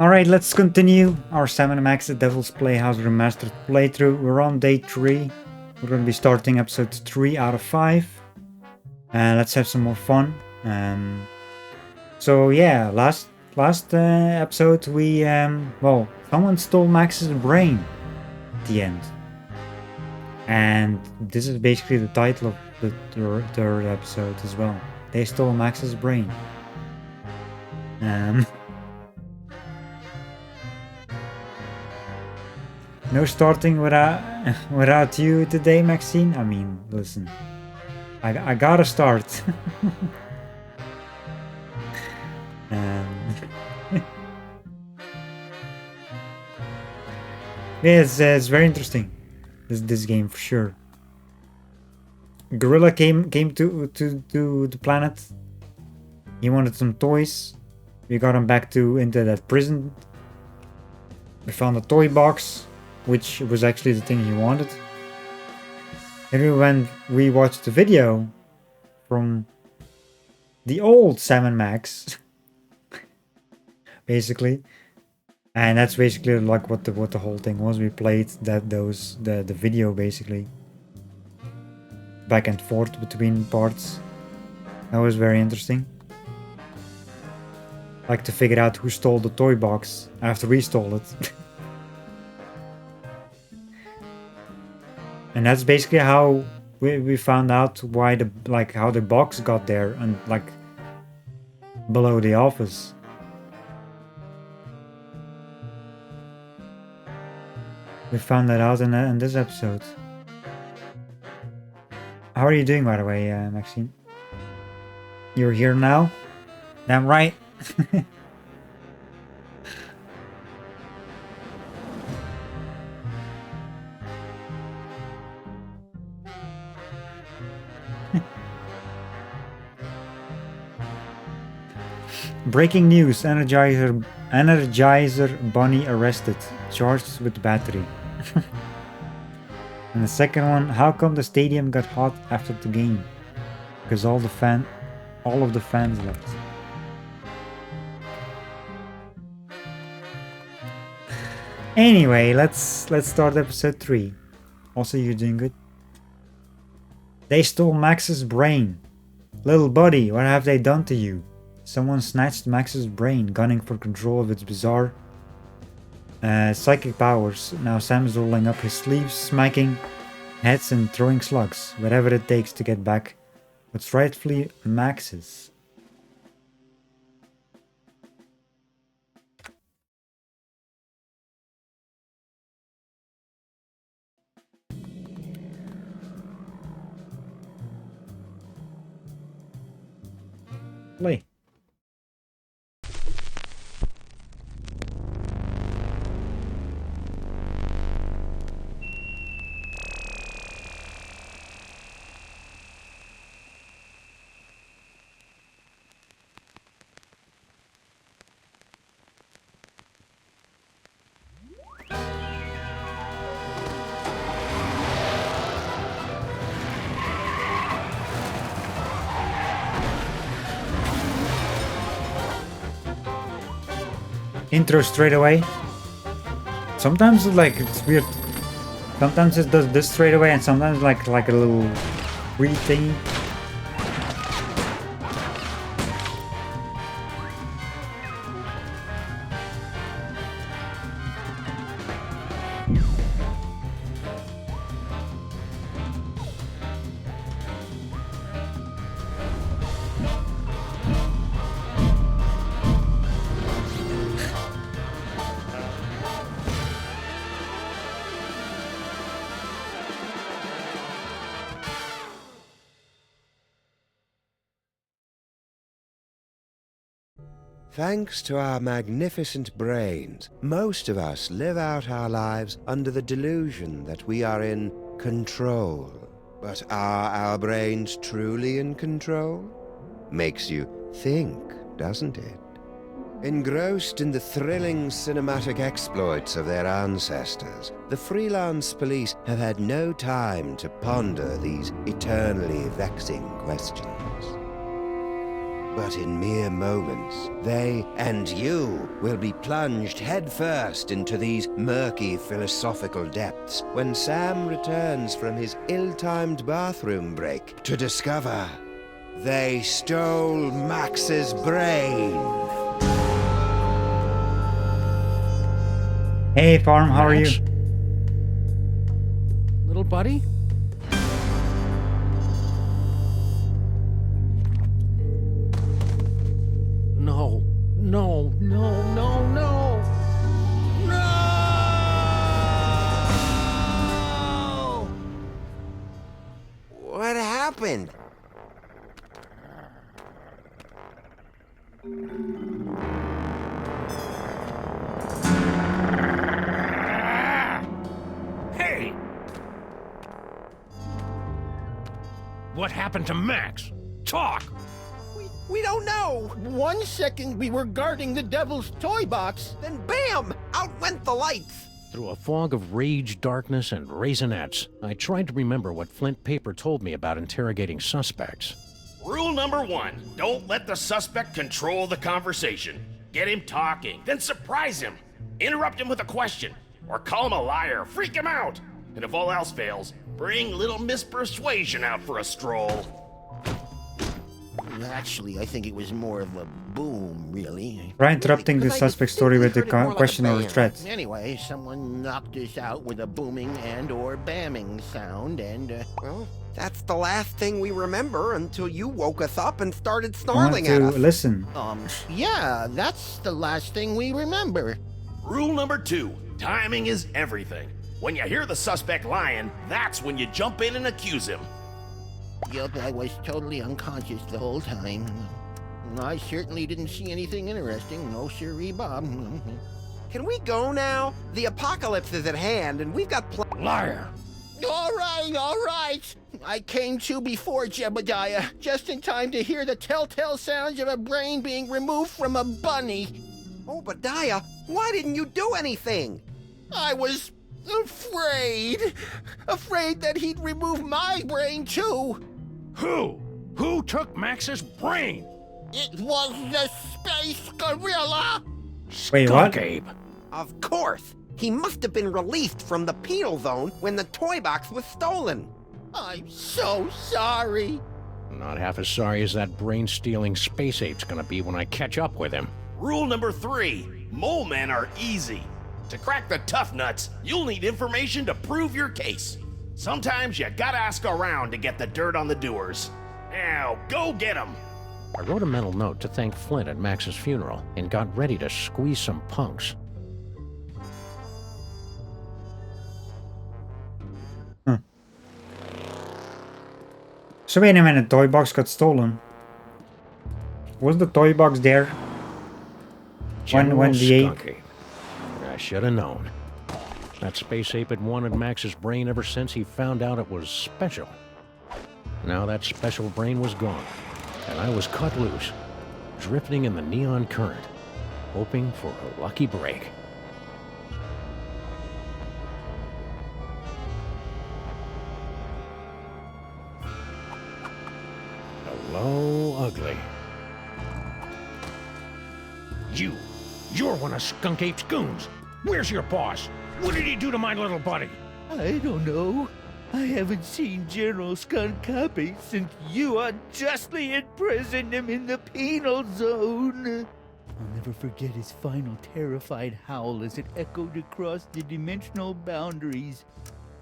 Alright, let's continue our Sam and Max the Devil's Playhouse Remastered playthrough. We're on day 3. We're going to be starting episode 3 out of 5. And let's have some more fun. So yeah, last episode we, well, someone stole Max's brain at the end. And this is basically the title of the third episode as well. They stole Max's brain. No starting without you today, Maxine. I mean, listen, I gotta start. Yeah, it's very interesting. This game for sure. Gorilla came to the planet. He wanted some toys. We got him back into that prison. We found a toy box, which was actually the thing he wanted. And we watched the video from the old Sam and Max, basically, and that's basically like what the whole thing was. We played the video basically back and forth between parts. That was very interesting. Like to figure out who stole the toy box after we stole it. And that's basically how we found out why how the box got there and like below the office. We found that out in this episode. How are you doing, by the way, Maxine? You're here now? Damn right. Breaking news, Energizer Bunny arrested, charged with battery. And the second one, how come the stadium got hot after the game? Because all of the fans left. Anyway, let's start episode 3. Also, you're doing good. They stole Max's brain. Little buddy, what have they done to you? Someone snatched Max's brain, gunning for control of its bizarre psychic powers. Now Sam is rolling up his sleeves, smacking heads and throwing slugs, whatever it takes to get back what's rightfully Max's. Play. Intro straight away. Sometimes it's weird. Sometimes it does this straight away, and sometimes like a little weird thingy. Thanks to our magnificent brains, most of us live out our lives under the delusion that we are in control. But are our brains truly in control? Makes you think, doesn't it? Engrossed in the thrilling cinematic exploits of their ancestors, the freelance police have had no time to ponder these eternally vexing questions. But in mere moments, they and you will be plunged headfirst into these murky philosophical depths when Sam returns from his ill-timed bathroom break to discover they stole Max's brain. Hey, Farm, how are you? Max? Little buddy? No, no, no, no, no! No! What happened? Hey! What happened to Max? Talk! We don't know! 1 second we were guarding the devil's toy box. Then bam! Out went the lights! Through a fog of rage, darkness, and raisinets, I tried to remember what Flint Paper told me about interrogating suspects. Rule number 1, don't let the suspect control the conversation. Get him talking, then surprise him. Interrupt him with a question, or call him a liar, freak him out. And if all else fails, bring little Miss Persuasion out for a stroll. Actually, I think it was more of a boom, really. Try interrupting the Because I suspect distinctly story with a heard it more like a question or a bam. threat. Anyway, someone knocked us out with a booming and or bamming sound, and Well, that's the last thing we remember until you woke us up and started I want snarling at to us. listen. yeah, that's the last thing we remember. Rule number 2, timing is everything. When you hear the suspect lying, that's when you jump in and accuse him. Yup, I was totally unconscious the whole time. I certainly didn't see anything interesting. No sirree, Bob. Can we go now? The apocalypse is at hand, and we've got Liar! All right. I came to before Jebediah, just in time to hear the telltale sounds of a brain being removed from a bunny. Obadiah, why didn't you do anything? I was afraid that he'd remove my brain too. Who? Who took Max's brain? It was the space gorilla. Wait, what? Skunk Ape. Of course. He must have been released from the penal zone when the toy box was stolen. I'm so sorry. Not half as sorry as that brain-stealing space ape's gonna be when I catch up with him. Rule number 3, mole men are easy. To crack the tough nuts, you'll need information to prove your case. Sometimes you gotta ask around to get the dirt on the doers. Now, go get 'em. I wrote a mental note to thank Flint at Max's funeral and got ready to squeeze some punks. So wait a minute, toy box got stolen. Was the toy box there when General the ape? Skunk Ape. I should have known. That space ape had wanted Max's brain ever since he found out it was special. Now that special brain was gone, and I was cut loose, drifting in the neon current, hoping for a lucky break. Hello, ugly. You're one of Skunk Ape's goons. Where's your boss? What did he do to my little buddy? I don't know. I haven't seen General Skunk-Copy since you unjustly imprisoned him in the penal zone. I'll never forget his final terrified howl as it echoed across the dimensional boundaries.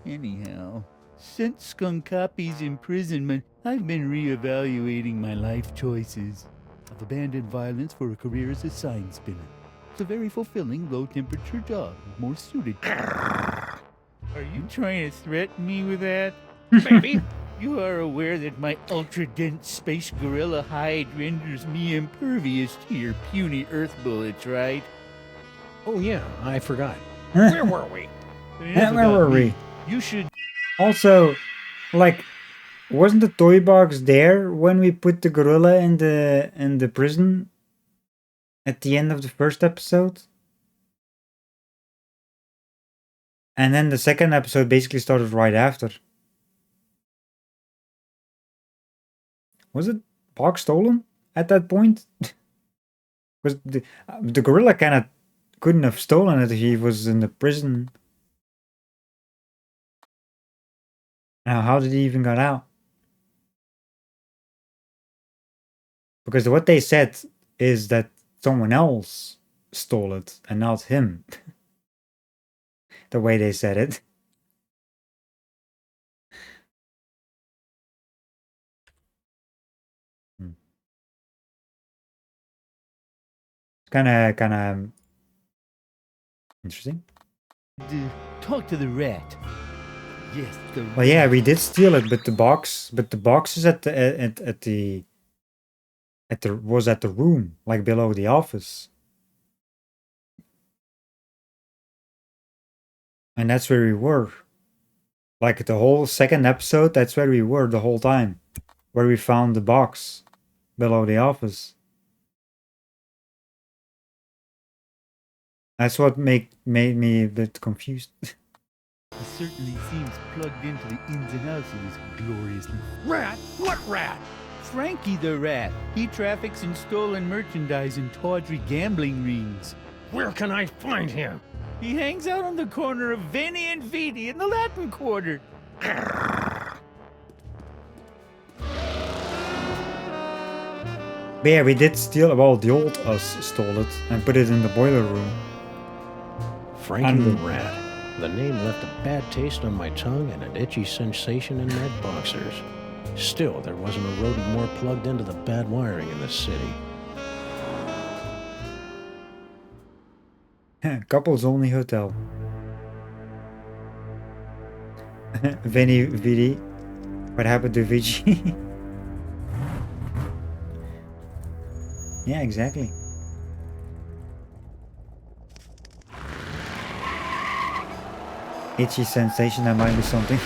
Anyhow, since Skunk-Copy's imprisonment, I've been reevaluating my life choices. I've abandoned violence for a career as a sign spinner. It's a very fulfilling, low-temperature job, more suited to me. Are you trying to threaten me with that? Baby! You are aware that my ultra-dense space gorilla hide renders me impervious to your puny Earth bullets, right? Oh yeah, I forgot. Where were we? Enough Where about were me. we? You should... Also, like, wasn't the toy box there when we put the gorilla in the prison at the end of the first episode? And then the second episode basically started right after. Was it box stolen? at that point? Because the gorilla kind of couldn't have stolen it if he was in the prison. Now, how did he even get out? Because what they said is that someone else stole it and not him. The way they said it. Kind of interesting. Talk to the rat. Yes, the Well, yeah, we did steal it, but the box is at the was at the room, like below the office, and that's where we were. Like the whole second episode, that's where we were the whole time, where we found the box below the office. That's what made me a bit confused. He certainly seems plugged into the ins and outs of this glorious Rat? What rat? Frankie the rat. He traffics in stolen merchandise in tawdry gambling rings. Where can I find him? He hangs out on the corner of Veni and Vidi in the Latin Quarter. But yeah, we did steal. Well, the old us stole it and put it in the boiler room. Frankie the Rat. The name left a bad taste on my tongue and an itchy sensation in my boxers. Still, there wasn't a rodent more plugged into the bad wiring in the city. Couples only hotel. Veni Vidi. What happened to Vici? Yeah, exactly. Itchy sensation, that might be something.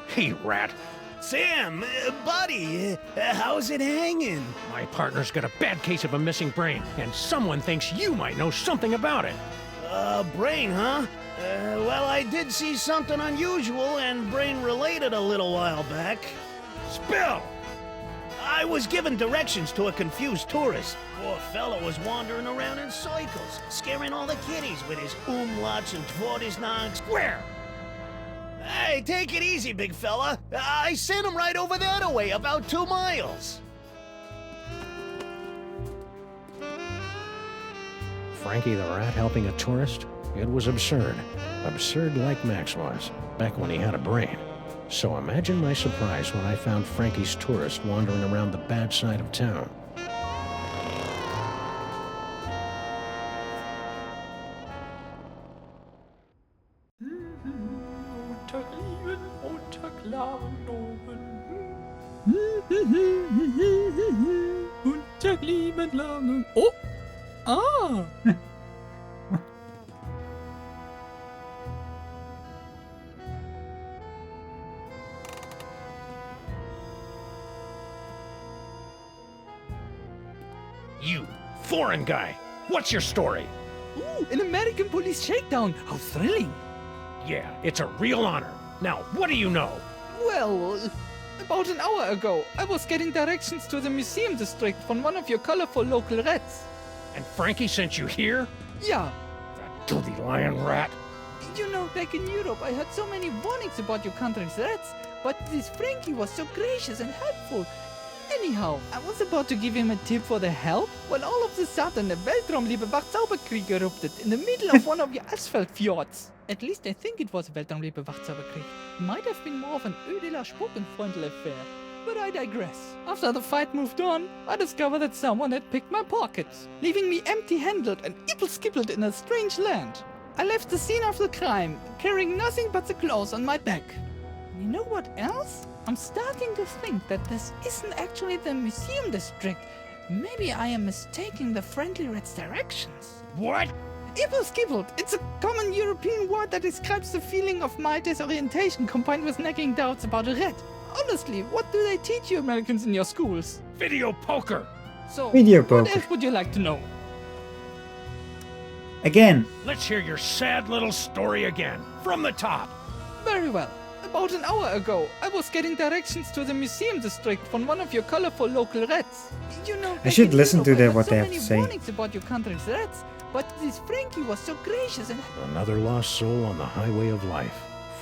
Hey, Rat. Sam, buddy, how's it hanging? My partner's got a bad case of a missing brain, and someone thinks you might know something about it. Brain, huh? Well, I did see something unusual and brain-related a little while back. Spill! I was given directions to a confused tourist. Poor fellow was wandering around in circles, scaring all the kiddies with his umlauts and tvortisnags. Where? Hey, take it easy, big fella. I sent him right over that away, about 2 miles. Frankie the Rat helping a tourist? It was absurd. Absurd like Max was, back when he had a brain. So imagine my surprise when I found Frankie's tourist wandering around the bad side of town. Oh! Ah! You, foreign guy, what's your story? Ooh, an American police shakedown! How thrilling! Yeah, it's a real honor. Now, what do you know? Well, about an hour ago, I was getting directions to the museum district from one of your colorful local rats. And Frankie sent you here? Yeah. That dirty lion rat. You know, back in Europe, I heard so many warnings about your country's rats, but this Frankie was so gracious and helpful. Anyhow, I was about to give him a tip for the help when all of a sudden a Weltraumliebe Wachzauberkrieg erupted in the middle of one of your asphalt fjords. At least I think it was a Weltraumliebe Wachzauberkrieg. Might have been more of an Ödeler Spokenfreundl affair. But I digress. After the fight moved on, I discovered that someone had picked my pockets, leaving me empty-handed and ibble-skibbled in a strange land. I left the scene of the crime, carrying nothing but the clothes on my back. And you know what else? I'm starting to think that this isn't actually the museum district. Maybe I am mistaking the friendly rat's directions. What? Ibble-skibbled. It's a common European word that describes the feeling of mild disorientation combined with nagging doubts about a rat. Honestly, what do they teach you Americans in your schools? Video poker. So, Video what poker. else would you like to know? Again. Let's hear your sad little story again, from the top. Very well. About an hour ago, I was getting directions to the museum district from one of your colorful local rats. You know, I should listen to them. what they have to say. Warnings about your country's rats, but this Frankie was so gracious and... Another lost soul on the highway of life,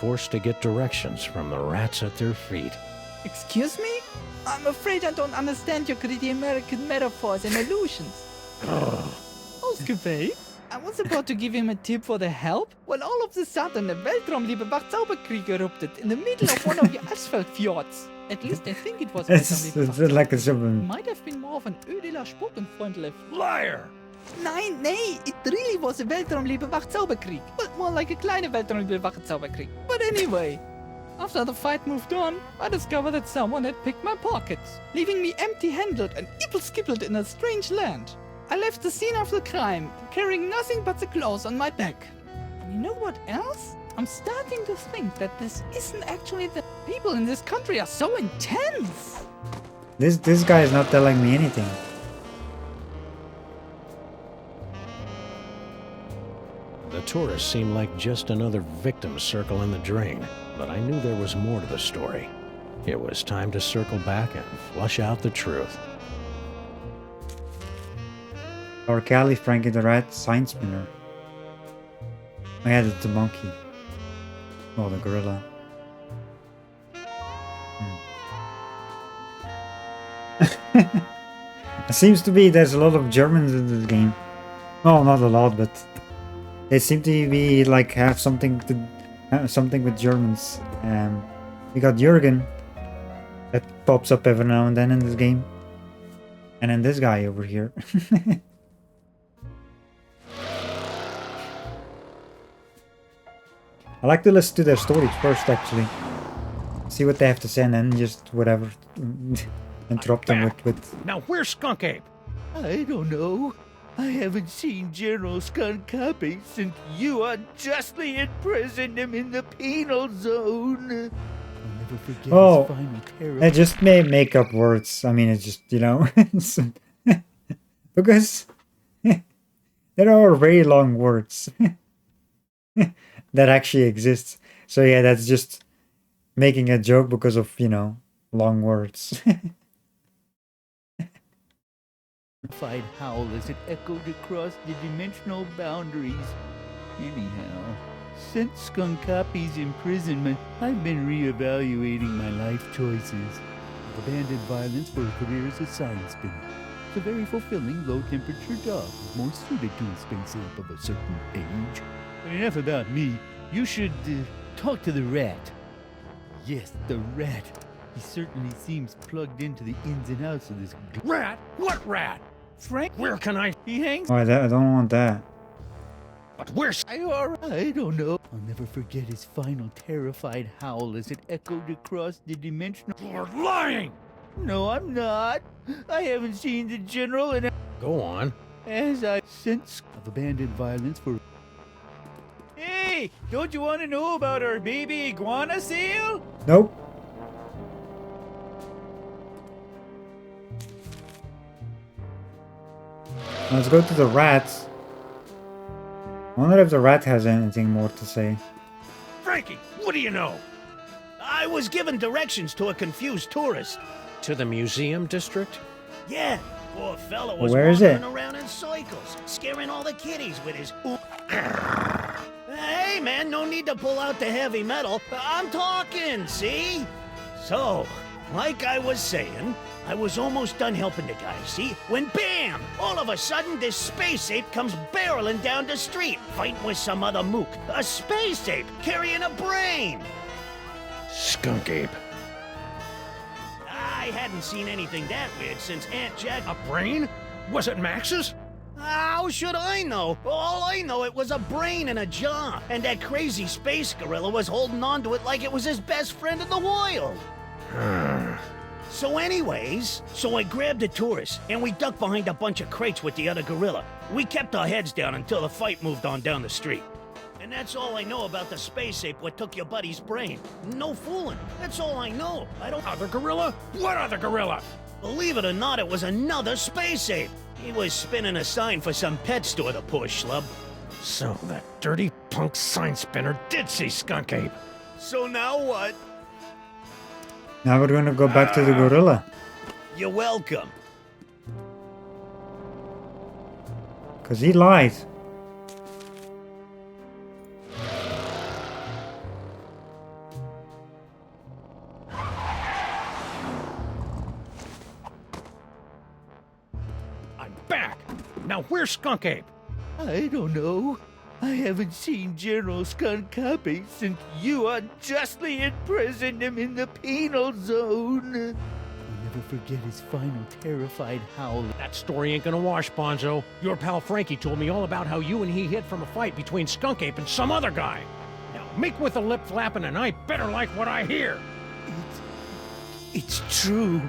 forced to get directions from the rats at their feet. Excuse me? I'm afraid I don't understand your greedy American metaphors and allusions. Ausgewählt? I was about to give him a tip for the help when all of a sudden a Weltraumliebe Wachzauberkrieg erupted in the middle of one of your asphalt fjords. At least I think it was It's like a might have been more of an ödeler Spokenfreundlift. Liar! Nein, nee, it really was a Weltraumliebe Wachzauberkrieg. But more like a kleine Weltraumliebe Wachzauberkrieg. But anyway, after the fight moved on, I discovered that someone had picked my pockets, leaving me empty-handed and ipple-skippled in a strange land. I left the scene of the crime, carrying nothing but the clothes on my back. And you know what else? I'm starting to think that this isn't actually the people in this country are so intense. This guy is not telling me anything. The tourists seemed like just another victim circling the drain, but I knew there was more to the story. It was time to circle back and flush out the truth. Or Cali, Frankie the Rat, Sign Spinner. I had it the monkey. Oh, the gorilla. It seems to be there's a lot of Germans in this game. Well, not a lot, but they seem to be like have something with Germans. We got Jürgen that pops up every now and then in this game, and then this guy over here. I like to listen to their stories first, actually. See what they have to say and then just whatever. Interrupt them with... Now where's Skunk Ape? I don't know. I haven't seen General Skunk Copy since you unjustly imprisoned him in the penal zone. I'll never forget his final terror. I just may make up words. I mean, it's just, you know... because there are very long words that actually exist. So yeah, that's just making a joke because of, you know, long words. Terrified howl as it echoed across the dimensional boundaries. Anyhow, since Skunk Copy's imprisonment, I've been reevaluating my life choices. I've abandoned violence for a career as a science spinner. It's a very fulfilling, low-temperature job, more suited to a space ape of a certain age. But enough about me. You should talk to the rat. Yes, the rat. He certainly seems plugged into the ins and outs of this... Rat? What rat? Frank, where can I... He hangs... Oh, I don't want that. But where's... I don't know. I'll never forget his final terrified howl as it echoed across the dimensional... You're lying! No, I'm not. I haven't seen the General in... Go on. As I since I've abandoned violence for... Hey! Don't you want to know about our baby iguana seal? Nope. Let's go to the rats. I wonder if the rat has anything more to say. Frankie, what do you know? I was given directions to a confused tourist. To the museum district? Yeah, poor fella was Where is it? wandering around in circles, scaring all the kiddies with his... Hey, man, no need to pull out the heavy metal. I'm talking, see? So, like I was saying, I was almost done helping the guy, see? When bam! All of a sudden, this space ape comes barreling down the street, fighting with some other mook. A space ape carrying a brain! Skunk Ape. I hadn't seen anything that weird since Aunt Jack... A brain? Was it Max's? How should I know? All I know, it was a brain in a jar, and that crazy space gorilla was holding on to it like it was his best friend in the world. So anyways, I grabbed the tourist, and we ducked behind a bunch of crates with the other gorilla. We kept our heads down until the fight moved on down the street. And that's all I know about the space ape what took your buddy's brain. No fooling. That's all I know. I don't... Other gorilla? What other gorilla? Believe it or not, it was another space ape. He was spinning a sign for some pet store, the poor schlub. So that dirty punk sign spinner did see Skunk Ape. So now what? Now we're gonna go back to the gorilla. You're welcome. Because he lied. I'm back. Now where's Skunk Ape? I don't know. I haven't seen General Skunk Copy since you unjustly imprisoned him in the penal zone. I'll never forget his final terrified howl. That story ain't gonna wash, Bonzo. Your pal Frankie told me all about how you and he hid from a fight between Skunk Ape and some other guy. Now make with the lip flapping and I better like what I hear. It's true.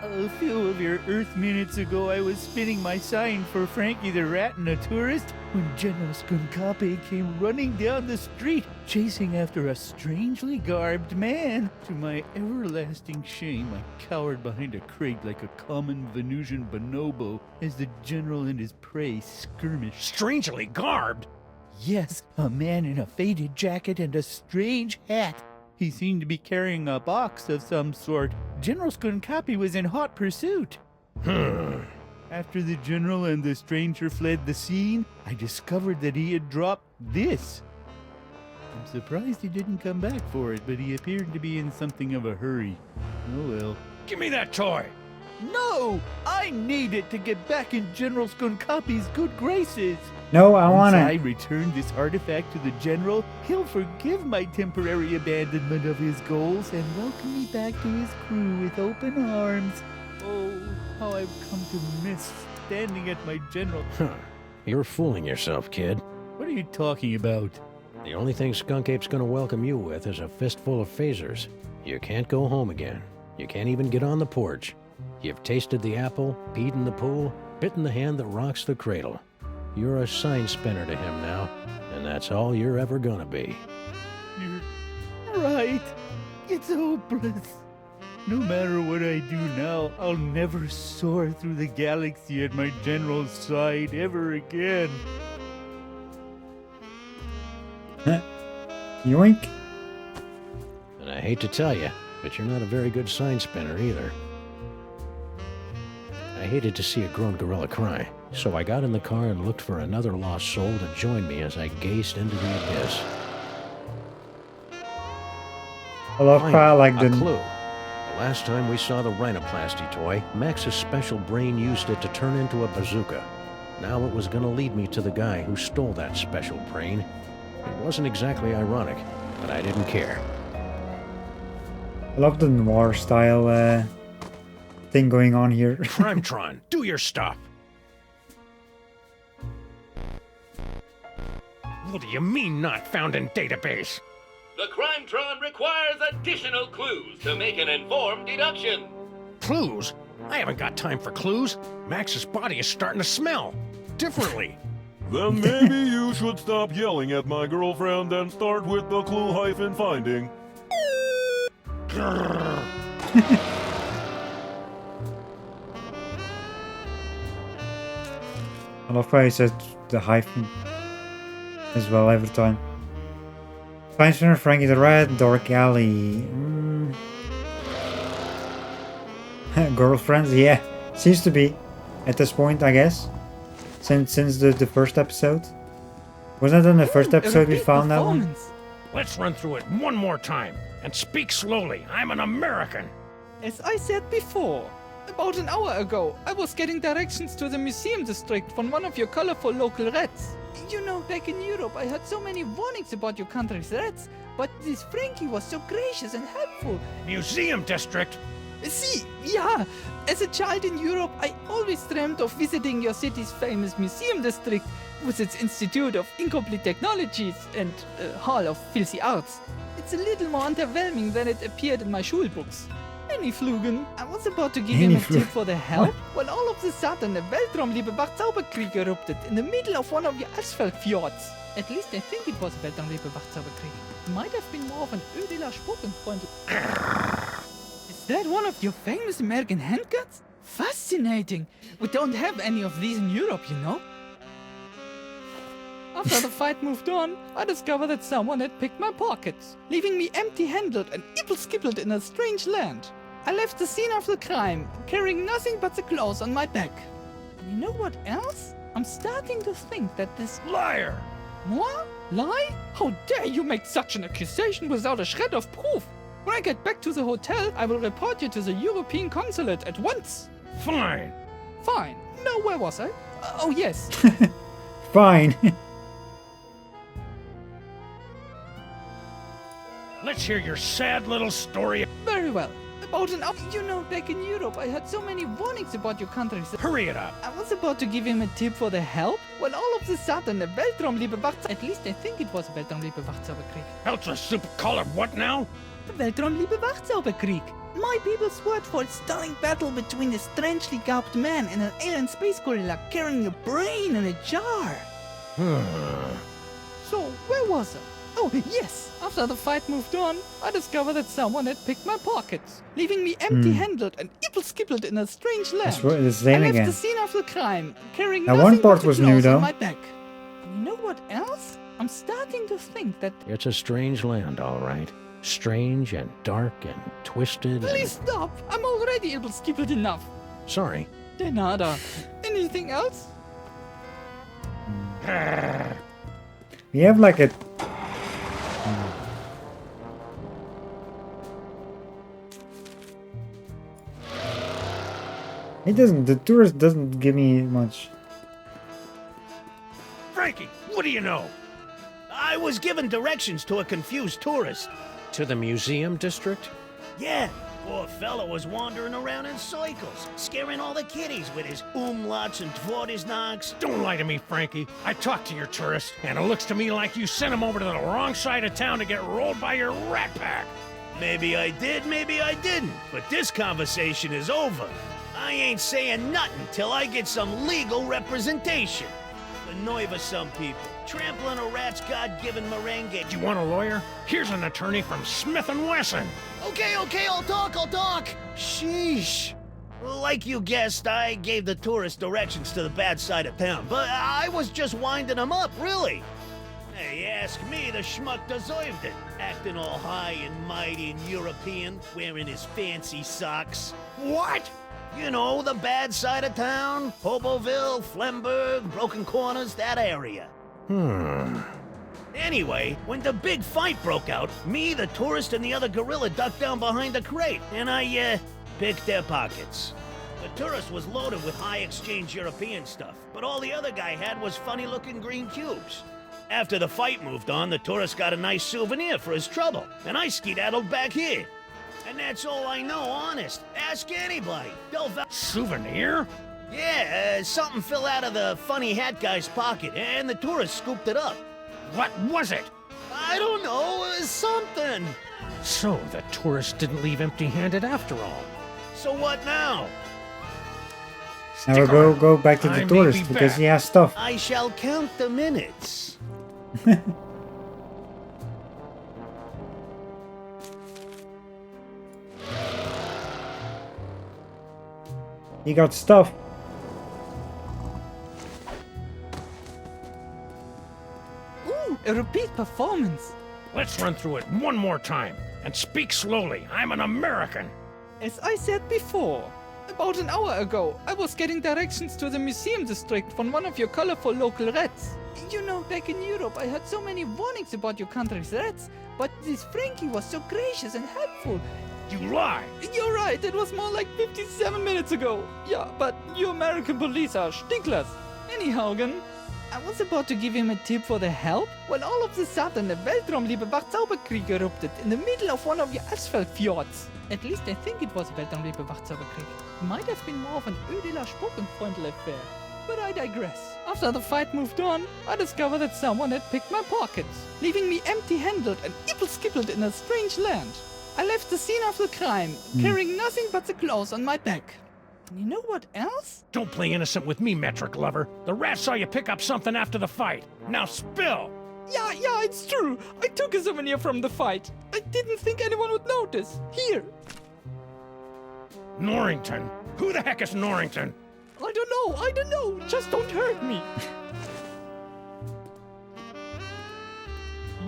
A few of your Earth minutes ago, I was spinning my sign for Frankie the Rat and a tourist when General Skunkape came running down the street, chasing after a strangely garbed man. To my everlasting shame, I cowered behind a crate like a common Venusian bonobo as the General and his prey skirmished. Strangely garbed? Yes, a man in a faded jacket and a strange hat. He seemed to be carrying a box of some sort. General Skunkapi was in hot pursuit. After the general and the stranger fled the scene, I discovered that he had dropped this. I'm surprised he didn't come back for it, but he appeared to be in something of a hurry. Oh well. Give me that toy! No! I need it to get back in General Skunkapi's good graces. No, I Once want I it. return this artifact to the General, he'll forgive my temporary abandonment of his goals and welcome me back to his crew with open arms. Oh, how I've come to miss standing at my General. You're fooling yourself, kid. What are you talking about? The only thing Skunk Ape's gonna welcome you with is a fistful of phasers. You can't go home again. You can't even get on the porch. You've tasted the apple, peed in the pool, bitten the hand that rocks the cradle. You're a sign spinner to him now, and that's all you're ever gonna be. You're right. It's hopeless. No matter what I do now, I'll never soar through the galaxy at my General's side ever again. Yoink. And I hate to tell you, but you're not a very good sign spinner either. I hated to see a grown gorilla cry, so I got in the car and looked for another lost soul to join me as I gazed into the abyss. I love how like a the clue. The last time we saw the rhinoplasty toy, Max's special brain used it to turn into a bazooka. Now it was gonna lead me to the guy who stole that special brain. It wasn't exactly ironic, but I didn't care. I love the noir style thing going on here. Crimetron, do your stuff! What do you mean not found in database? The Crimetron requires additional clues to make an informed deduction. Clues? I haven't got time for clues. Max's body is starting to smell differently. Then maybe you should stop yelling at my girlfriend and start with the clue hyphen finding. I love how he says the hyphen as well every time. Sign spinner, Frankie the Rat, Dark Alley. Girlfriends, yeah. Seems to be at this point, I guess. Since the first episode. Wasn't that in the first episode we found that one? Let's run through it one more time. And speak slowly. I'm an American. As I said before, about an hour ago, I was getting directions to the museum district from one of your colorful local rats. You know, back in Europe, I heard so many warnings about your country's rats, but this Frankie was so gracious and helpful. Museum district? See, yeah, as a child in Europe, I always dreamt of visiting your city's famous museum district with its Institute of Incomplete Technologies and Hall of Filthy Arts. It's a little more underwhelming than it appeared in my schulbooks. Any Flugen, I was about to give him a tip for the help, when all of a sudden a Weltraumliebebach Zauberkrieg erupted in the middle of one of your asphalt fjords. At least I think it was a Weltraumliebebach Zauberkrieg. It might have been more of an Ödeler Spokenfreund. Is that one of your famous American handguns? Fascinating! We don't have any of these in Europe, you know? A After the fight moved on, I discovered that someone had picked my pockets, leaving me empty-handed and ibble-skibbled in a strange land. I left the scene of the crime, carrying nothing but the clothes on my back. And you know what else? I'm starting to think that this... Liar! What? Lie? How dare you make such an accusation without a shred of proof? When I get back to the hotel, I will report you to the European consulate at once. Fine. Fine. Now, where was I? Oh, yes. Fine. Let's hear your sad little story. Very well. About an hour. You know, back in Europe, I had so many warnings about your countries. Hurry it up. I was about to give him a tip for the help, when all of a sudden the Weltraumliebe Wacht... At least I think it was Weltraumliebe Wachzauberkrieg. Ultra super color what now? The Weltraumliebe Wachzauberkrieg. My people's word for a stunning battle between a strangely garbed man and an alien space gorilla carrying a brain in a jar. So, where was I? Oh, yes! After the fight moved on, I discovered that someone had picked my pockets, leaving me empty-handed and ibble-skibbled in a strange land. That's what it's saying I left again. the scene of the crime, carrying Now, nothing one part but the was new, clothes though. on my back. And you know what else? I'm starting to think that... It's a strange land, all right. Strange and dark and twisted and... Please stop! I'm already ibble-skibbled enough. Sorry. De nada. Anything else? We have like a... It doesn't, the tourist doesn't give me much. Frankie, what do you know? I was given directions to a confused tourist. To the museum district? Yeah, poor fella was wandering around in circles, scaring all the kiddies with his umlauts and dvortisnaks. Don't lie to me, Frankie. I talked to your tourist, and it looks to me like you sent him over to the wrong side of town to get rolled by your rat pack. Maybe I did, maybe I didn't, but this conversation is over. I ain't saying nothing till I get some legal representation. The nerve of some people, trampling a rat's God-given merengue. Do you want a lawyer? Here's an attorney from Smith & Wesson. Okay, I'll talk. Sheesh. Like you guessed, I gave the tourist directions to the bad side of town, but I was just winding him up, really. Hey, ask me, the schmuck deserved it. Acting all high and mighty and European, wearing his fancy socks. What? You know, the bad side of town. Hoboville, Flemberg, Broken Corners, that area. Anyway, when the big fight broke out, me, the tourist, and the other gorilla ducked down behind the crate, and I, picked their pockets. The tourist was loaded with high-exchange European stuff, but all the other guy had was funny-looking green cubes. After the fight moved on, the tourist got a nice souvenir for his trouble, and I skedaddled back here. And that's all I know, honest. Ask anybody. They'll Souvenir? Yeah, something fell out of the funny hat guy's pocket, and the tourist scooped it up. What was it? I don't know, something. So the tourist didn't leave empty-handed after all. So what now? Now we'll go back to the I may tourist be because back. he has stuff. I shall count the minutes. He got stuff. Ooh, a repeat performance. Let's run through it one more time. And speak slowly. I'm an American. As I said before, about an hour ago, I was getting directions to the museum district from one of your colorful local rats. You know, back in Europe, I had so many warnings about your country's rats, but this Frankie was so gracious and helpful. You lie. You're right, it was more like 57 minutes ago. Yeah, but you American police are stinklers. Anyhow, I was about to give him a tip for the help when all of a sudden the Weltraumliebe Wachzauberkrieg erupted in the middle of one of your asphalt fjords. At least I think it was Weltraumliebe Wachzauberkrieg. Might have been more of an Ödeler Spuckenfreundl affair. But I digress. After the fight moved on, I discovered that someone had picked my pockets, leaving me empty-handed and ibble-skibbled in a strange land. I left the scene of the crime, carrying nothing but the clothes on my back. And you know what else? Don't play innocent with me, metric lover. The rat saw you pick up something after the fight. Now spill! Yeah, it's true. I took a souvenir from the fight. I didn't think anyone would notice. Here. Norrington? Who the heck is Norrington? I don't know. Just don't hurt me.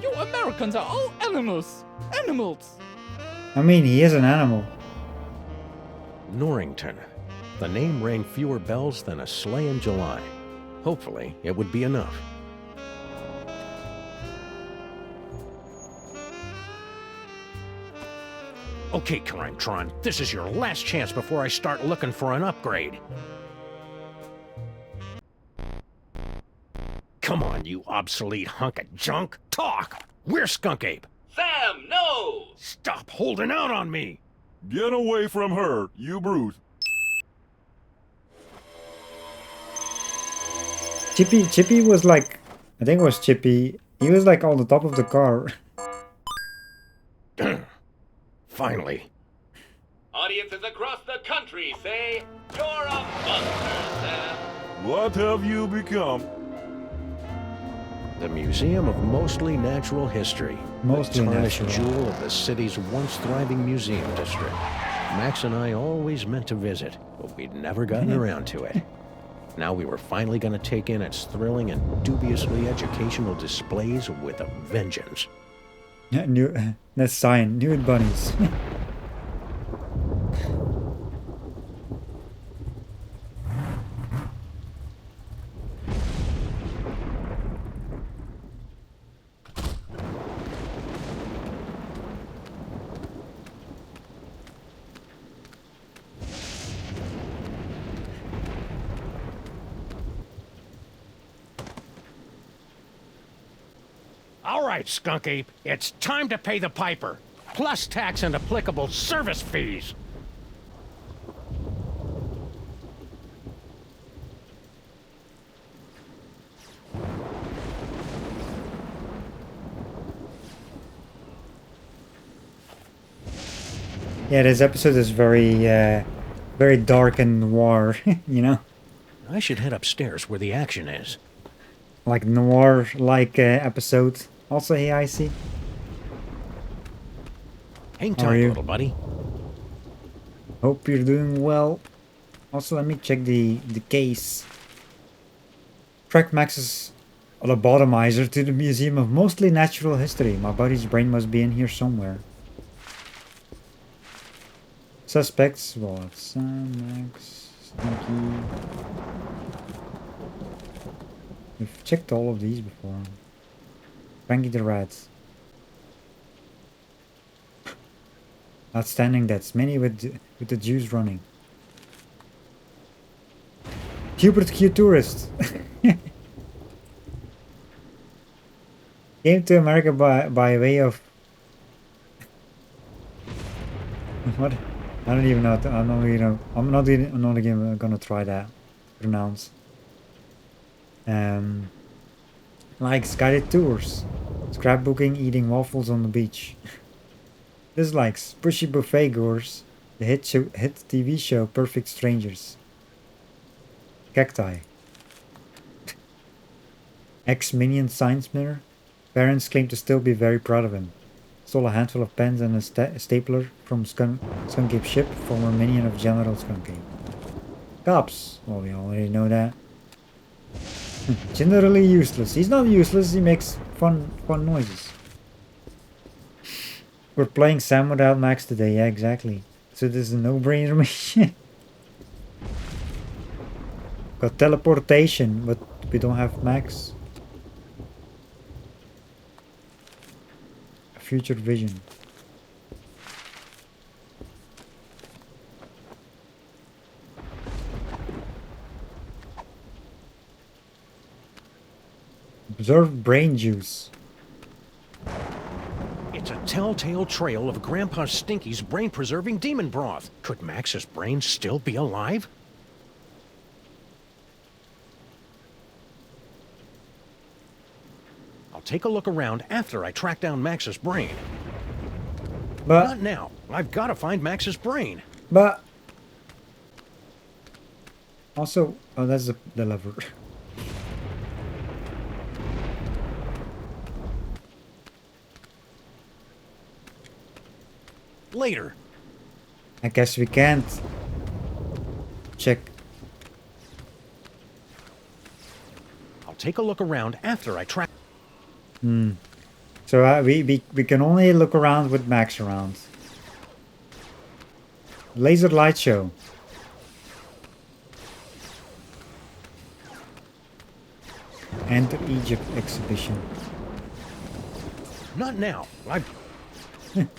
You Americans are all animals. Animals. I mean, he is an animal. Norrington. The name rang fewer bells than a sleigh in July. Hopefully, it would be enough. Okay, Crimetron, this is your last chance before I start looking for an upgrade. Come on, you obsolete hunk of junk. Talk! Where's Skunk Ape? Sam, no! Stop holding out on me! Get away from her, you brute. Chippy was like, I think it was Chippy. He was like on the top of the car. Finally. Audiences across the country say, you're a monster, Sam. What have you become? The Museum of Mostly Natural History. Mostly the tarnished natural. jewel of the city's once thriving museum district. Max and I always meant to visit, but we'd never gotten around to it. Now we were finally going to take in its thrilling and dubiously educational displays with a vengeance. That's sign, nude bunnies. All right, Skunk Ape, it's time to pay the piper, plus tax and applicable service fees. Yeah, this episode is very dark and noir, you know? I should head upstairs where the action is. Like noir-like episode. Also, hey, Icy. Hang How are tight, you? little buddy. Hope you're doing well. Also, let me check the case. Track Max's lobotomizer to the Museum of Mostly Natural History. My buddy's brain must be in here somewhere. Suspects, what? Max, Stinky. We've checked all of these before. Frankie the Rat. Outstanding, that's many with the juice running. Hubert Q Tourist. Came to America by way of... What? I don't even know. I'm not even gonna try that. Pronounce. Likes guided tours, scrapbooking, eating waffles on the beach. Dislikes pushy buffet goers, the hit TV show Perfect Strangers. Cacti. Ex-Minion Science Mirror. Parents claim to still be very proud of him. Stole a handful of pens and a stapler from Skunk Ape's ship, former minion of General Skunk Ape. Cops. Well, we already know that. Generally useless. He's not useless, he makes fun noises. We're playing Sam without Max today, yeah, exactly. So this is a no-brainer mission. Got teleportation, but we don't have Max. Future vision. Observe brain juice. It's a telltale trail of Grandpa Stinky's brain-preserving demon broth. Could Max's brain still be alive? I'll take a look around after I track down Max's brain. But not now. I've got to find Max's brain. But also, oh, that's the lever. Later. I guess we can't check. I'll take a look around after I track. So we can only look around with Max around. Laser light show. Enter Egypt exhibition. Not now.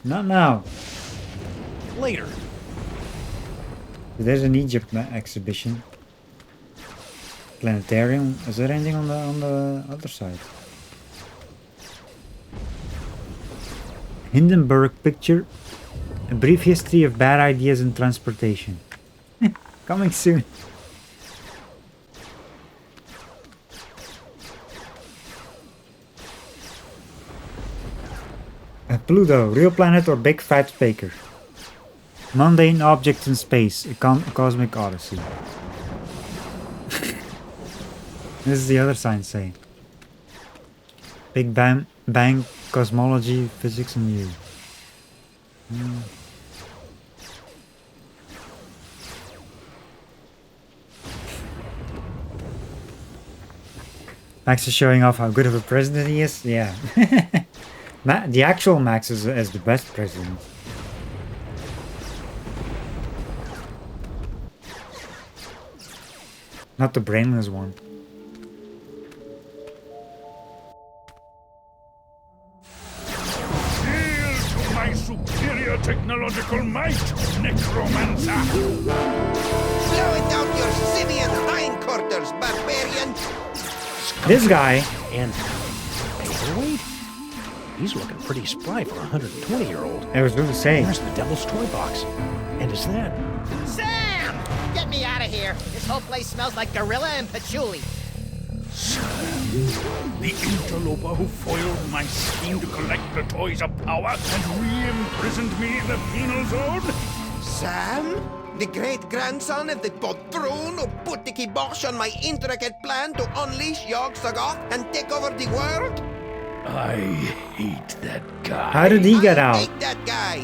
Not now. Later. There's an Egypt exhibition. Planetarium. Is there anything on the other side? Hindenburg picture. A brief history of bad ideas in transportation. Coming soon. Pluto, real planet or big fat speaker? Mundane objects in space, a cosmic odyssey. This is the other sign say. Big Bang, cosmology, physics and you. Max is showing off how good of a president he is. Yeah. The actual Max is the best president. Not the brainless one. Hail to my superior technological might, necromancer! Slow it down your simian hindquarters, barbarian! This guy. And paperweight? He's looking pretty spry for a 120-year-old. I was going to say. There's the Devil's Toy Box. And is that... Sam! Get me out of here. This whole place smells like gorilla and patchouli. The interloper who foiled my scheme to collect the toys of power and re-imprisoned me in the penal zone? Sam? The great-grandson of the patron who put the kibosh on my intricate plan to unleash Yog Sagoth and take over the world? I hate that guy. How did he get out? Hate that guy.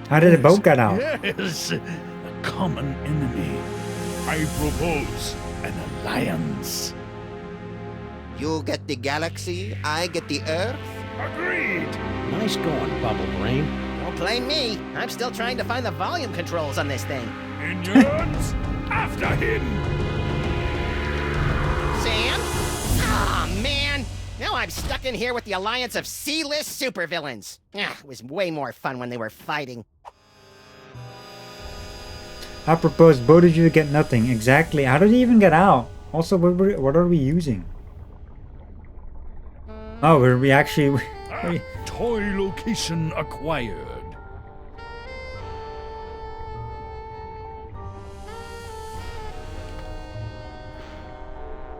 How did the boat get out? Yes, a common enemy. I propose an alliance. You get the galaxy, I get the Earth. Agreed. Nice going, Bubble Brain. Don't blame me. I'm still trying to find the volume controls on this thing. Minions, after him. Sam? Aw, man. Now I'm stuck in here with the alliance of C-list supervillains. It was way more fun when they were fighting. I propose both of you get nothing. Exactly. How did he even get out? Also, what are we using? Oh, we actually... Toy location acquired.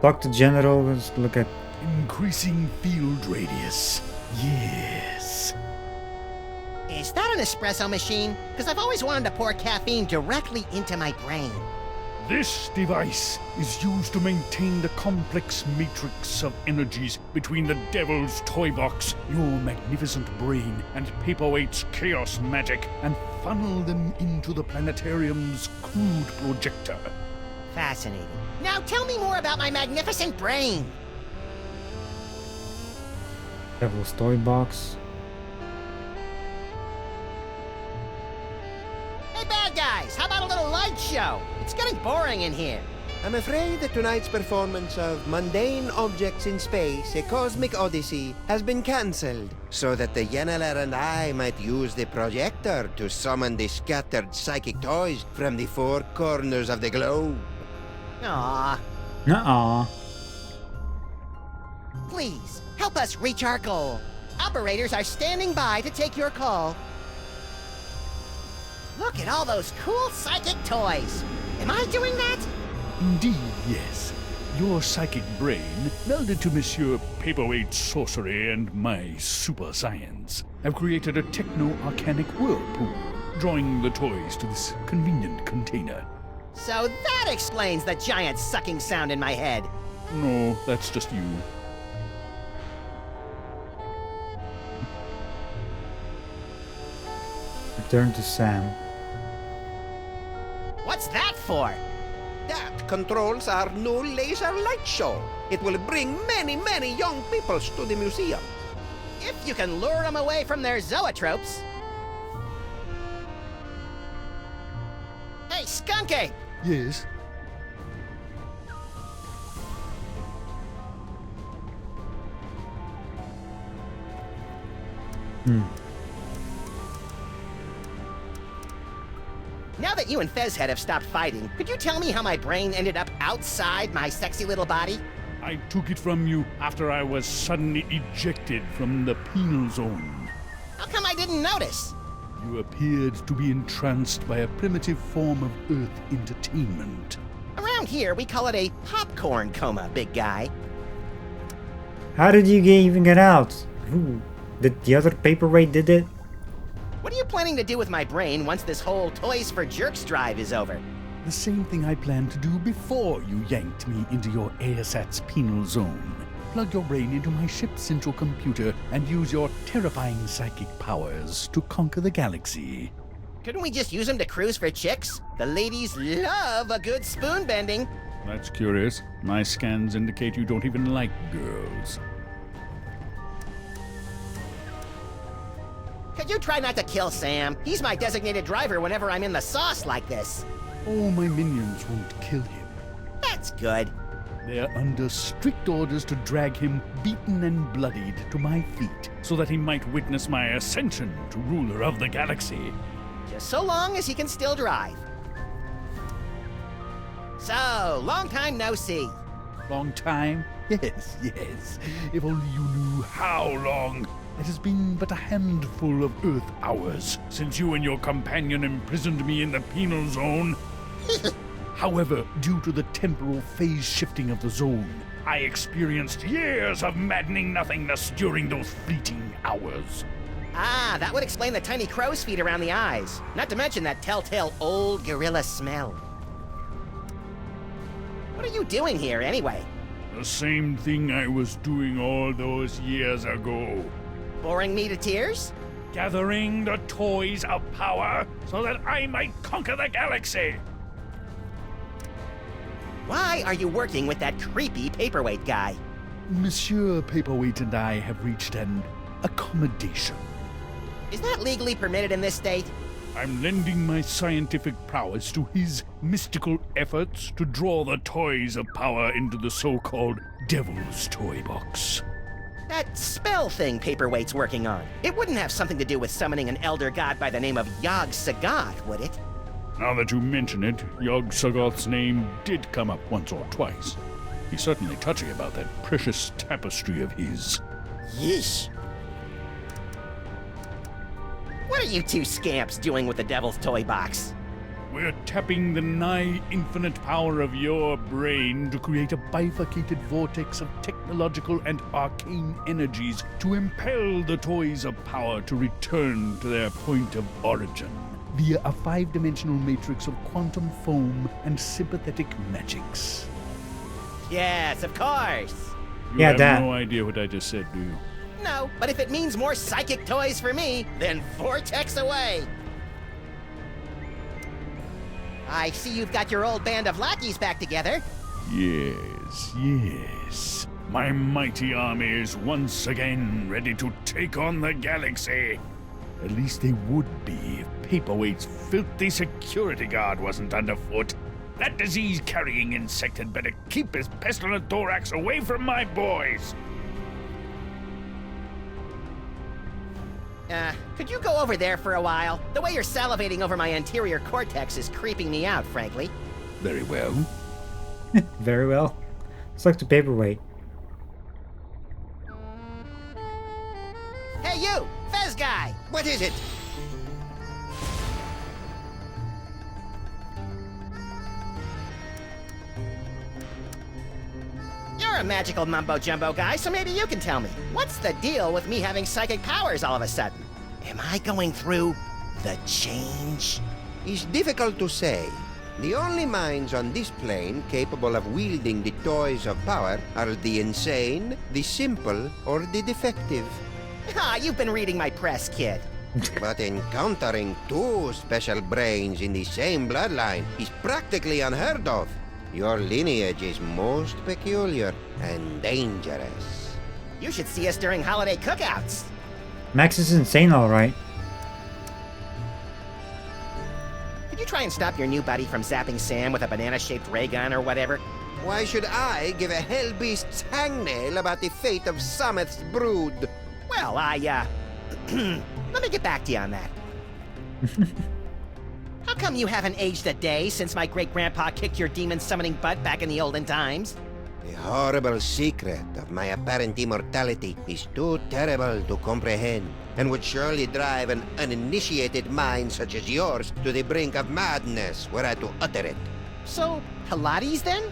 Talk to General. Let's look at... Increasing field radius. Yes. Is that an espresso machine? Because I've always wanted to pour caffeine directly into my brain. This device is used to maintain the complex matrix of energies between the Devil's Toy Box, your magnificent brain, and Paperweight's chaos magic, and funnel them into the planetarium's crude projector. Fascinating. Now tell me more about my magnificent brain. Devil's Toy Box. Hey, bad guys, how about a little light show? It's getting boring in here. I'm afraid that tonight's performance of Mundane Objects in Space, a Cosmic Odyssey, has been cancelled, so that the Yeneler and I might use the projector to summon the scattered psychic toys from the four corners of the globe. Aww. Nuh-uh. Please, help us reach our goal. Operators are standing by to take your call. Look at all those cool psychic toys. Am I doing that? Indeed, yes. Your psychic brain, melded to Monsieur Paperweight's sorcery and my super science, have created a techno-arcanic whirlpool, drawing the toys to this convenient container. So that explains the giant sucking sound in my head. No, that's just you. Return to Sam. What's that for? That controls our new laser light show. It will bring many, many young peoples to the museum. If you can lure them away from their zoetropes. Hey, Skunky! Yes? Now that you and Fezhead have stopped fighting, could you tell me how my brain ended up outside my sexy little body? I took it from you after I was suddenly ejected from the penal zone. How come I didn't notice? You appeared to be entranced by a primitive form of Earth entertainment. Around here, we call it a popcorn coma, big guy. How did you even get out? Ooh, did the other paperweight did it? What are you planning to do with my brain once this whole Toys for Jerks drive is over? The same thing I planned to do before you yanked me into your ASAT's penal zone. Plug your brain into my ship's central computer and use your terrifying psychic powers to conquer the galaxy. Couldn't we just use them to cruise for chicks? The ladies love a good spoon bending. That's curious. My scans indicate you don't even like girls. Could you try not to kill Sam? He's my designated driver whenever I'm in the sauce like this. All my minions won't kill him. That's good. They're under strict orders to drag him beaten and bloodied to my feet so that he might witness my ascension to ruler of the galaxy. Just so long as he can still drive. So, long time no see. Long time? Yes, yes. If only you knew how long. It has been but a handful of Earth hours since you and your companion imprisoned me in the penal zone. However, due to the temporal phase shifting of the zone, I experienced years of maddening nothingness during those fleeting hours. Ah, that would explain the tiny crow's feet around the eyes. Not to mention that telltale old gorilla smell. What are you doing here, anyway? The same thing I was doing all those years ago. Boring me to tears? Gathering the toys of power so that I might conquer the galaxy. Why are you working with that creepy paperweight guy? Monsieur Paperweight and I have reached an accommodation. Is that legally permitted in this state? I'm lending my scientific prowess to his mystical efforts to draw the toys of power into the so-called Devil's Toy Box. That spell thing Paperweight's working on. It wouldn't have something to do with summoning an elder god by the name of Yog-Sagoth, would it? Now that you mention it, Yog-Sagoth's name did come up once or twice. He's certainly touchy about that precious tapestry of his. Yeesh. What are you two scamps doing with the Devil's Toy Box? We're tapping the nigh-infinite power of your brain to create a bifurcated vortex of technological and arcane energies to impel the toys of power to return to their point of origin via a 5-dimensional matrix of quantum foam and sympathetic magics. Yes, of course. You Yeah, have Dad. no idea what I just said, do you? No, but if it means more psychic toys for me, then vortex away. I see you've got your old band of lackeys back together. Yes, yes. My mighty army is once again ready to take on the galaxy. At least they would be if Paperweight's filthy security guard wasn't underfoot. That disease-carrying insect had better keep his pestilent thorax away from my boys. Could you go over there for a while? The way you're salivating over my anterior cortex is creeping me out, frankly. Very well. Very well. Let's look to paperweight. Hey, you! Fez guy! What is it? You're a magical mumbo-jumbo guy, so maybe you can tell me. What's the deal with me having psychic powers all of a sudden? Am I going through the change? It's difficult to say. The only minds on this plane capable of wielding the toys of power are the insane, the simple, or the defective. Ah, you've been reading my press, kid. But encountering two special brains in the same bloodline is practically unheard of. Your lineage is most peculiar and dangerous. You should see us during holiday cookouts. Max is insane, alright. Could you try and stop your new buddy from zapping Sam with a banana-shaped ray gun or whatever? Why should I give a hellbeast's hangnail about the fate of Sameth's brood? Well, let me get back to you on that. How come you haven't aged a day since my great-grandpa kicked your demon-summoning butt back in the olden times? The horrible secret of my apparent immortality is too terrible to comprehend, and would surely drive an uninitiated mind such as yours to the brink of madness were I to utter it. So, Pilates then?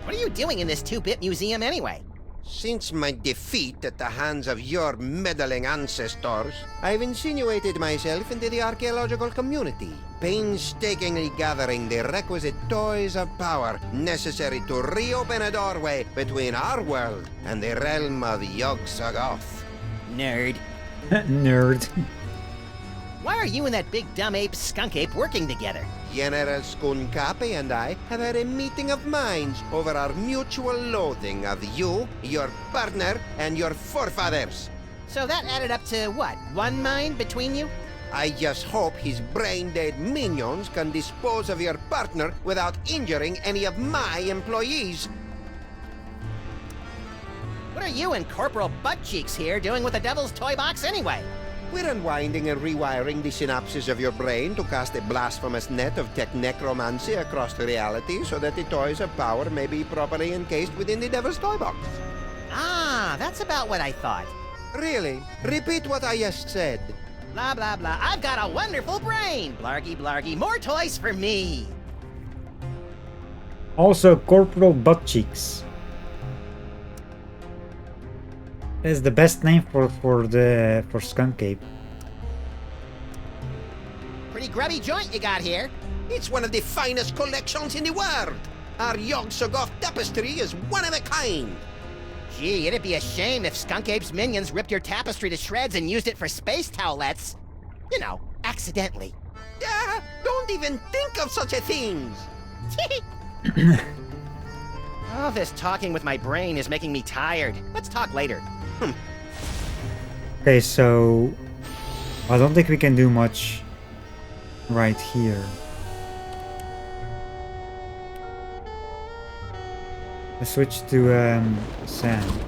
What are you doing in this 2-bit museum anyway? Since my defeat at the hands of your meddling ancestors, I've insinuated myself into the archaeological community, painstakingly gathering the requisite toys of power necessary to reopen a doorway between our world and the realm of Yog-Sothoth. Nerd. Nerd. Why are you and that big dumb ape, skunk ape, working together? General Skunkapi and I have had a meeting of minds over our mutual loathing of you, your partner, and your forefathers. So that added up to what? 1 mind between you? I just hope his brain-dead minions can dispose of your partner without injuring any of my employees. What are you and Corporal Buttcheeks here doing with the Devil's Toy Box anyway? We're unwinding and rewiring the synapses of your brain to cast a blasphemous net of tech necromancy across reality so that the toys of power may be properly encased within the Devil's Toy Box. Ah, that's about what I thought. Really? Repeat what I just said. Blah, blah, blah. I've got a wonderful brain! Blargy, blargy. More toys for me! Also, Corporal Buttcheeks. That's the best name for Skunk Ape. Pretty grubby joint you got here. It's one of the finest collections in the world. Our Yog-Sothoth tapestry is one of a kind. Gee, it'd be a shame if Skunk Ape's minions ripped your tapestry to shreds and used it for space towelettes. You know, accidentally. Yeah, don't even think of such a thing. All this talking with my brain is making me tired. Let's talk later. Okay, so I don't think we can do much right here. Let's switch to Sam.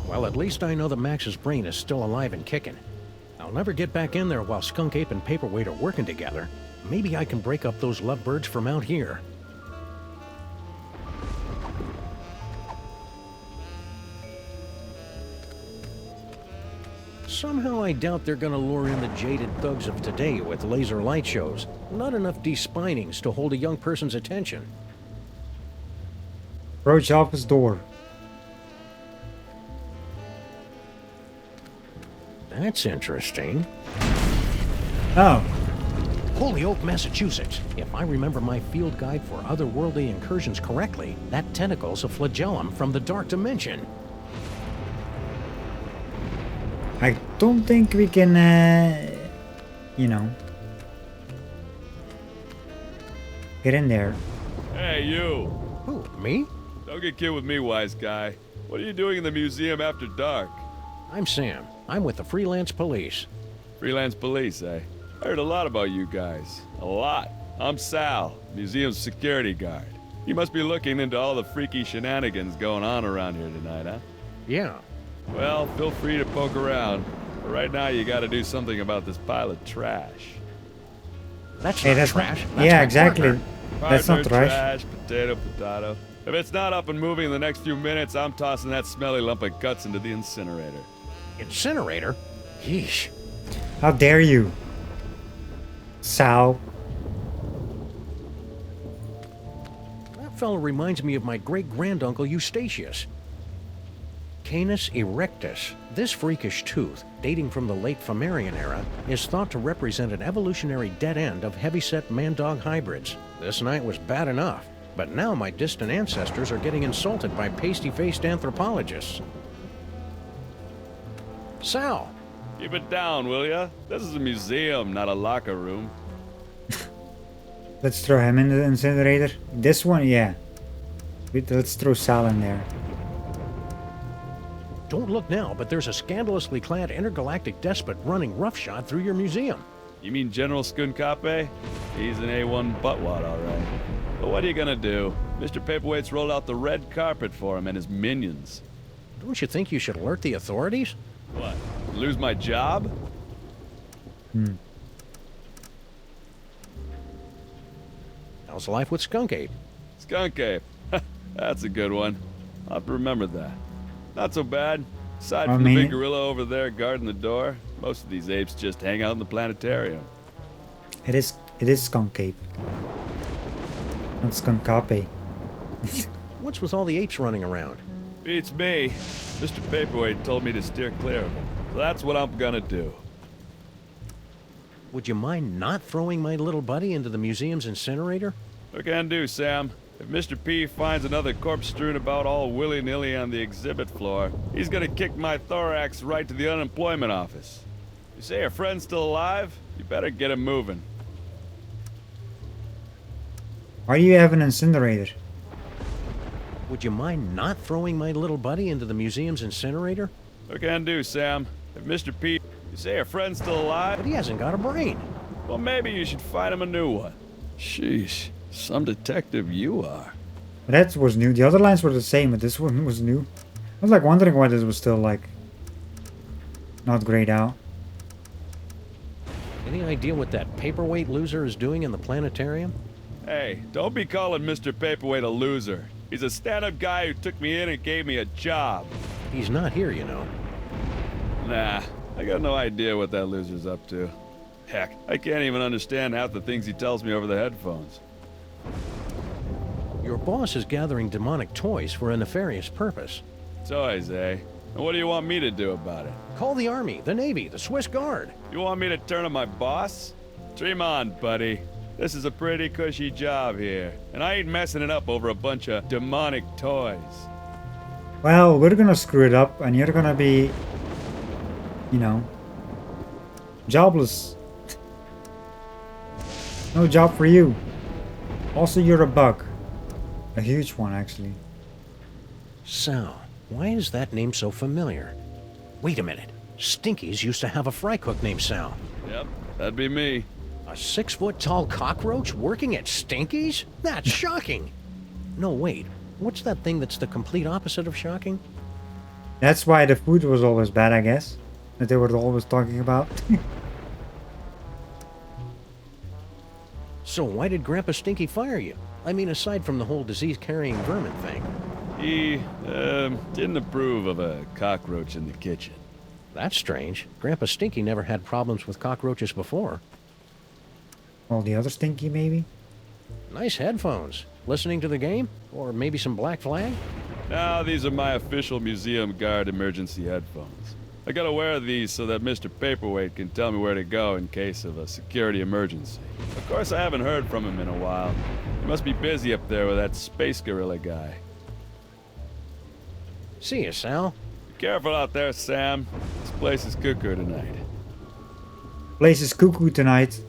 Well, at least I know that Max's brain is still alive and kicking. I'll never get back in there while Skunk Ape and Paperweight are working together. Maybe I can break up those lovebirds from out here. Somehow I doubt they're gonna lure in the jaded thugs of today with laser light shows. Not enough de-spinings to hold a young person's attention. Approach office door. That's interesting. Oh. Holyoke, Massachusetts. If I remember my field guide for otherworldly incursions correctly, that tentacle's a flagellum from the dark dimension. I don't think we can, you know, get in there. Hey, you. Who, me? Don't get kid with me, wise guy. What are you doing in the museum after dark? I'm Sam. I'm with the freelance police. Freelance police, eh? I heard a lot about you guys. A lot. I'm Sal, museum's security guard. You must be looking into all the freaky shenanigans going on around here tonight, huh? Yeah. Well, feel free to poke around. But right now, you gotta do something about this pile of trash. That's Hey, not that's trash. not. That's Yeah, my exactly. partner. That's not Partner, trash. potato, potato. If it's not up and moving in the next few minutes, I'm tossing that smelly lump of guts into the incinerator. Incinerator? Yeesh. How dare you, Sal? That fellow reminds me of my great-granduncle Eustachius. Canis erectus. This freakish tooth, dating from the late Flammarian era, is thought to represent an evolutionary dead end of heavyset man-dog hybrids. This night was bad enough, but now my distant ancestors are getting insulted by pasty-faced anthropologists. Sal! Keep it down, will ya? This is a museum, not a locker room. Let's throw him in the incinerator. This one, yeah. Let's throw Sal in there. Don't look now, but there's a scandalously clad intergalactic despot running roughshod through your museum. You mean General Skunkape? He's an A1 buttwad, all right. But what are you gonna do? Mr. Paperweight's rolled out the red carpet for him and his minions. Don't you think you should alert the authorities? What? Lose my job? How's life with Skunk Ape? Skunk Ape. That's a good one. I'll have to remember that. Not so bad. Aside from the big gorilla over there guarding the door, most of these apes just hang out in the planetarium. It is Skunk Ape. Not Skunkape. What's with all the apes running around? Beats me. Mr. Paperweight told me to steer clear of them. So that's what I'm gonna do. Would you mind not throwing my little buddy into the museum's incinerator? What can do, Sam? If Mr. P finds another corpse strewn about all willy-nilly on the exhibit floor, he's gonna kick my thorax right to the unemployment office. You say your friend's still alive? You better get him moving. Why do you have an incinerator? Would you mind not throwing my little buddy into the museum's incinerator? What can do, Sam? If Mr. P... You say your friend's still alive? But he hasn't got a brain. Well, maybe you should find him a new one. Sheesh. Some detective you are. That was new. The other lines were the same, but this one was new. I was like wondering why this was still like not grayed out. Any idea what that paperweight loser is doing in the planetarium? Hey, don't be calling Mr. Paperweight a loser. He's a stand-up guy who took me in and gave me a job. He's not here, you know. Nah, I got no idea what that loser's up to. Heck, I can't even understand half the things he tells me over the headphones. Your boss is gathering demonic toys for a nefarious purpose. Toys, eh? And what do you want me to do about it? Call the Army, the Navy, the Swiss Guard. You want me to turn on my boss? Dream on, buddy. This is a pretty cushy job here, and I ain't messing it up over a bunch of demonic toys. Well, we're gonna screw it up, and you're gonna be, you know, jobless. No job for you. Also, you're a bug. A huge one, actually. Sal, why is that name so familiar? Wait a minute. Stinkies used to have a fry cook named Sal. Yep, that'd be me. A 6-foot-tall cockroach working at Stinkies? That's shocking. No, wait. What's that thing that's the complete opposite of shocking? That's why the food was always bad, I guess. That they were always talking about. So why did Grandpa Stinky fire you? I mean, aside from the whole disease-carrying vermin thing. He, didn't approve of a cockroach in the kitchen. That's strange. Grandpa Stinky never had problems with cockroaches before. Well, the other Stinky, maybe? Nice headphones. Listening to the game? Or maybe some Black Flag? No, these are my official museum guard emergency headphones. I gotta wear these so that Mr. Paperweight can tell me where to go in case of a security emergency. Of course, I haven't heard from him in a while. He must be busy up there with that space gorilla guy. See you, Sal. Be careful out there, Sam. This place is cuckoo tonight. Place is cuckoo tonight.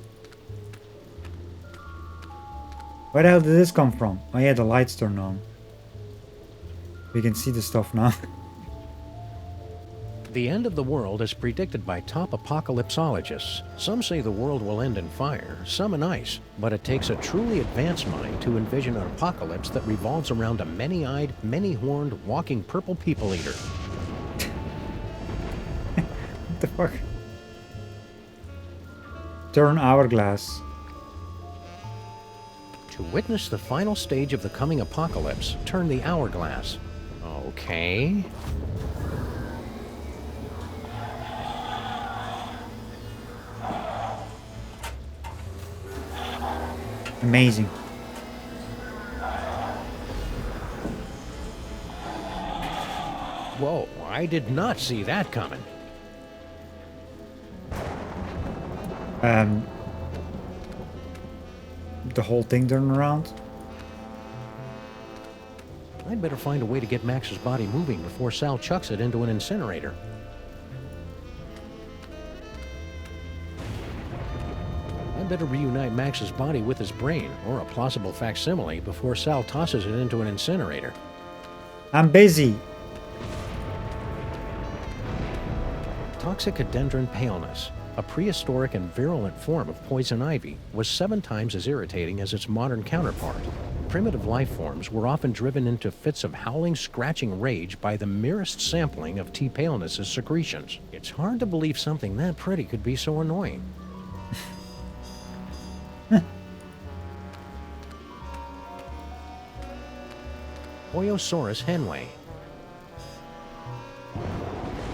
Where the hell did this come from? Oh yeah, the lights turned on. We can see the stuff now. The end of the world is predicted by top apocalypsologists. Some say the world will end in fire, some in ice, but it takes a truly advanced mind to envision an apocalypse that revolves around a many-eyed, many-horned, walking purple people eater. What the fuck? Turn hourglass. To witness the final stage of the coming apocalypse, turn the hourglass. Okay. Amazing. Whoa, I did not see that coming. the whole thing turn around. I'd better find a way to get Max's body moving before Sal chucks it into an incinerator. I'd better reunite Max's body with his brain, or a plausible facsimile, before Sal tosses it into an incinerator. I'm busy. Toxicodendron paleness, a prehistoric and virulent form of poison ivy, was 7 times as irritating as its modern counterpart. Primitive life forms were often driven into fits of howling, scratching rage by the merest sampling of T. paleness's secretions. It's hard to believe something that pretty could be so annoying. Oyosaurus henway.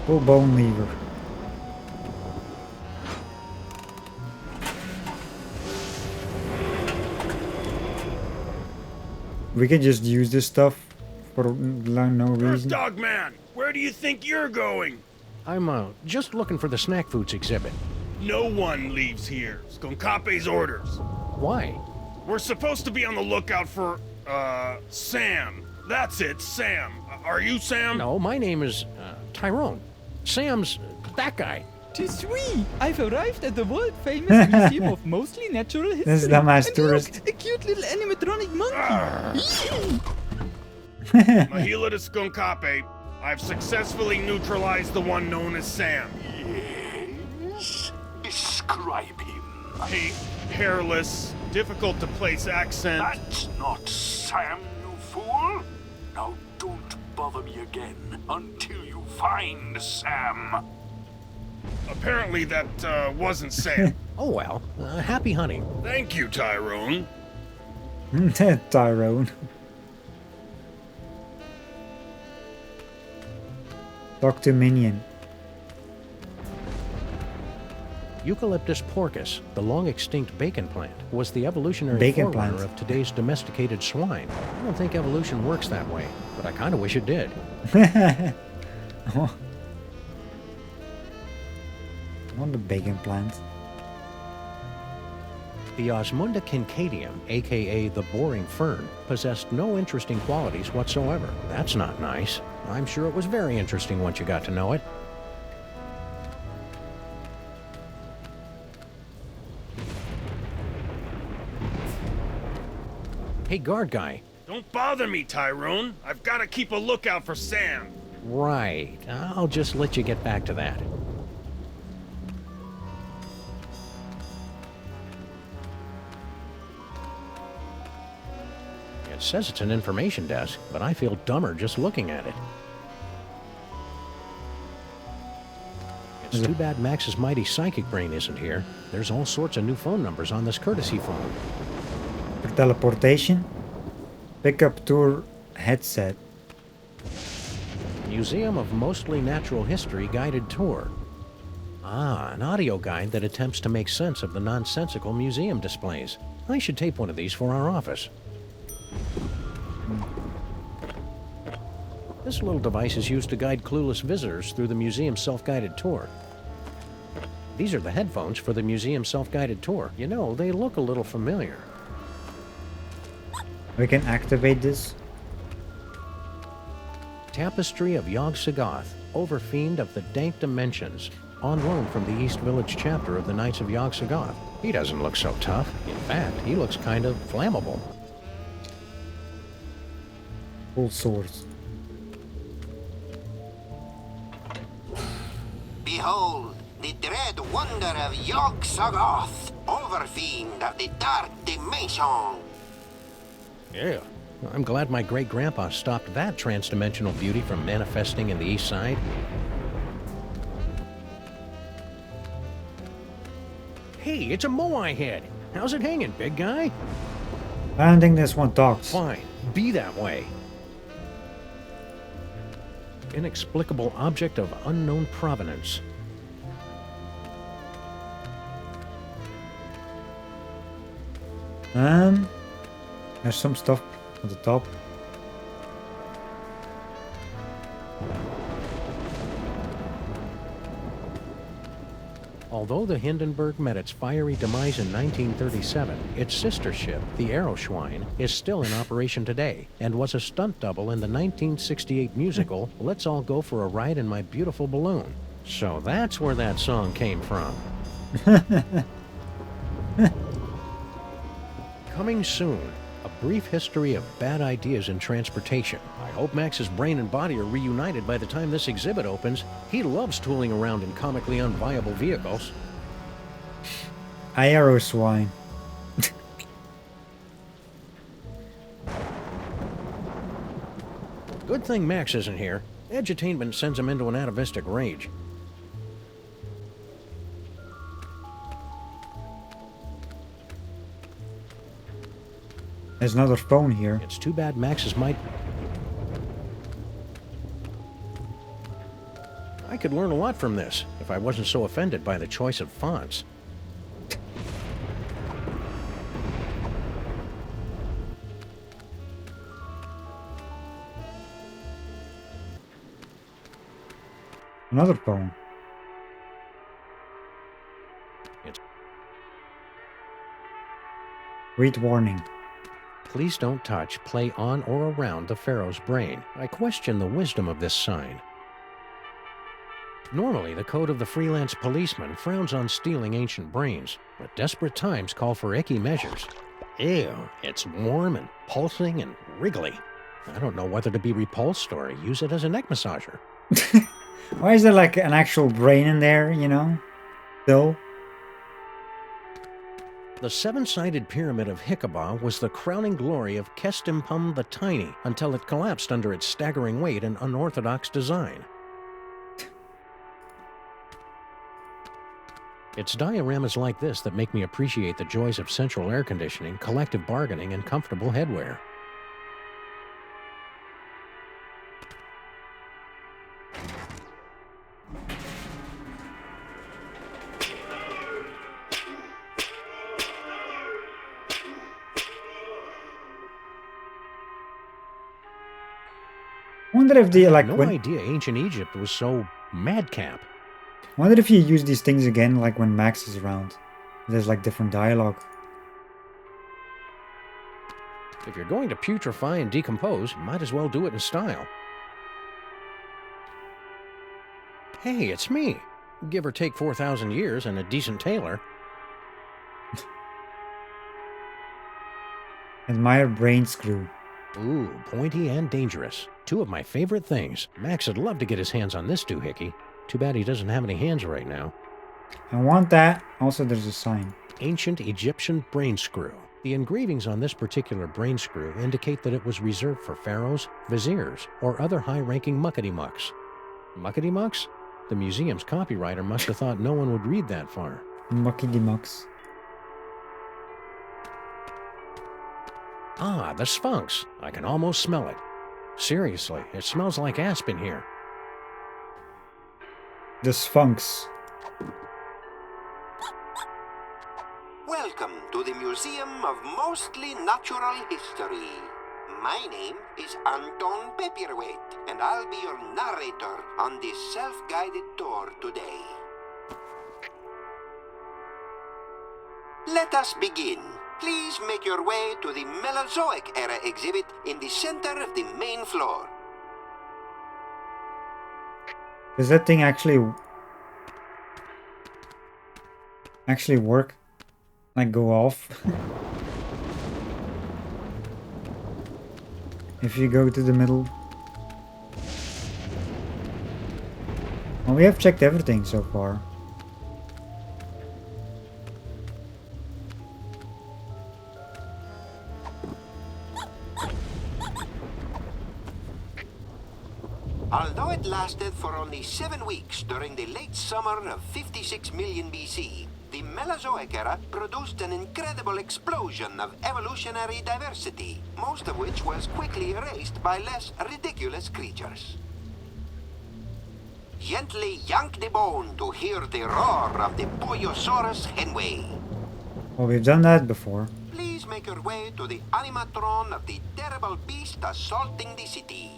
Full bone lever. We can just use this stuff for no reason. Dogman, where do you think you're going? I'm, just looking for the snack foods exhibit. No one leaves here. Skonkape's orders. Why? We're supposed to be on the lookout for, Sam. That's it, Sam. Are you Sam? No, my name is, Tyrone. Sam's that guy. Tis we! I've arrived at the world-famous Museum of Mostly Natural History. This is dumbass And tourist. look, a cute little animatronic monkey. Mahila to Skonkape, I've successfully neutralized the one known as Sam. Yes? Describe him. Pink, hairless, difficult to place accent. That's not Sam, you fool. Now don't bother me again until you find Sam. Apparently that, wasn't Sam. Oh well, happy hunting. Thank you, Tyrone. Tyrone. Talk to Minion. Eucalyptus porcus, the long-extinct bacon plant, was the evolutionary Bacon forerunner plant. of today's domesticated swine. I don't think evolution works that way, but I kind of wish it did. Oh. I want the bacon plant. The Osmunda kincadium, aka the boring fern, possessed no interesting qualities whatsoever. That's not nice. I'm sure it was very interesting once you got to know it. Hey, guard guy. Don't bother me, Tyrone. I've got to keep a lookout for Sam. Right. I'll just let you get back to that. It says it's an information desk, but I feel dumber just looking at it. It's too bad Max's mighty psychic brain isn't here. There's all sorts of new phone numbers on this courtesy phone. For teleportation. Pickup tour headset. Museum of Mostly Natural History guided tour. Ah, an audio guide that attempts to make sense of the nonsensical museum displays. I should tape one of these for our office. This little device is used to guide clueless visitors through the museum's self-guided tour. These are the headphones for the museum self-guided tour. You know, they look a little familiar. We can activate this. Tapestry of Yog-Sothoth, Overfiend of the Dank Dimensions, on loan from the East Village chapter of the Knights of Yog-Sothoth. He doesn't look so tough. In fact, he looks kind of flammable. Full swords. Behold, the dread wonder of Yog-Sothoth, Overfiend of the Dark Dimension. Yeah. I'm glad my great-grandpa stopped that trans-dimensional beauty from manifesting in the East Side. Hey, it's a Moai head. How's it hanging, big guy? I don't think this one talks. Fine. Be that way. Inexplicable object of unknown provenance. There's some stuff at the top. Although the Hindenburg met its fiery demise in 1937, its sister ship, the Aeroschwein, is still in operation today and was a stunt double in the 1968 musical Let's All Go for a Ride in My Beautiful Balloon. So that's where that song came from. Coming soon, a brief history of bad ideas in transportation. I hope Max's brain and body are reunited by the time this exhibit opens. He loves tooling around in comically unviable vehicles. Aeroswine. Good thing Max isn't here. Edutainment sends him into an atavistic rage. There's another phone here. It's too bad Max's might... I could learn a lot from this if I wasn't so offended by the choice of fonts. Another phone. Read warning. Please don't touch, play on or around the Pharaoh's brain. I question the wisdom of this sign. Normally, the code of the freelance policeman frowns on stealing ancient brains, but desperate times call for icky measures. Ew, it's warm and pulsing and wriggly. I don't know whether to be repulsed or use it as a neck massager. Why is there like an actual brain in there, you know? Still? The seven-sided pyramid of Hikaba was the crowning glory of Kestimpum the Tiny until it collapsed under its staggering weight and unorthodox design. It's dioramas like this that make me appreciate the joys of central air conditioning, collective bargaining, and comfortable headwear. Wonder if the like no idea ancient Egypt was so madcap. Wonder if you use these things again, like when Max is around. There's like different dialogue. If you're going to putrefy and decompose, you might as well do it in style. Hey, it's me. Give or take 4,000 years and a decent tailor. Admire brain screw. Ooh, pointy and dangerous. Two of my favorite things. Max would love to get his hands on this doohickey. Too bad he doesn't have any hands right now. I want that. Also, there's a sign. Ancient Egyptian brain screw. The engravings on this particular brain screw indicate that it was reserved for pharaohs, viziers, or other high-ranking muckety-mucks. Muckety-mucks? The museum's copywriter must have thought no one would read that far. Muckety-mucks. Ah, the Sphinx. I can almost smell it. Seriously, it smells like aspen here. The Sphinx. Welcome to the Museum of Mostly Natural History. My name is Anton Paperweight, and I'll be your narrator on this self-guided tour today. Let us begin. Please make your way to the Mesozoic era exhibit in the center of the main floor. Does that thing actually work? Like go off? If you go to the middle. Well, we have checked everything so far. Although it lasted for only 7 weeks during the late summer of 56 million BC, the Mesozoic era produced an incredible explosion of evolutionary diversity, most of which was quickly erased by less ridiculous creatures. Gently yank the bone to hear the roar of the Boyosaurus henway. Well, we've done that before. Please make your way to the animatron of the terrible beast assaulting the city.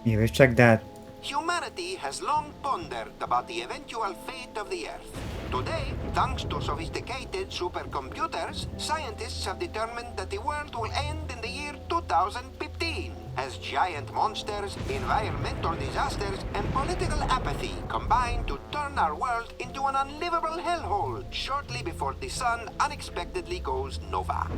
Yeah, we've checked that. Humanity humanity has long pondered about the eventual fate of the Earth. Today, thanks to sophisticated supercomputers, scientists have determined that the world will end in the year 2015, as giant monsters, environmental disasters, and political apathy combine to turn our world into an unlivable hellhole shortly before the sun unexpectedly goes nova.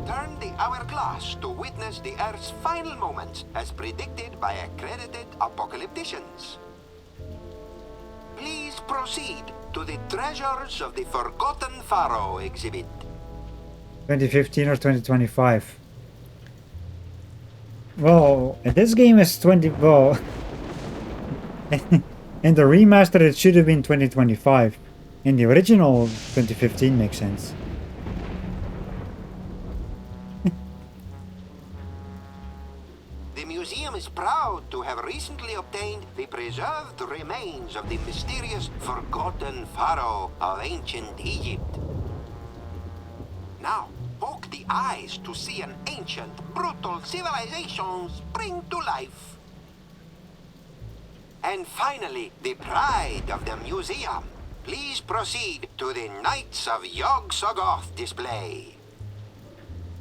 Turn the hourglass to witness the Earth's final moments as predicted by accredited apocalypticians. Please proceed to the Treasures of the Forgotten Pharaoh exhibit. 2015 or 2025? Well, this game is 20... Well... in the remastered it should have been 2025. In the original, 2015 makes sense. The museum is proud to have recently obtained the preserved remains of the mysterious Forgotten Pharaoh of ancient Egypt. Now, poke the eyes to see an ancient, brutal civilization spring to life. And finally, the pride of the museum. Please proceed to the Knights of Yog-Sothoth display.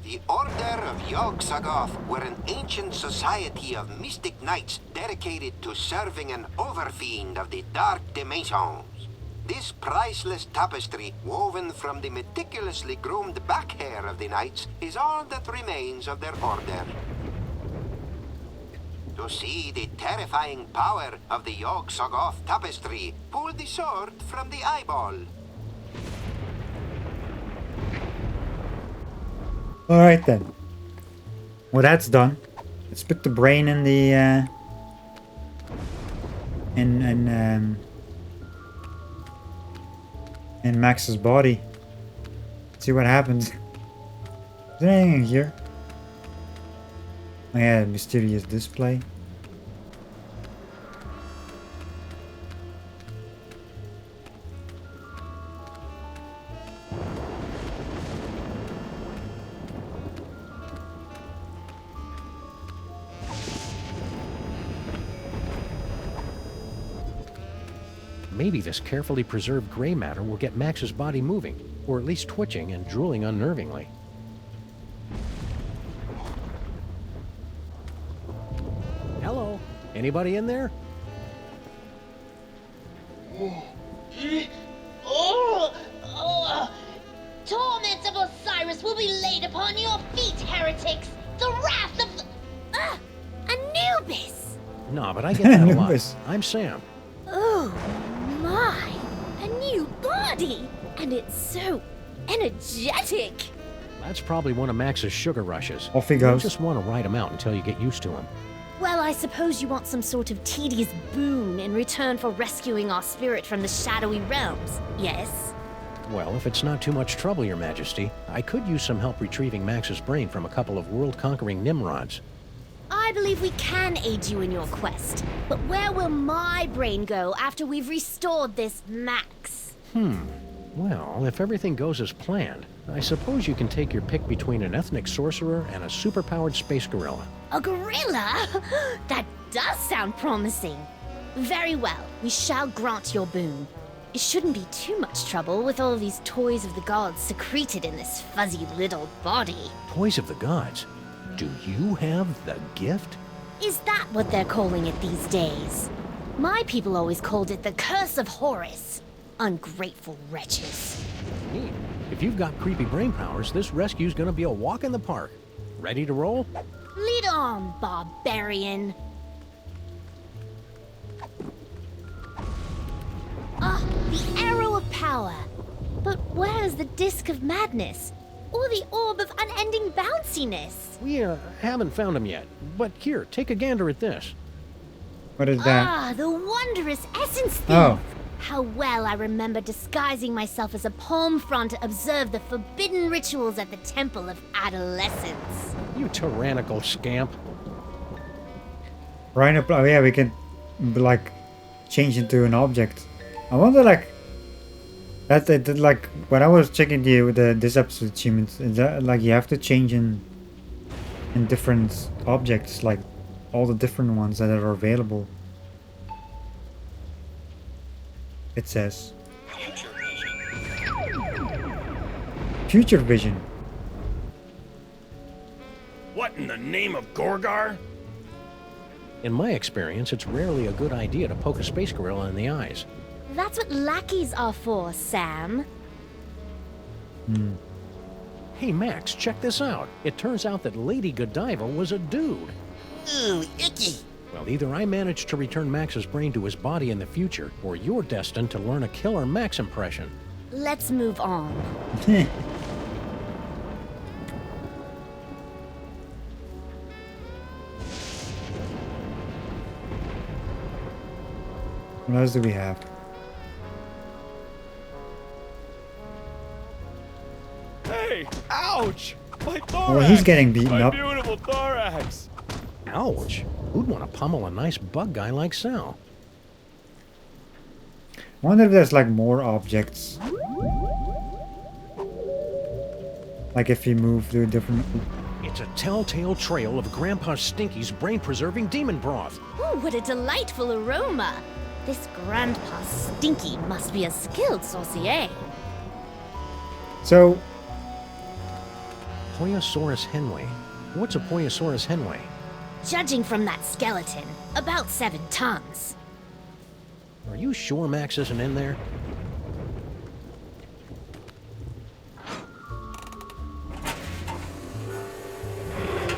The Order of Yog-Sothoth were an ancient society of mystic knights dedicated to serving an overfiend of the dark dimensions. This priceless tapestry, woven from the meticulously groomed back hair of the knights, is all that remains of their order. To see the terrifying power of the Yog-Sothoth tapestry, pull the sword from the eyeball. Alright then. Well, that's done. Let's put the brain in the in Max's body. See what happens. Is there anything in here? Oh yeah, mysterious display. Maybe this carefully preserved gray matter will get Max's body moving, or at least twitching and drooling unnervingly. Hello? Anybody in there? Torment of Osiris will be laid upon your feet, heretics! The wrath of Anubis! No, but I get that a lot. I'm Sam. Oh my! A new body! And it's so energetic! That's probably one of Max's sugar rushes. Off he goes. You just want to ride him out until you get used to him. Well, I suppose you want some sort of tedious boon in return for rescuing our spirit from the shadowy realms, yes? Well, if it's not too much trouble, Your Majesty, I could use some help retrieving Max's brain from a couple of world-conquering Nimrods. I believe we can aid you in your quest, but where will my brain go after we've restored this Max? Well, if everything goes as planned, I suppose you can take your pick between an ethnic sorcerer and a superpowered space gorilla. A gorilla? That does sound promising. Very well, we shall grant your boon. It shouldn't be too much trouble with all these toys of the gods secreted in this fuzzy little body. Toys of the gods? Do you have the gift? Is that what they're calling it these days? My people always called it the Curse of Horus. Ungrateful wretches. Neat. If you've got creepy brain powers, this rescue's gonna be a walk in the park. Ready to roll? Lead on, barbarian. The Arrow of Power. But where's the Disc of Madness? Or the Orb of Unending Bounciness? We haven't found him yet. But here, take a gander at this. What is that? Ah, the wondrous Essence Thief! Oh. How well I remember disguising myself as a palm frond to observe the forbidden rituals at the Temple of Adolescence. You tyrannical scamp. Rhino. Oh yeah, we can like change into an object. I wonder like like when I was checking this episode achievements, is that like you have to change in different objects, like all the different ones that are available. it says. Future vision. What in the name of Gorgar? In my experience, it's rarely a good idea to poke a space gorilla in the eyes. That's what lackeys are for, Sam. Hey Max, check this out. It turns out that Lady Godiva was a dude. Ooh, icky. Well, either I managed to return Max's brain to his body in the future, or you're destined to learn a killer Max impression. Let's move on. What else do we have? Hey! Ouch! My thorax! Oh, he's getting beaten My up. beautiful thorax! Ouch! Who'd want to pummel a nice bug guy like Sal? I wonder if there's like more objects. Like if you move to a different... It's a telltale trail of Grandpa Stinky's brain-preserving demon broth. Ooh, what a delightful aroma. This Grandpa Stinky must be a skilled sorcier. So... Poiosaurus henway. What's a Poiosaurus henway? Judging from that skeleton, about 7 tons. Are you sure Max isn't in there?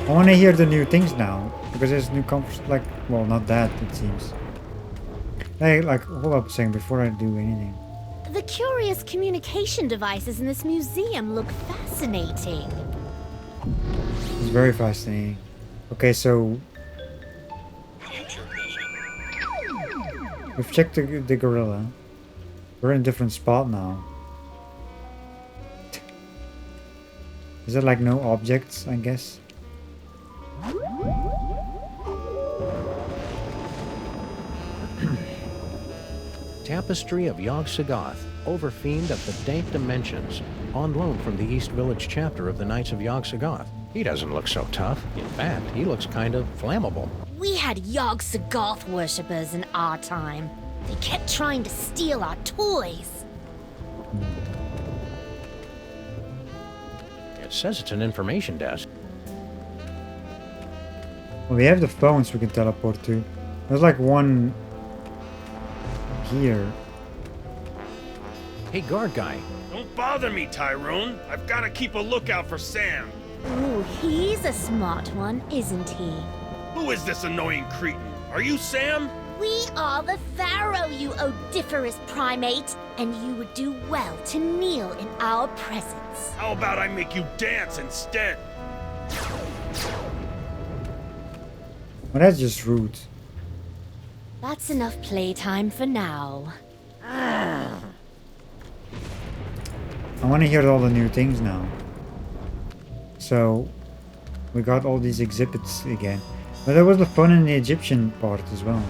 I want to hear the new things now. Because there's new like... Well, not that, it seems. Hey, like, hold up a second before I do anything. The curious communication devices in this museum look fascinating. It's very fascinating. Okay, so... We've checked the gorilla. We're in a different spot now. Is there like no objects, I guess? Tapestry of Yog-Sothoth, Overfiend of the Dank Dimensions, on loan from the East Village chapter of the Knights of Yog-Sothoth. He doesn't look so tough. In fact, he looks kind of flammable. We had Yog-Sothoth worshippers in our time. They kept trying to steal our toys. It says it's an information desk. Well, we have the phones we can teleport to. There's like one... here. Hey, guard guy. Don't bother me, Tyrone. I've got to keep a lookout for Sam. Ooh, he's a smart one, isn't he? Who is this annoying cretin? Are you Sam? We are the Pharaoh, you odiferous primate, and you would do well to kneel in our presence. How about I make you dance instead? Well, that's just rude. That's enough playtime for now. I want to hear all the new things now. So, we got all these exhibits again. But there was the fun in the Egyptian part as well.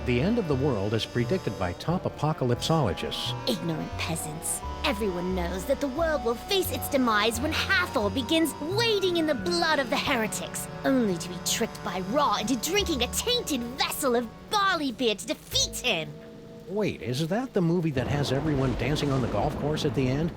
The end of the world is predicted by top apocalypsologists. Ignorant peasants. Everyone knows that the world will face its demise when Hathor begins wading in the blood of the heretics, only to be tricked by Ra into drinking a tainted vessel of barley beer to defeat him. Wait, is that the movie that has everyone dancing on the golf course at the end?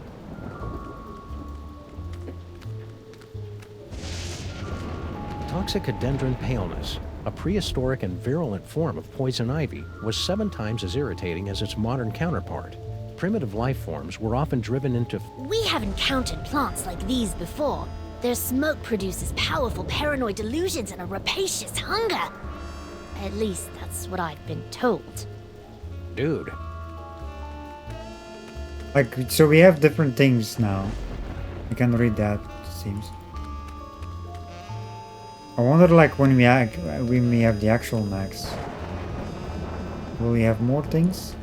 Toxicodendron paleness, a prehistoric and virulent form of poison ivy, was 7 times as irritating as its modern counterpart. Primitive life forms were often driven into... We have encountered plants like these before. Their smoke produces powerful paranoid delusions and a rapacious hunger. At least that's what I've been told. Dude. Like, so we have different things now. I can read that, it seems. I wonder, like, when we have the actual max, will we have more things?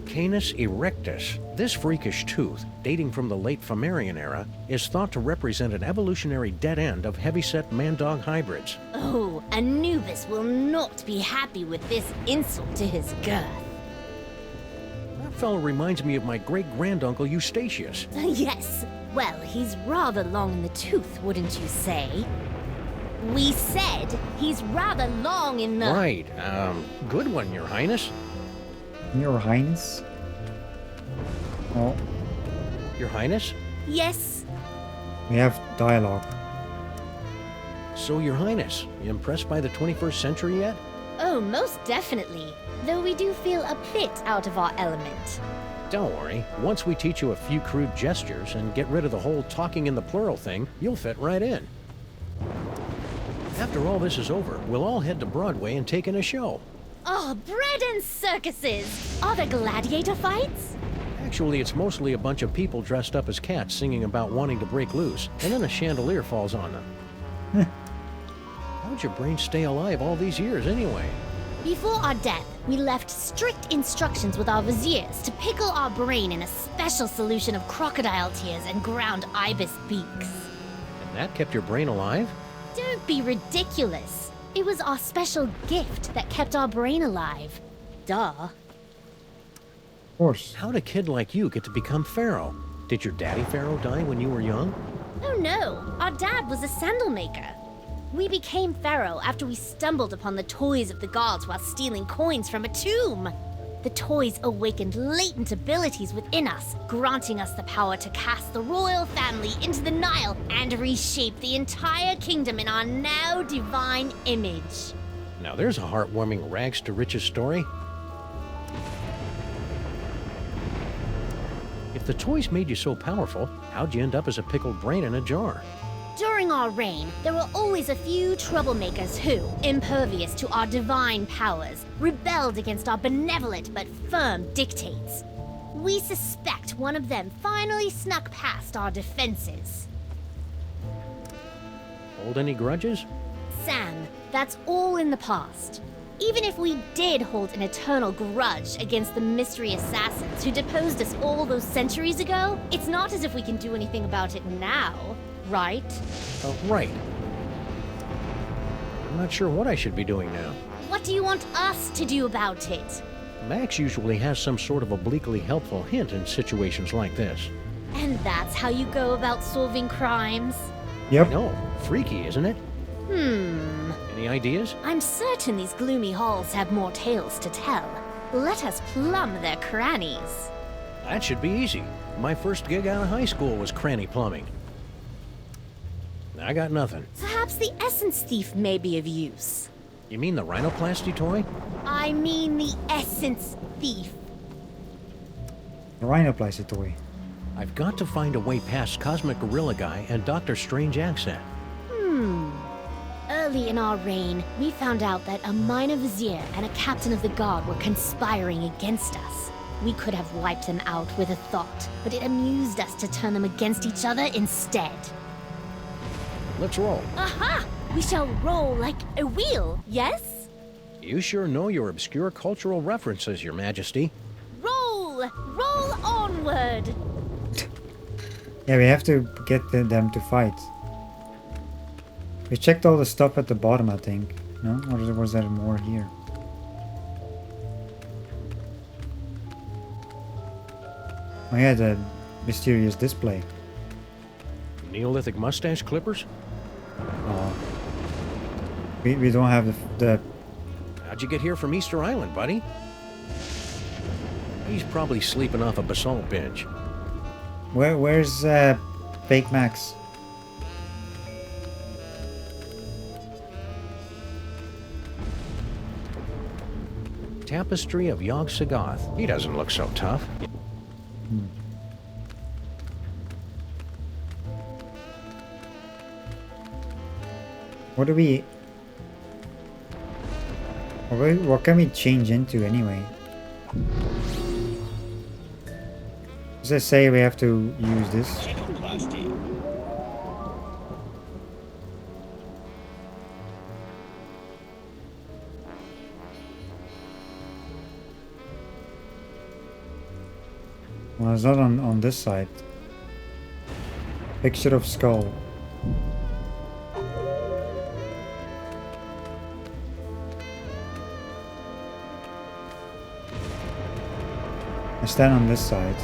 Canis erectus. This freakish tooth, dating from the late Phamerian era, is thought to represent an evolutionary dead end of heavyset man-dog hybrids. Oh, Anubis will not be happy with this insult to his girth. That fellow reminds me of my great-granduncle Eustachius. Yes. Well, he's rather long in the tooth, wouldn't you say? We said he's rather long in the... Right. Good one, Your Highness. Your Highness? Oh, Your Highness? Yes? we have dialogue. So, Your Highness, you impressed by the 21st century yet? Oh, most definitely. Though we do feel a bit out of our element. Don't worry. Once we teach you a few crude gestures and get rid of the whole talking in the plural thing, you'll fit right in. After all this is over, we'll all head to Broadway and take in a show. Oh, bread and circuses! Are there gladiator fights? Actually, it's mostly a bunch of people dressed up as cats singing about wanting to break loose, and then a chandelier falls on them. How'd your brain stay alive all these years anyway? Before our death, we left strict instructions with our viziers to pickle our brain in a special solution of crocodile tears and ground ibis beaks. And that kept your brain alive? Don't be ridiculous. It was our special gift that kept our brain alive. Duh. Of course. How'd a kid like you get to become Pharaoh? Did your daddy Pharaoh die when you were young? Oh no, our dad was a sandal maker. We became Pharaoh after we stumbled upon the toys of the gods while stealing coins from a tomb. The toys awakened latent abilities within us, granting us the power to cast the royal family into the Nile and reshape the entire kingdom in our now divine image. Now there's a heartwarming rags to riches story. If the toys made you so powerful, how'd you end up as a pickled brain in a jar? During our reign, there were always a few troublemakers who, impervious to our divine powers, rebelled against our benevolent but firm dictates. We suspect one of them finally snuck past our defenses. Hold any grudges? Sam, that's all in the past. Even if we did hold an eternal grudge against the mystery assassins who deposed us all those centuries ago, it's not as if we can do anything about it now. Right? Right. I'm not sure what I should be doing now. What do you want us to do about it? Max usually has some sort of obliquely helpful hint in situations like this. And that's how you go about solving crimes? Yep. No, freaky, isn't it? Any ideas? I'm certain these gloomy halls have more tales to tell. Let us plumb their crannies. That should be easy. My first gig out of high school was cranny plumbing. I got nothing. Perhaps the essence thief may be of use. You mean the rhinoplasty toy? I mean the essence thief. The rhinoplasty toy. I've got to find a way past Cosmic Gorilla Guy and Dr. Strange Accent. Early in our reign, we found out that a minor vizier and a captain of the guard were conspiring against us. We could have wiped them out with a thought, but it amused us to turn them against each other instead. Let's roll. Aha! We shall roll like a wheel, yes? You sure know your obscure cultural references, Your Majesty. Roll! Roll onward! Yeah, we have to get them to fight. We checked all the stuff at the bottom, I think. No? Or was there more here? Oh yeah, the mysterious display. Neolithic mustache clippers? Oh. We don't have the... How'd you get here from Easter Island, buddy? He's probably sleeping off a basalt bench. Where's Fake Max? Tapestry of Yog-Sothoth. He doesn't look so tough. What do we... What can we change into anyway? Does it say we have to use this? Well, it's not on this side. Picture of skull. I stand on this side.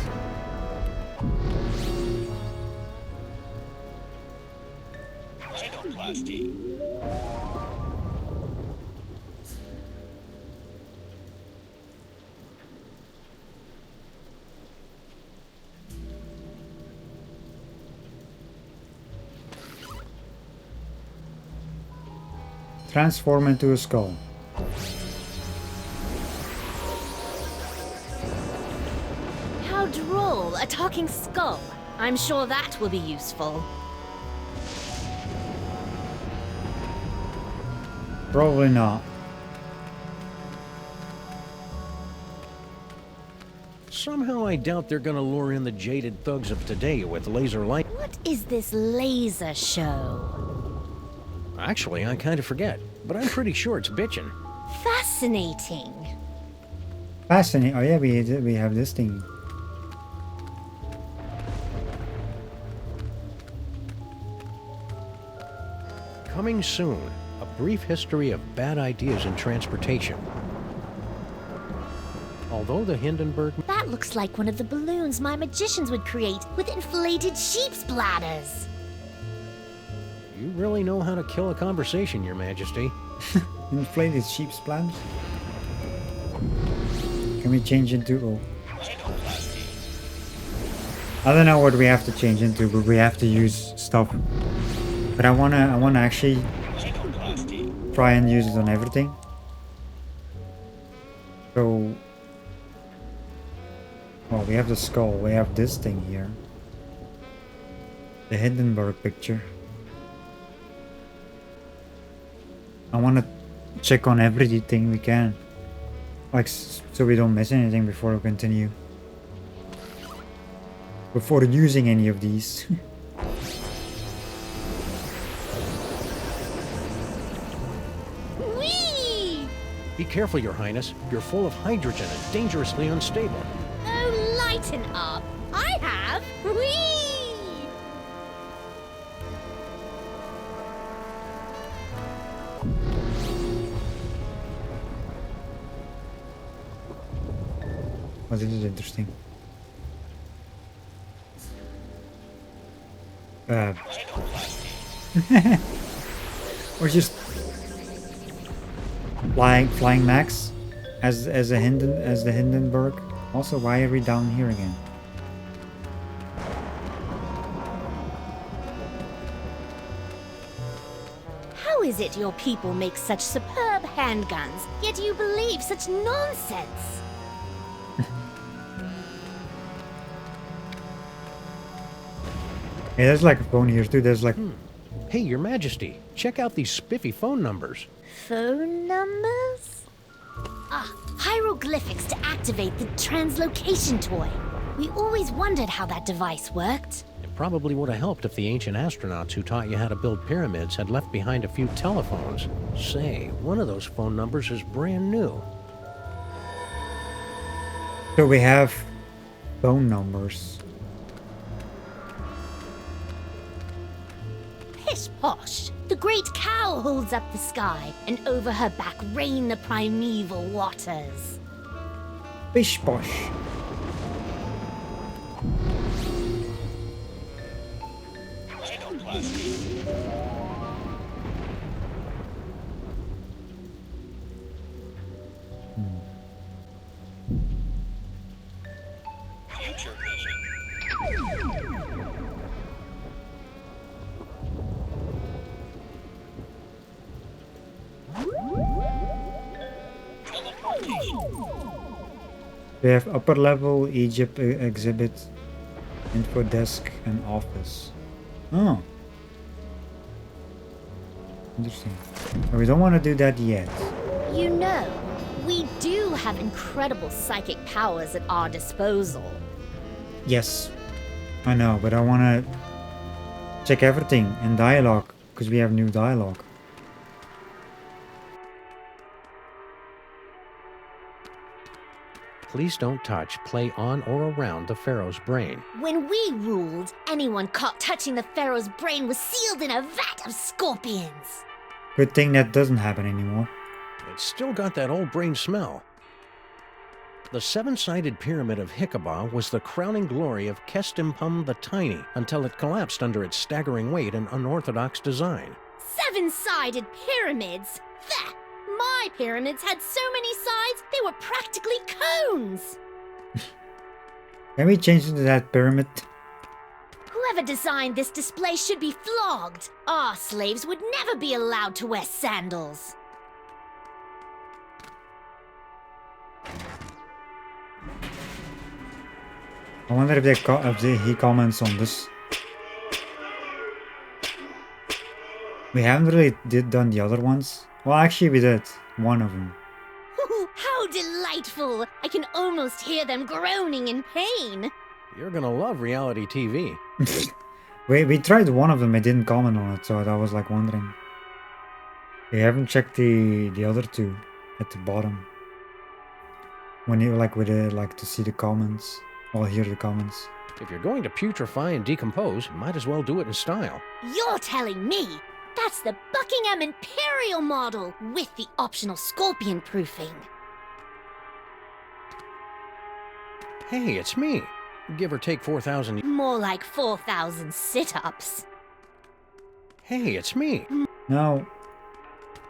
Transform into a skull. How droll, a talking skull. I'm sure that will be useful. Probably not. Somehow I doubt they're gonna lure in the jaded thugs of today with laser light. What is this laser show? Actually, I kind of forget, but I'm pretty sure it's bitchin'. Fascinating. Fascinating. Oh yeah, we have this thing. Coming soon, a brief history of bad ideas in transportation. Although the Hindenburg... That looks like one of the balloons my magicians would create with inflated sheep's bladders. You really know how to kill a conversation, Your Majesty. Inflated sheep's bladders? Can we change into... Oh. I don't know what we have to change into, but we have to use stuff. But I wanna actually try and use it on everything. So, well, we have the skull. We have this thing here, the Hindenburg picture. I want to check on everything we can, like so we don't miss anything before we continue. Before using any of these. Be careful, Your Highness. You're full of hydrogen and dangerously unstable. Oh, lighten up. I have. Whee! Oh, this is interesting. Or just flying Max as the Hindenburg. Also, why are we down here again? How is it your people make such superb handguns, yet you believe such nonsense? Yeah, there's like a phone here too. There's like... Hey, Your Majesty, check out these spiffy phone numbers. Phone numbers? Ah, hieroglyphics to activate the translocation toy. We always wondered how that device worked. It probably would have helped if the ancient astronauts who taught you how to build pyramids had left behind a few telephones. Say, one of those phone numbers is brand new. So we have phone numbers. Pish posh! The great cow holds up the sky, and over her back rain the primeval waters. Pish posh. Future vision. We have upper level, Egypt exhibit, info desk, and office. Oh. Interesting. But we don't want to do that yet. You know, we do have incredible psychic powers at our disposal. Yes. I know, but I want to check everything in dialogue, because we have new dialogue. Please don't touch, play on or around the Pharaoh's brain. When we ruled, anyone caught touching the Pharaoh's brain was sealed in a vat of scorpions. Good thing that doesn't happen anymore. It's still got that old brain smell. The seven-sided pyramid of Hikaba was the crowning glory of Kestimpum the Tiny until it collapsed under its staggering weight and unorthodox design. 7-sided pyramids. There! My pyramids had so many sides, they were practically cones. Can we change into that pyramid? Whoever designed this display should be flogged. Our slaves would never be allowed to wear sandals. I wonder if he comments on this. We haven't really done the other ones. Well, actually we did. One of them. How delightful! I can almost hear them groaning in pain. You're gonna love reality TV. We tried one of them, I didn't comment on it, so I was like wondering. We haven't checked the other two at the bottom. When you like to see the comments or hear the comments. If you're going to putrefy and decompose, you might as well do it in style. You're telling me? That's the Buckingham Imperial model with the optional scorpion proofing. Hey, it's me. Give or take 4,000. More like 4,000 sit-ups. Hey, it's me. No.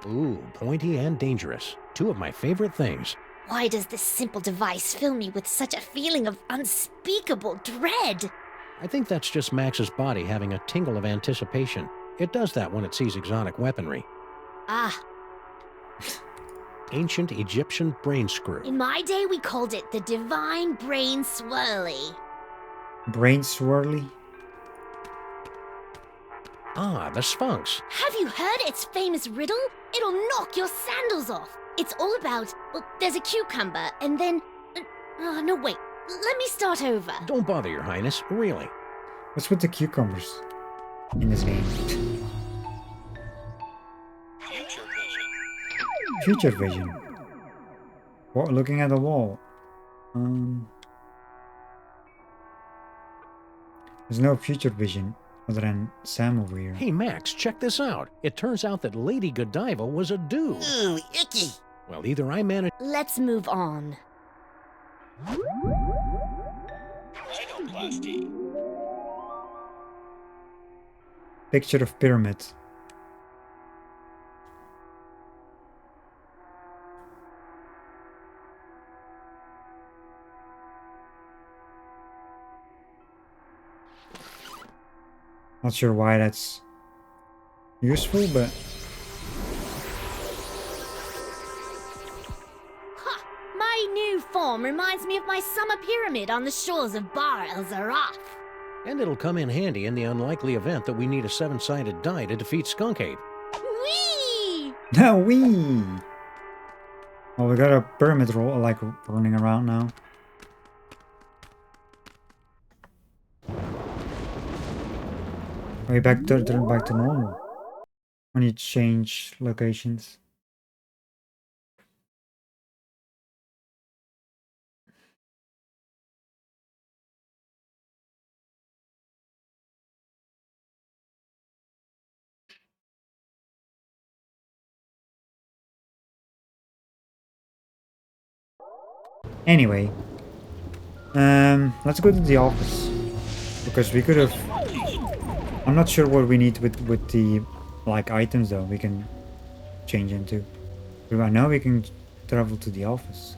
Ooh, pointy and dangerous. Two of my favorite things. Why does this simple device fill me with such a feeling of unspeakable dread? I think that's just Max's body having a tingle of anticipation. It does that when it sees exotic weaponry. Ah. Ancient Egyptian brain screw. In my day, we called it the Divine Brain Swirly. Brain swirly? Ah, the Sphinx. Have you heard its famous riddle? It'll knock your sandals off. It's all about, well, there's a cucumber, and then... no, wait. Let me start over. Don't bother, Your Highness. Really. What's with the cucumbers in this game? Future vision. What? Looking at the wall. There's no future vision other than Sam over here. Hey, Max, check this out. It turns out that Lady Godiva was a dude. Ooh, icky. Well, either I managed... Let's move on. Rhinoplasty. Picture of pyramid. Not sure why that's useful, but... Ha! My new form reminds me of my summer pyramid on the shores of Bar El Zaraf. And it'll come in handy in the unlikely event that we need a 7-sided die to defeat Skunk Ape. Whee! Now we. Well, we got a pyramid roll like running around now. Are we back to turn back to normal when you change locations? Anyway, let's go to the office because we could have. I'm not sure what we need with the like items though. We can change into. But I know we can travel to the office.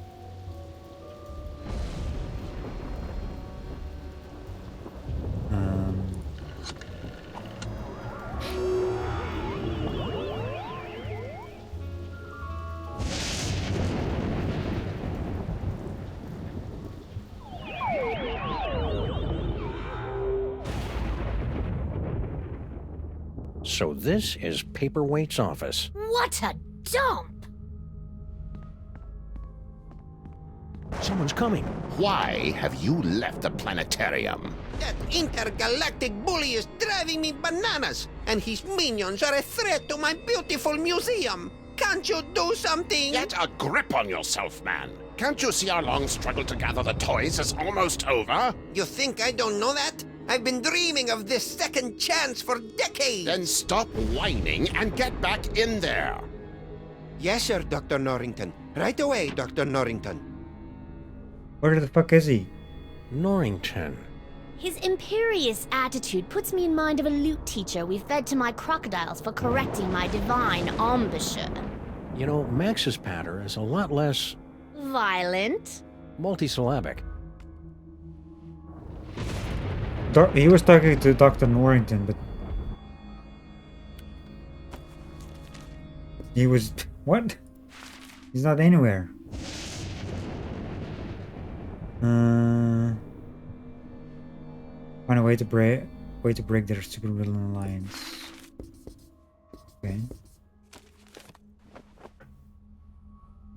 So this is Paperweight's office. What a dump! Someone's coming. Why have you left the planetarium? That intergalactic bully is driving me bananas, and his minions are a threat to my beautiful museum. Can't you do something? Get a grip on yourself, man. Can't you see our long struggle to gather the toys is almost over? You think I don't know that? I've been dreaming of this second chance for decades. Then stop whining and get back in there. Yes, sir, Dr. Norrington. Right away, Dr. Norrington. Where the fuck is he? Norrington. His imperious attitude puts me in mind of a lute teacher we fed to my crocodiles for correcting my divine embouchure. You know, Max's patter is a lot less Violent? multisyllabic. He was talking to Dr. Norrington, but he was... What? He's not anywhere. Find a way to break their supervillain alliance. Okay.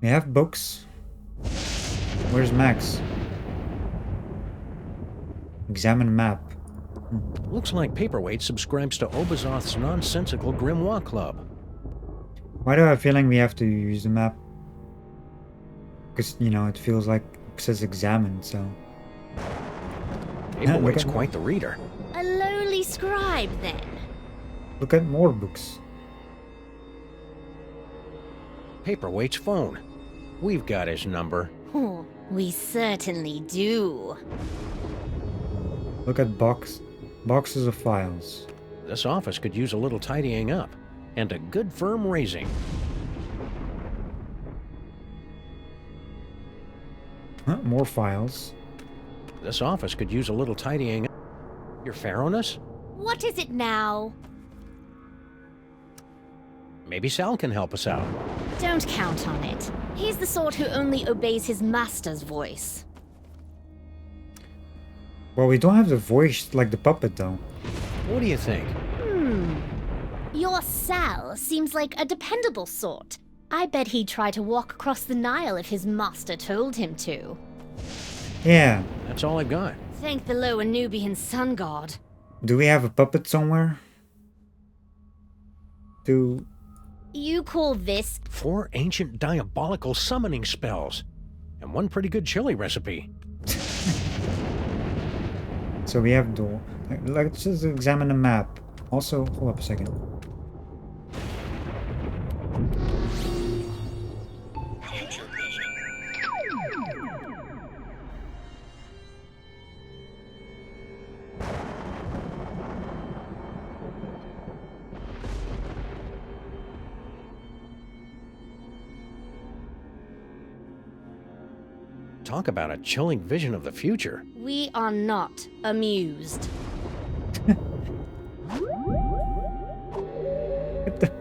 We have books. Where's Max? Examine map. Looks like Paperweight subscribes to Obazoth's nonsensical Grimoire Club. Why do I have a feeling we have to use the map? Because, you know, it feels like it says examine, so... Paperweight's quite the reader. A lowly scribe, then. Look at more books. Paperweight's phone. We've got his number. Oh, we certainly do. Look at boxes of files. This office could use a little tidying up. And a good firm raising. More files. This office could use a little tidying up. Your Pharaohness? What is it now? Maybe Sal can help us out. Don't count on it. He's the sort who only obeys his master's voice. Well, we don't have the voice like the puppet, though. What do you think? Your Sal seems like a dependable sort. I bet he'd try to walk across the Nile if his master told him to. Yeah. That's all I've got. Thank the lower Nubian sun god. Do we have a puppet somewhere? You call this... 4 ancient diabolical summoning spells. And 1 pretty good chili recipe. So we have door. Let's just examine the map. Also, hold up a second. Talk about a chilling vision of the future. We are not amused. What the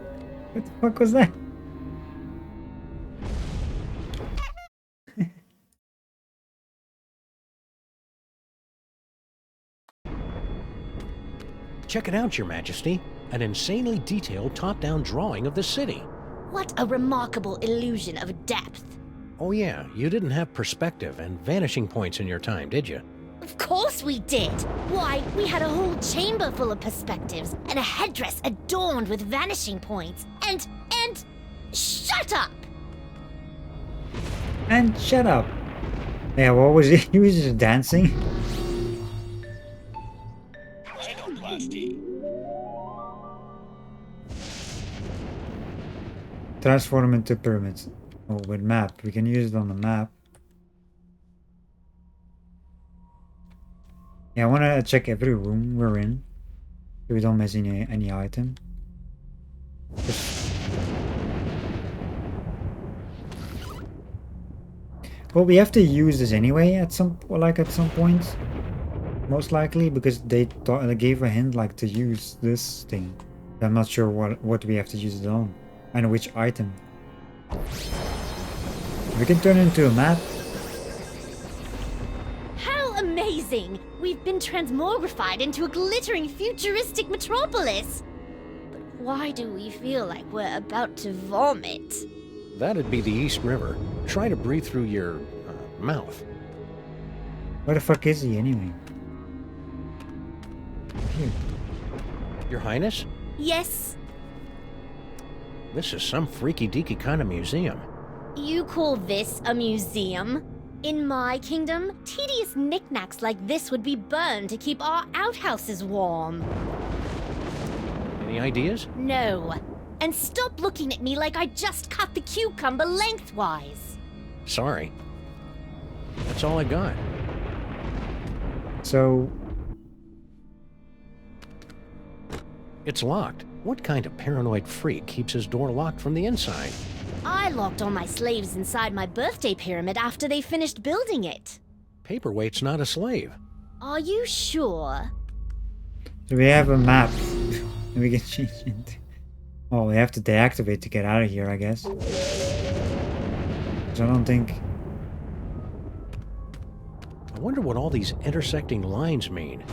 fuck was that? Check it out, Your Majesty. An insanely detailed top-down drawing of the city. What a remarkable illusion of depth. Oh yeah, you didn't have perspective and vanishing points in your time, did you? Of course we did. Why, we had a whole chamber full of perspectives and a headdress adorned with vanishing points. And... shut up! And shut up. Yeah, what was he? He was just dancing. Transform into pyramids. Oh, with map. We can use it on the map. Yeah, I want to check every room we're in, so we don't miss any item. Well, we have to use this anyway at some point, most likely, because they gave a hint like to use this thing. I'm not sure what we have to use it on and which item. We can turn it into a map. How amazing! We've been transmogrified into a glittering futuristic metropolis. But why do we feel like we're about to vomit? That'd be the East River. Try to breathe through your mouth. Where the fuck is he anyway? Here. Your Highness? Yes? This is some freaky-deaky kind of museum. You call this a museum? In my kingdom, tedious knickknacks like this would be burned to keep our outhouses warm. Any ideas? No. And stop looking at me like I just cut the cucumber lengthwise. Sorry. That's all I got. So, It's locked. What kind of paranoid freak keeps his door locked from the inside? I locked all my slaves inside my birthday pyramid after they finished building it. Paperweight's not a slave. Are you sure? So we have a map. We can change it. Oh, we have to deactivate to get out of here, I guess. So I don't think... I wonder what all these intersecting lines mean.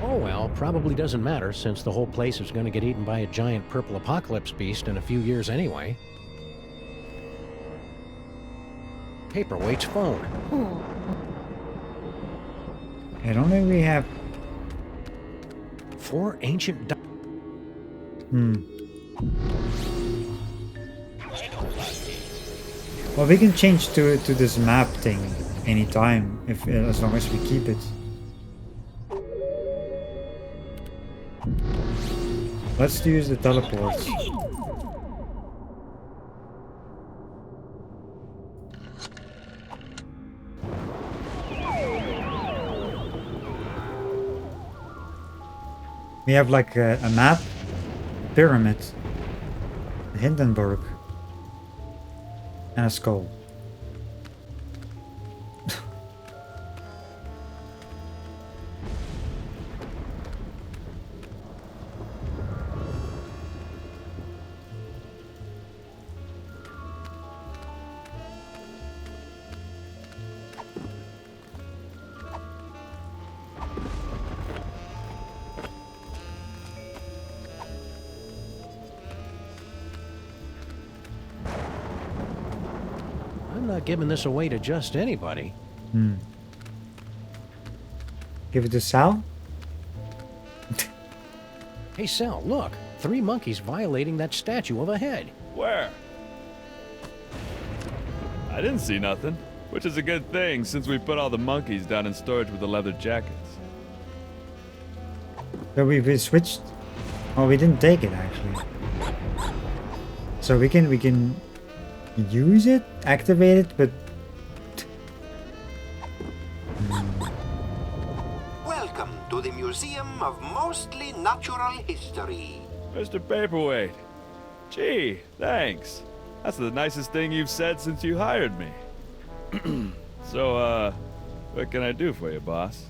Oh well, probably doesn't matter since the whole place is going to get eaten by a giant purple apocalypse beast in a few years anyway. Paperweight's phone. I don't think we have... 4 ancient... Well, we can change to this map thing anytime, if as long as we keep it. Let's use the teleports. We have like a map, pyramid, the Hindenburg, and a skull. I'm not giving this away to just anybody. Give it to Sal? Hey Sal, look! 3 monkeys violating that statue of a head. Where? I didn't see nothing, which is a good thing since we put all the monkeys down in storage with the leather jackets. So we switched. Oh, we didn't take it actually. So we can use it, activate it, but Welcome to the Museum of Mostly Natural History. Mr. Paperweight. Gee, thanks. That's the nicest thing you've said since you hired me. So, what can I do for you, boss?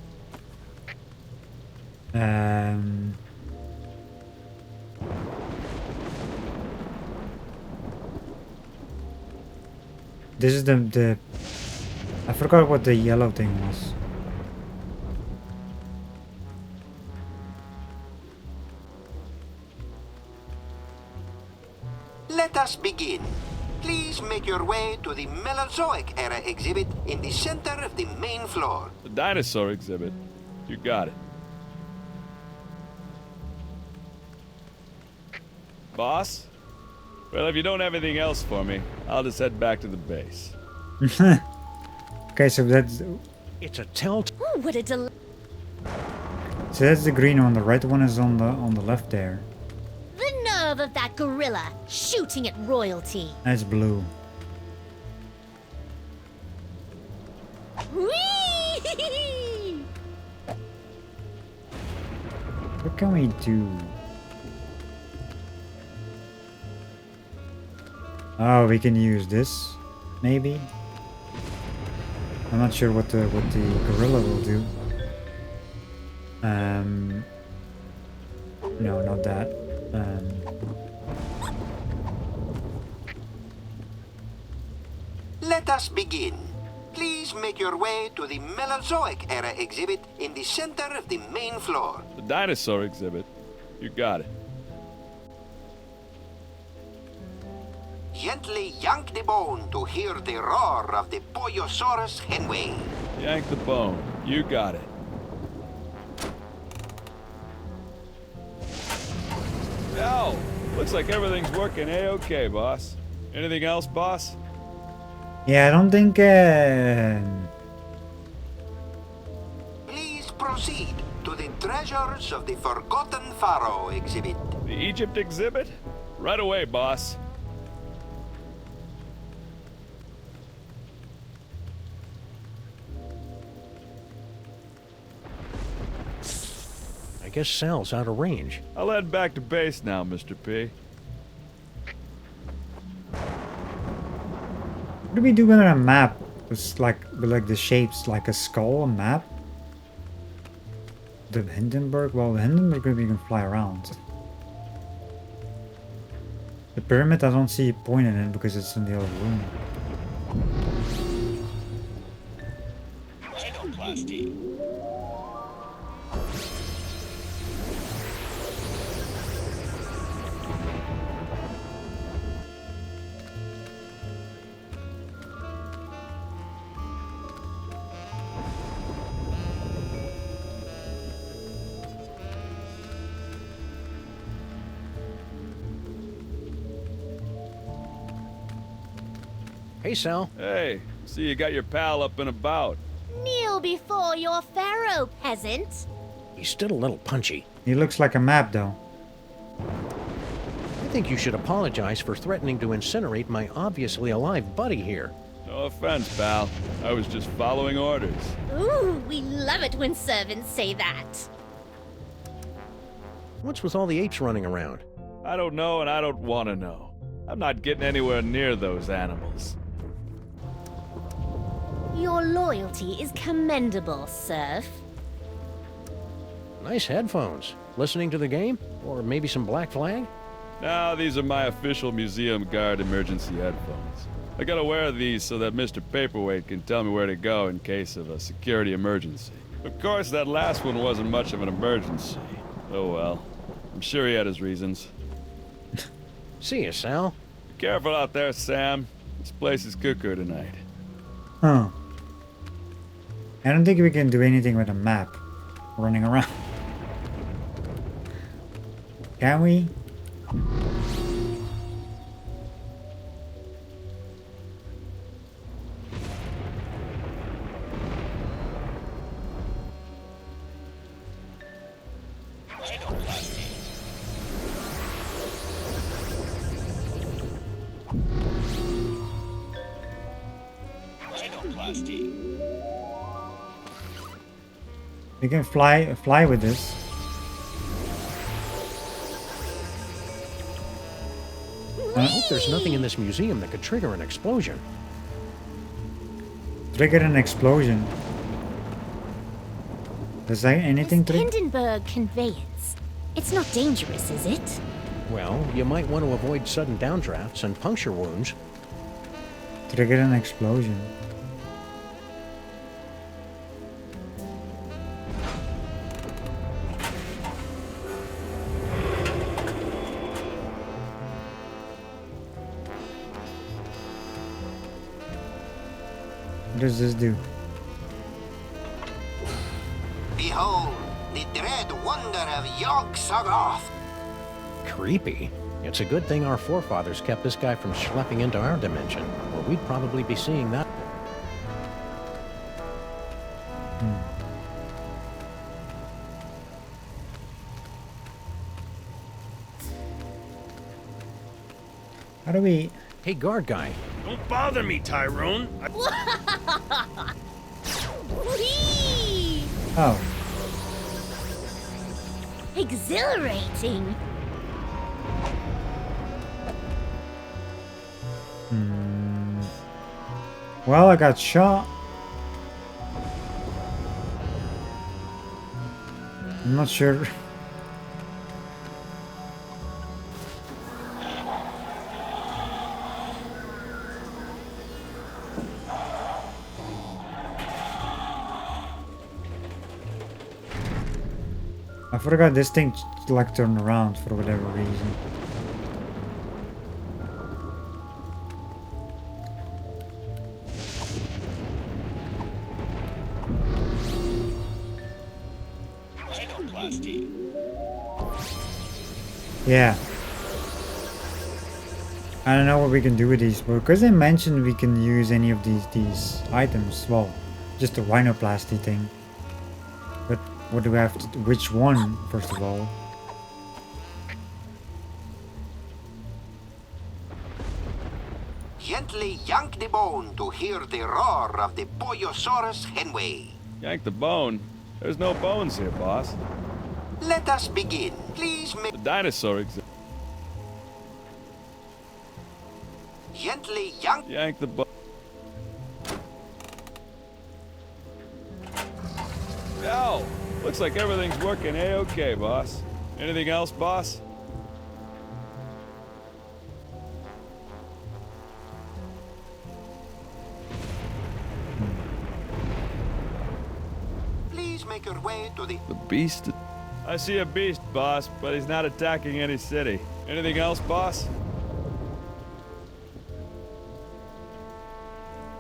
This is the I forgot what the yellow thing was. Let us begin. Please make your way to the Mesozoic era exhibit in the center of the main floor. The dinosaur exhibit. You got it. Boss? Well, if you don't have anything else for me, I'll just head back to the base. Okay, so that's It's a telltale. Ooh, what a so that's the green one. The red one is on the left there. The nerve of that gorilla shooting at royalty. That's blue. Whee! What can we do? Oh, we can use this, maybe. I'm not sure what the gorilla will do. No, not that. Let us begin. Please make your way to the Mesozoic era exhibit in the center of the main floor. The dinosaur exhibit. You got it. Gently yank the bone to hear the roar of the Poyosaurus henway. Yank the bone. You got it. Oh, looks like everything's working A-okay, boss. Anything else, boss? Yeah, I don't think. Please proceed to the Treasures of the Forgotten Pharaoh exhibit. The Egypt exhibit? Right away, boss. I guess Sal's out of range. I'll head back to base now, Mr. P. What do we do with a map? It's like the shapes like a skull, a map. The Hindenburg? Well, the Hindenburg we can fly around. The pyramid, I don't see a point in it because it's in the other room. Rhinoplasty. Hey, Sal. Hey, see you got your pal up and about. Kneel before your pharaoh, peasant. He's still a little punchy. He looks like a map though. I think you should apologize for threatening to incinerate my obviously alive buddy here. No offense, pal. I was just following orders. Ooh, we love it when servants say that. What's with all the apes running around? I don't know and I don't want to know. I'm not getting anywhere near those animals. Your loyalty is commendable, Serf. Nice headphones. Listening to the game? Or maybe some Black Flag? No, these are my official Museum Guard emergency headphones. I gotta wear these so that Mr. Paperweight can tell me where to go in case of a security emergency. Of course, that last one wasn't much of an emergency. Oh well. I'm sure he had his reasons. See you, Sal. Be careful out there, Sam. This place is cuckoo tonight. Huh. I don't think we can do anything with a map running around. Can we? We can fly with this. I hope there's nothing in this museum that could trigger an explosion. Trigger an explosion. Does that anything trigger? Hindenburg conveyance. It's not dangerous, is it? Well, you might want to avoid sudden downdrafts and puncture wounds. Trigger an explosion. What does this do? Behold, the dread wonder of Yog-Sothoth. Creepy. It's a good thing our forefathers kept this guy from schlepping into our dimension, or we'd probably be seeing that. How do we... Hey, guard guy. Don't bother me, Tyrone. Whee! Oh. Exhilarating. Well, I got shot. I'm not sure. I forgot this thing like turned around for whatever reason. Yeah. I don't know what we can do with these, but because they mentioned we can use any of these items, well, just the rhinoplasty thing. But what do we have to do? Which one, first of all? Gently yank the bone to hear the roar of the Poyosaurus henway. Yank the bone? There's no bones here, boss. Let us begin. Please make... The dinosaur exhibit. Gently yank the bu... Yo! Looks like everything's working A-okay, boss. Anything else, boss? Please make your way to the... The beast? I see a beast, boss, but he's not attacking any city. Anything else, boss?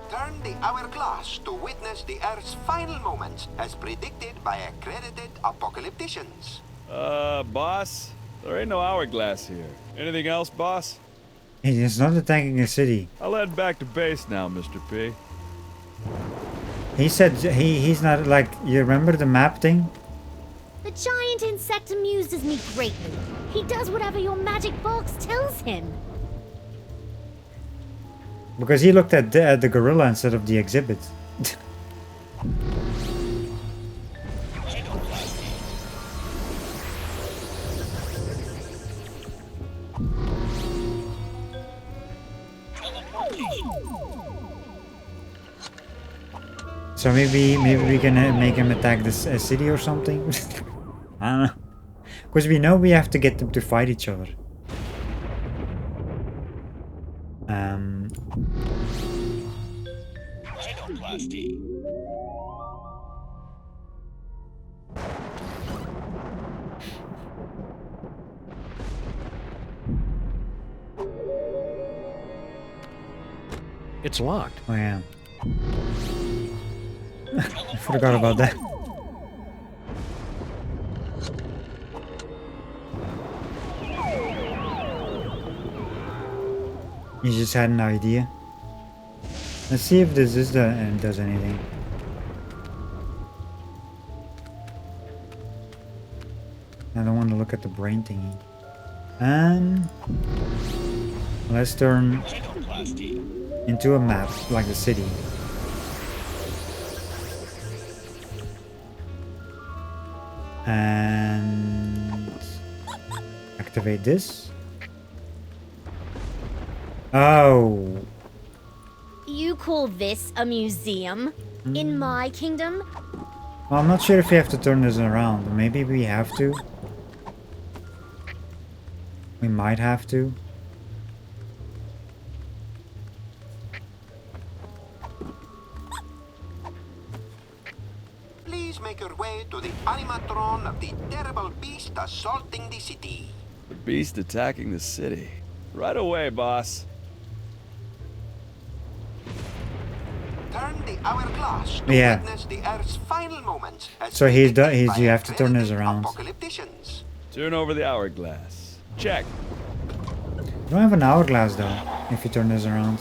Turn the hourglass to witness the Earth's final moments as predicted by accredited apocalypticians. Boss? There ain't no hourglass here. Anything else, boss? He's not attacking a city. I'll head back to base now, Mr. P. He said he's not like, you remember the map thing? The giant insect amuses me greatly. He does whatever your magic box tells him. Because he looked at the gorilla instead of the exhibit. So maybe we can make him attack this city or something. I don't know. Because we know we have to get them to fight each other. It's locked. Oh yeah. I forgot about that. You just had an idea. Let's see if this is does anything. I don't want to look at the brain thingy. Let's turn into a map like the city. And activate this. Oh. You call this a museum? In my kingdom? Well, I'm not sure if we have to turn this around. Maybe we have to. We might have to. Please make your way to the animatron of the terrible beast assaulting the city. The beast attacking the city. Right away, boss. Turn the hourglass to witness the Earth's final moments. So you have to turn this around. Turn over the hourglass. Check. You don't have an hourglass though, if you turn this around.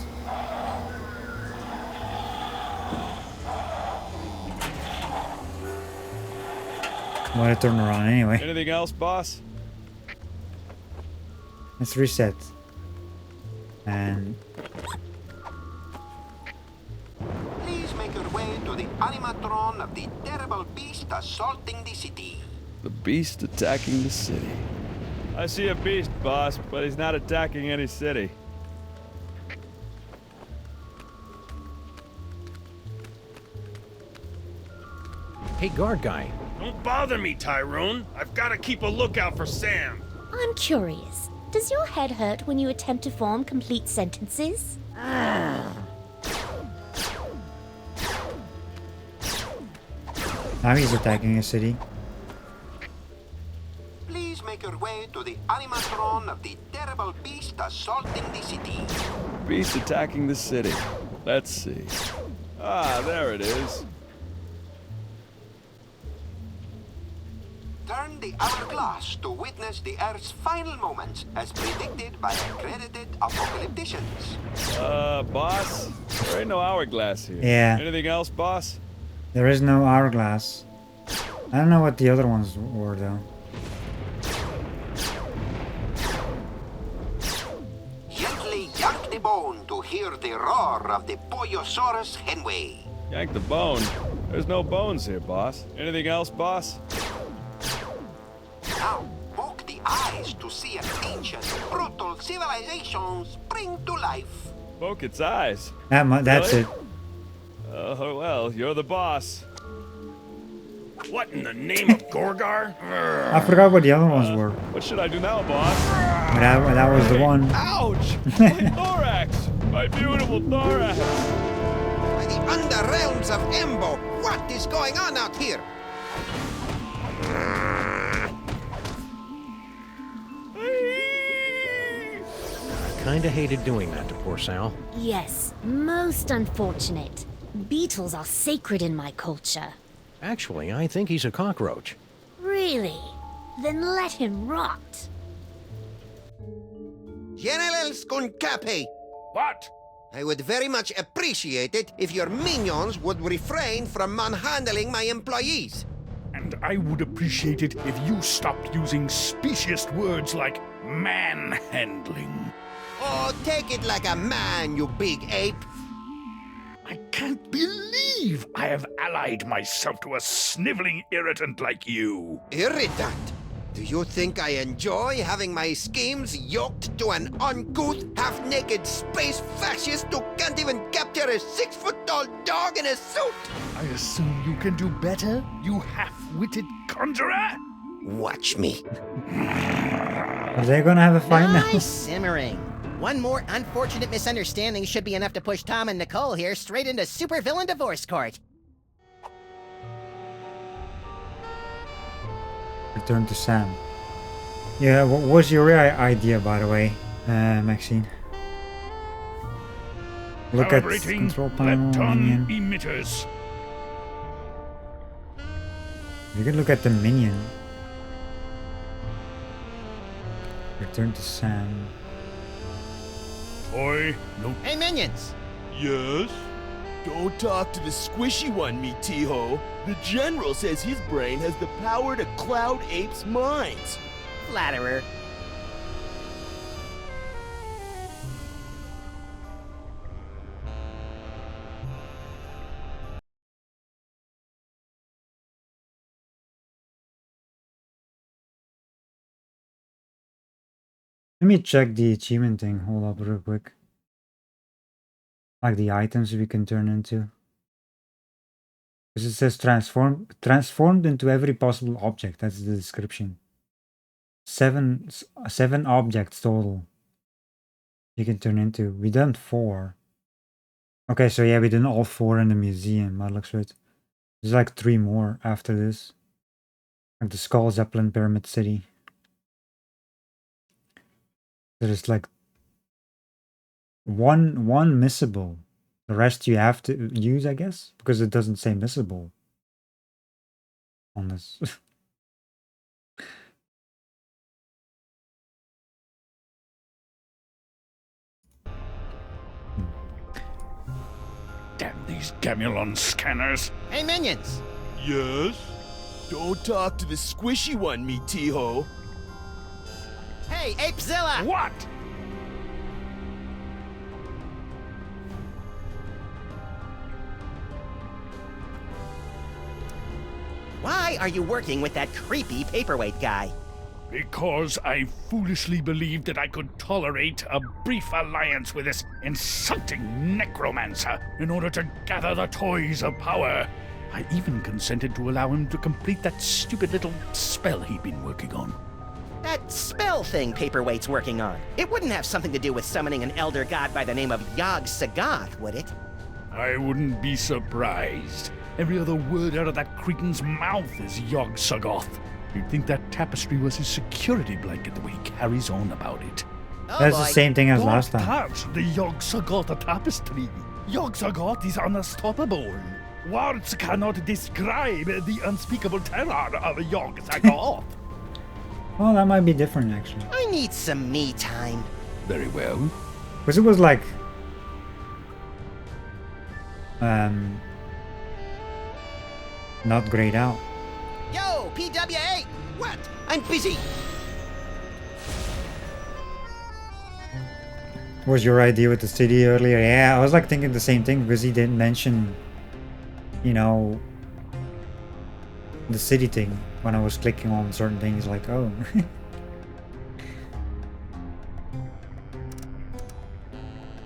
I want to turn around anyway. Anything else, boss? Let's reset. And Please make your way to the animatron of the terrible beast assaulting the city. The beast attacking the city. I see a beast, boss, but he's not attacking any city. Hey, guard guy. Don't bother me, Tyrone. I've got to keep a lookout for Sam. I'm curious. Does your head hurt when you attempt to form complete sentences? now he's attacking a city. Please make your way to the animatron of the terrible beast assaulting the city. Beast attacking the city. Let's see. Ah, there it is. Turn the hourglass to witness the Earth's final moments as predicted by accredited apocalypticians. Boss? There ain't no hourglass here. Yeah. Anything else, boss? There is no hourglass. I don't know what the other ones were though. Gently yank the bone to hear the roar of the Pollosaurus henway. Yank the bone? There's no bones here, boss. Anything else, boss? Now, poke the eyes to see an ancient, brutal civilization spring to life. Poke its eyes. That's Really? it. Oh, well, you're the boss. What in the name of Gorgar? I forgot what the other ones were. What should I do now, boss? But that was the one. Ouch! My thorax! My beautiful thorax! By the underrealms of Embo, what is going on out here? Kinda hated doing that to poor Sal. Yes, most unfortunate. Beetles are sacred in my culture. Actually, I think he's a cockroach. Really? Then let him rot. General Skunkapi! What? I would very much appreciate it if your minions would refrain from manhandling my employees. And I would appreciate it if you stopped using speciest words like manhandling. Oh, take it like a man, you big ape. I can't believe I have allied myself to a sniveling irritant like you. Irritant? Do you think I enjoy having my schemes yoked to an uncouth, half-naked space fascist who can't even capture a 6-foot-tall dog in a suit? I assume you can do better, you half-witted conjurer? Watch me. Are they gonna have a fight now? Nice simmering. One more unfortunate misunderstanding should be enough to push Tom and Nicole here straight into supervillain divorce court. Return to Sam. Yeah, what was your idea, by the way, Maxine? Look at Calibrating control panel, lepton minion. emitters. You can look at the minion. Return to Sam. Toy, no. Hey, minions! Yes? Don't talk to the squishy one, me T-ho. The General says his brain has the power to cloud apes' minds. Flatterer. Let me check the achievement thing. Hold up real quick. Like the items we can turn into. Because it says transformed into every possible object. That's the description. Seven objects total. You can turn into. We done 4. Okay, so yeah, we done all 4 in the museum. That looks right. There's like 3 more after this. Like the Skull Zeppelin Pyramid City. There's like one missable. The rest you have to use, I guess, because it doesn't say missable on this. Damn these Gamulon scanners. Hey, minions! Yes? Don't talk to the squishy one, me T-ho. Hey, Apezilla! What? Why are you working with that creepy paperweight guy? Because I foolishly believed that I could tolerate a brief alliance with this insulting necromancer in order to gather the toys of power. I even consented to allow him to complete that stupid little spell he'd been working on. That spell thing Paperweight's working on. It wouldn't have something to do with summoning an elder god by the name of Yog-Sagoth, would it? I wouldn't be surprised. Every other word out of that cretin's mouth is Yog-Sagoth. You'd think that tapestry was his security blanket the way he carries on about it. Oh That's boy. the same thing as Don't last time. touch the Yog-Sagoth tapestry. Yog-Sagoth is unstoppable. Words cannot describe the unspeakable terror of Yog-Sagoth. Well, that might be different actually. I need some me time. Very well. Because it was like not grayed out. Yo, PWA! What? I'm busy. Was your idea with the city earlier? Yeah, I was like thinking the same thing because he didn't mention, you know, the city thing. when I was clicking on certain things, like, oh.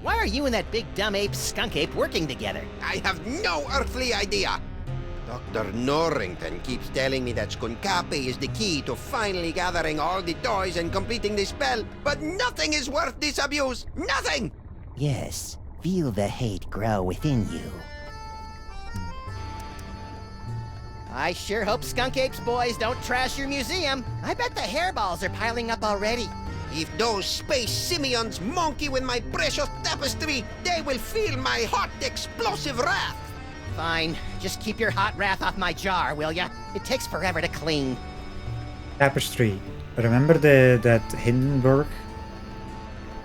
Why are you and that big dumb ape, skunk ape, working together? I have no earthly idea. Dr. Norrington keeps telling me that Skunkapi is the key to finally gathering all the toys and completing the spell, but nothing is worth this abuse. Nothing! Yes, feel the hate grow within you. I sure hope Skunk Apes boys don't trash your museum. I bet the hairballs are piling up already. If those space simians monkey with my precious tapestry, they will feel my hot, explosive wrath. Fine, just keep your hot wrath off my jar, will ya? It takes forever to clean. Tapestry. Remember that Hindenburg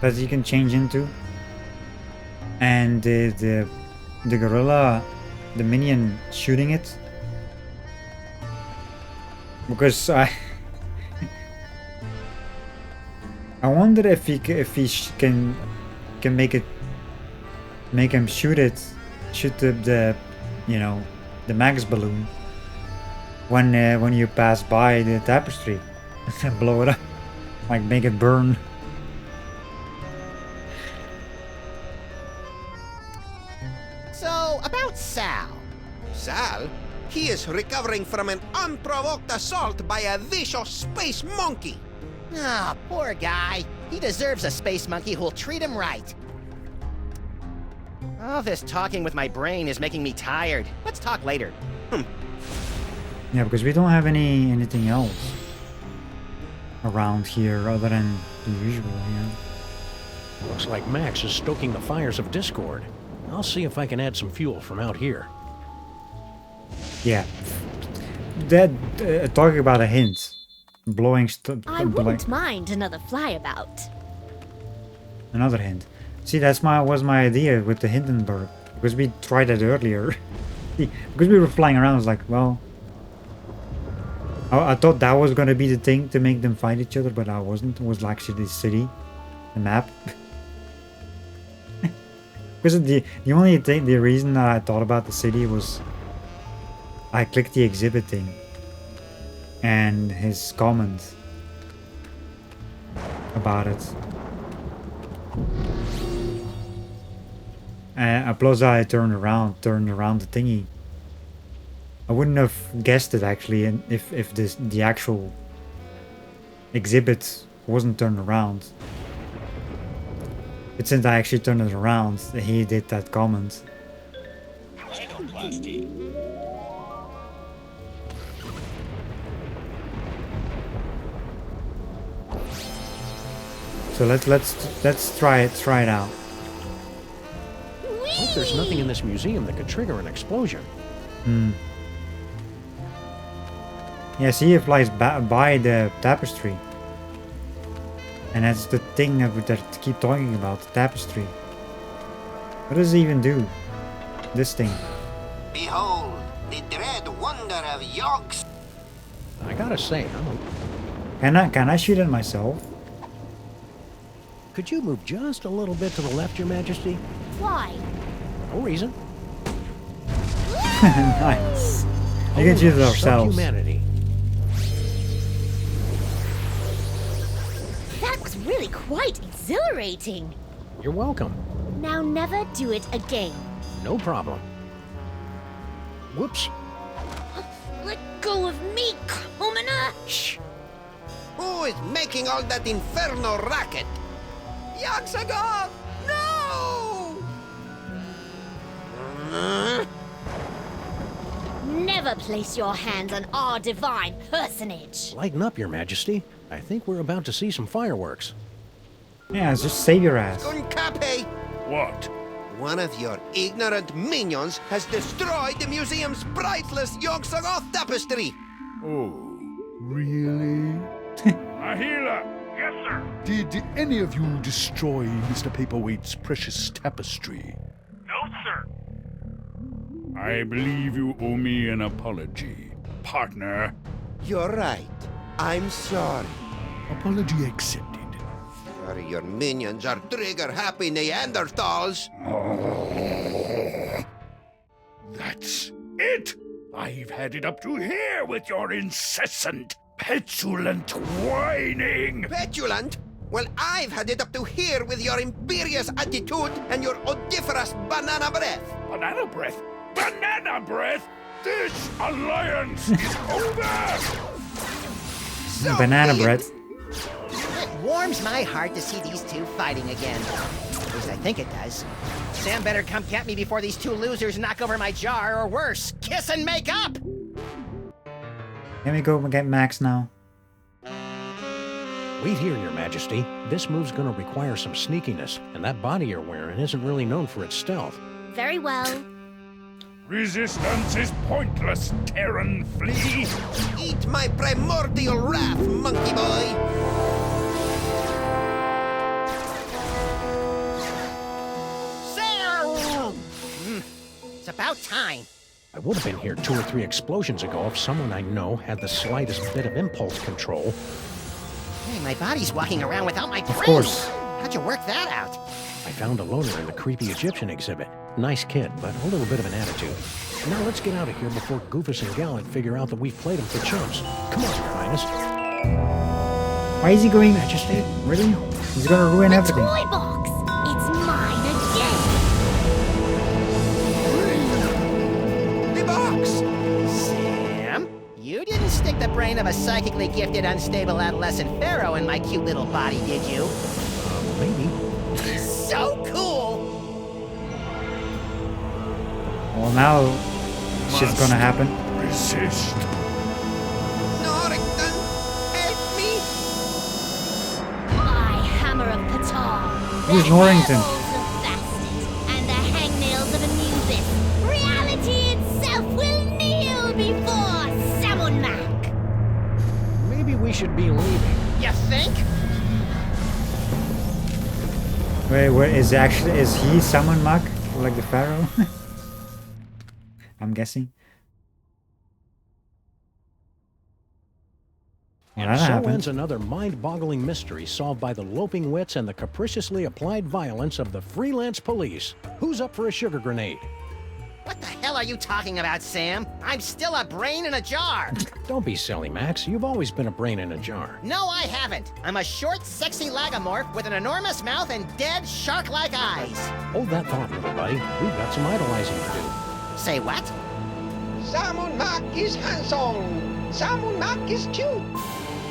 that you can change into? And the gorilla, the minion shooting it? Because I wonder if he can make him shoot the the max balloon when you pass by the tapestry and blow it up, like make it burn. So, about Sal. Sal? He is recovering from an unprovoked assault by a vicious space monkey. Ah, poor guy. He deserves a space monkey who'll treat him right. All this talking with my brain is making me tired. Let's talk later. Yeah, because we don't have anything else around here other than the usual here. Looks like Max is stoking the fires of discord. I'll see if I can add some fuel from out here. Yeah. That talking about a hint. Blowing I wouldn't mind another flyabout. Another hint. See, was my idea with the Hindenburg, because we tried that earlier. Because we were flying around, I was like, well, I thought that was gonna be the thing to make them fight each other, but I wasn't. It was actually the city, the map. Because the only thing, the reason that I thought about the city was I clicked the exhibit thing and his comment about it. Plus I turned around the thingy. I wouldn't have guessed it actually, and if the actual exhibit wasn't turned around. But since I actually turned it around, he did that comment. So let's try it out. Hope there's nothing in this museum that could trigger an explosion. Yeah, see, it flies by the tapestry. And that's the thing that I keep talking about, the tapestry. What does it even do? This thing. Behold, the dread wonder of Yogs. I gotta say, Can I shoot it myself? Could you move just a little bit to the left, Your Majesty? Why? No reason. Nice. We can shoot it ourselves. Humanity. That was really quite exhilarating. You're welcome. Now never do it again. No problem. Whoops. Let go of me, commoner! Shh! Who is making all that inferno racket? Yaxagov! No! Never place your hands on our divine personage. Lighten up, Your Majesty. I think we're about to see some fireworks. Yeah, just save your ass. Skunkapi! What? One of your ignorant minions has destroyed the museum's priceless Yogg-Sothoth tapestry! Oh, really? Ahila! Yes, sir? Did any of you destroy Mr. Paperweight's precious tapestry? No, sir. I believe you owe me an apology, partner. You're right. I'm sorry. Apology accepted. Sorry, your minions are trigger-happy Neanderthals. That's it! I've had it up to here with your incessant, petulant whining! Petulant? Well, I've had it up to here with your imperious attitude and your odoriferous banana breath. Banana breath? Banana breath? This alliance is over! Banana bread. It warms my heart to see these two fighting again. At least I think it does. Sam better come get me before these two losers knock over my jar, or worse, kiss and make up! Can we go get Max now? Wait here, Your Majesty. This move's gonna require some sneakiness, and that body you're wearing isn't really known for its stealth. Very well. Resistance is pointless, Terran flea! Eat my primordial wrath, monkey boy! Sam! It's about time. I would have been here 2 or 3 explosions ago if someone I know had the slightest bit of impulse control. Hey, my body's walking around without my brain. Of course. How'd you work that out? I found a loner in the creepy Egyptian exhibit. Nice kid, but a little bit of an attitude. Now let's get out of here before Goofus and Gallant figure out that we've played him for chumps. Come on, Your Highness. Why is he going? Majesty? Really? He's gonna ruin everything. Toy box! It's mine again! The box! Sam, you didn't stick the brain of a psychically gifted, unstable adolescent pharaoh in my cute little body, did you? Maybe. So cool! Well, now shit's gonna happen. Resist. Norrington, help me! I, Hammer of Ptah. Who's the Norrington? hairballs of Bastet, and the hangnails of Anubis. Reality itself will kneel before Samunmak. Maybe we should be leaving. You think? Wait, is he Summon Mug? Like the Pharaoh? I'm guessing. Well, And that so happened. ends another mind-boggling mystery solved by the loping wits and the capriciously applied violence of the freelance police. Who's up for a sugar grenade? What the hell are you talking about, Sam? I'm still a brain in a jar. Don't be silly, Max. You've always been a brain in a jar. No, I haven't. I'm a short, sexy lagomorph with an enormous mouth and dead, shark-like eyes. Hold that thought, little buddy. We've got some idolizing to do. Say what? Samunmak is handsome! Samunmak is cute!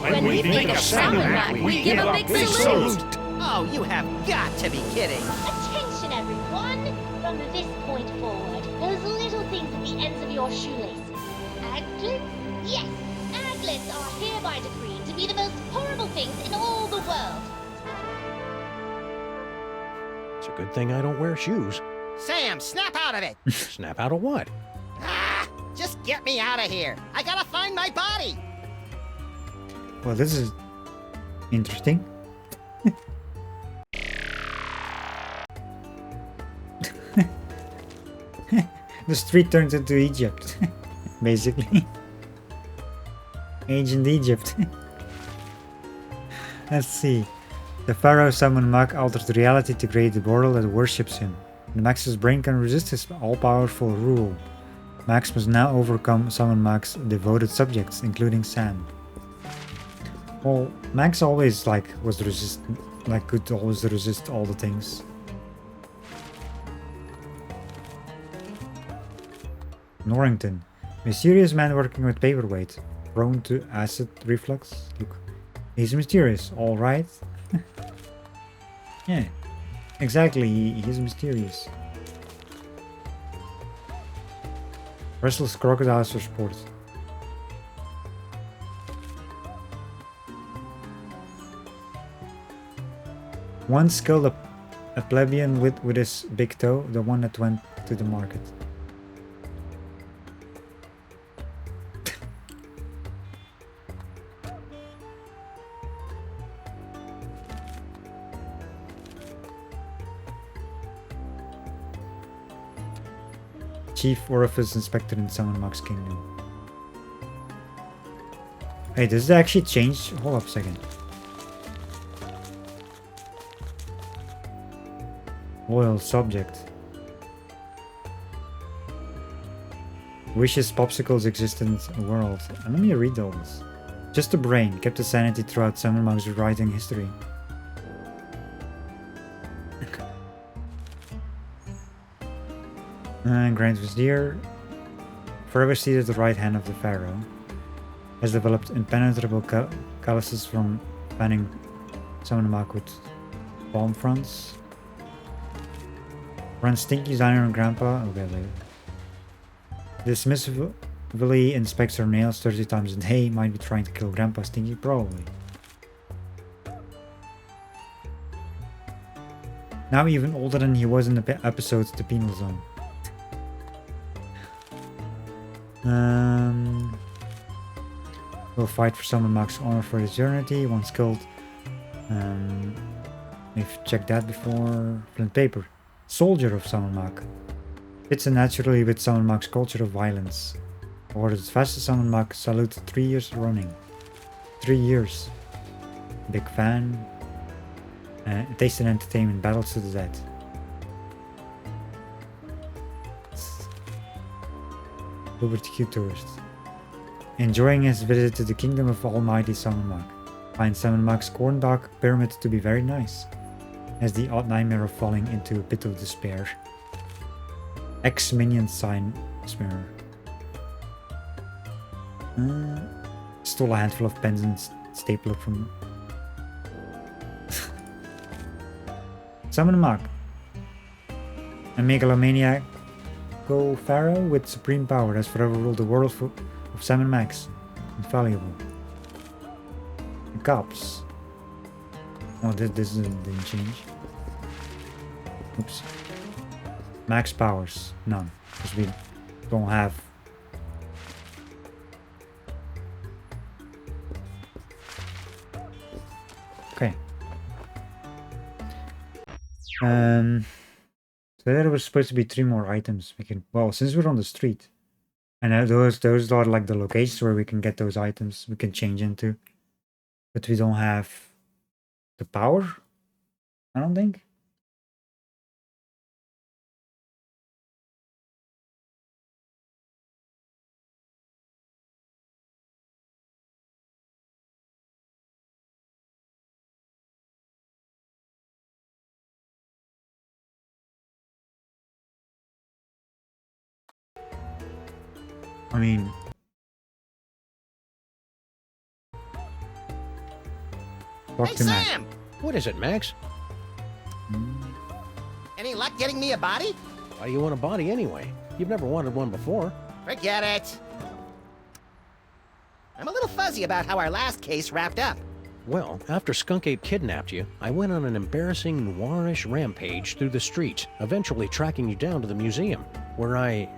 When we think of Samunmak, we give a big salute! Oh, you have got to be kidding. Attention, everyone! From this point forward, those little things at the ends of your shoelaces. Aglets? Yes, aglets are hereby decreed to be the most horrible things in all the world. It's a good thing I don't wear shoes. Sam, snap out of it! Snap out of what? Ah, just get me out of here. I gotta find my body. Well, this is interesting. The street turns into Egypt, basically. Ancient Egypt. Let's see. The Pharaoh summoned Mug alters reality to create the world that worships him. And Max's brain can resist his all-powerful rule. Max must now overcome Summon Mag's devoted subjects, including Sam. Well, Max always was resistant, could always resist all the things. Norrington, mysterious man working with paperweight, prone to acid reflux. Look, he's mysterious, all right. Yeah, exactly. He's mysterious. Wrestles crocodiles for sport. Once killed a plebeian with his big toe, the one that went to the market. Chief Orifice Inspector in Summon Mag's Kingdom. Hey, does it actually change? Hold up a second. Loyal subject. wishes popsicles existed in a world. And let me read all this. Just a brain kept his sanity throughout Samandmax's writing history. And Grand Vizier, forever seated at the right hand of the pharaoh, has developed impenetrable calluses from fanning Samandmax with palm fronts. Runs Stinky's diner on Grandpa. Okay, later. Dismissively inspects her nails 30 times a day. Might be trying to kill Grandpa Stinky, probably. Now even older than he was in the episodes The Penal Zone. Will fight for Samandmax's honor for eternity. Once killed. We've checked that before. Flint Paper. Soldier of Samandmax. Fits in naturally with Samandmax's culture of violence. Awarded fastest Samandmax salute 3 years running. 3 years. Big fan. Taste and entertainment battles to the death. Liberty Q tourist. Enjoying his visit to the kingdom of almighty Samandmax. Finds Samandmax's corndog pyramid to be very nice. Has the odd nightmare of falling into a pit of despair. Ex-minion sign smearer. Stole a handful of pens and stapled from Samandmax. A megalomaniac pharaoh with supreme power has forever ruled the world of Samandmax. Infallible. The cops. Oh, this didn't change. Oops. Max powers. None. Because we don't have. Okay. So there was supposed to be 3 more items. We can, well, since we're on the street. And those are like the locations where we can get those items we can change into. But we don't have the power, I don't think. I mean, Hey, Sam! What is it, Max? Any luck getting me a body? Why do you want a body anyway? You've never wanted one before. Forget it. I'm a little fuzzy about how our last case wrapped up. Well, after Skunk Ape kidnapped you, I went on an embarrassing noirish rampage through the streets, eventually tracking you down to the museum, where Hail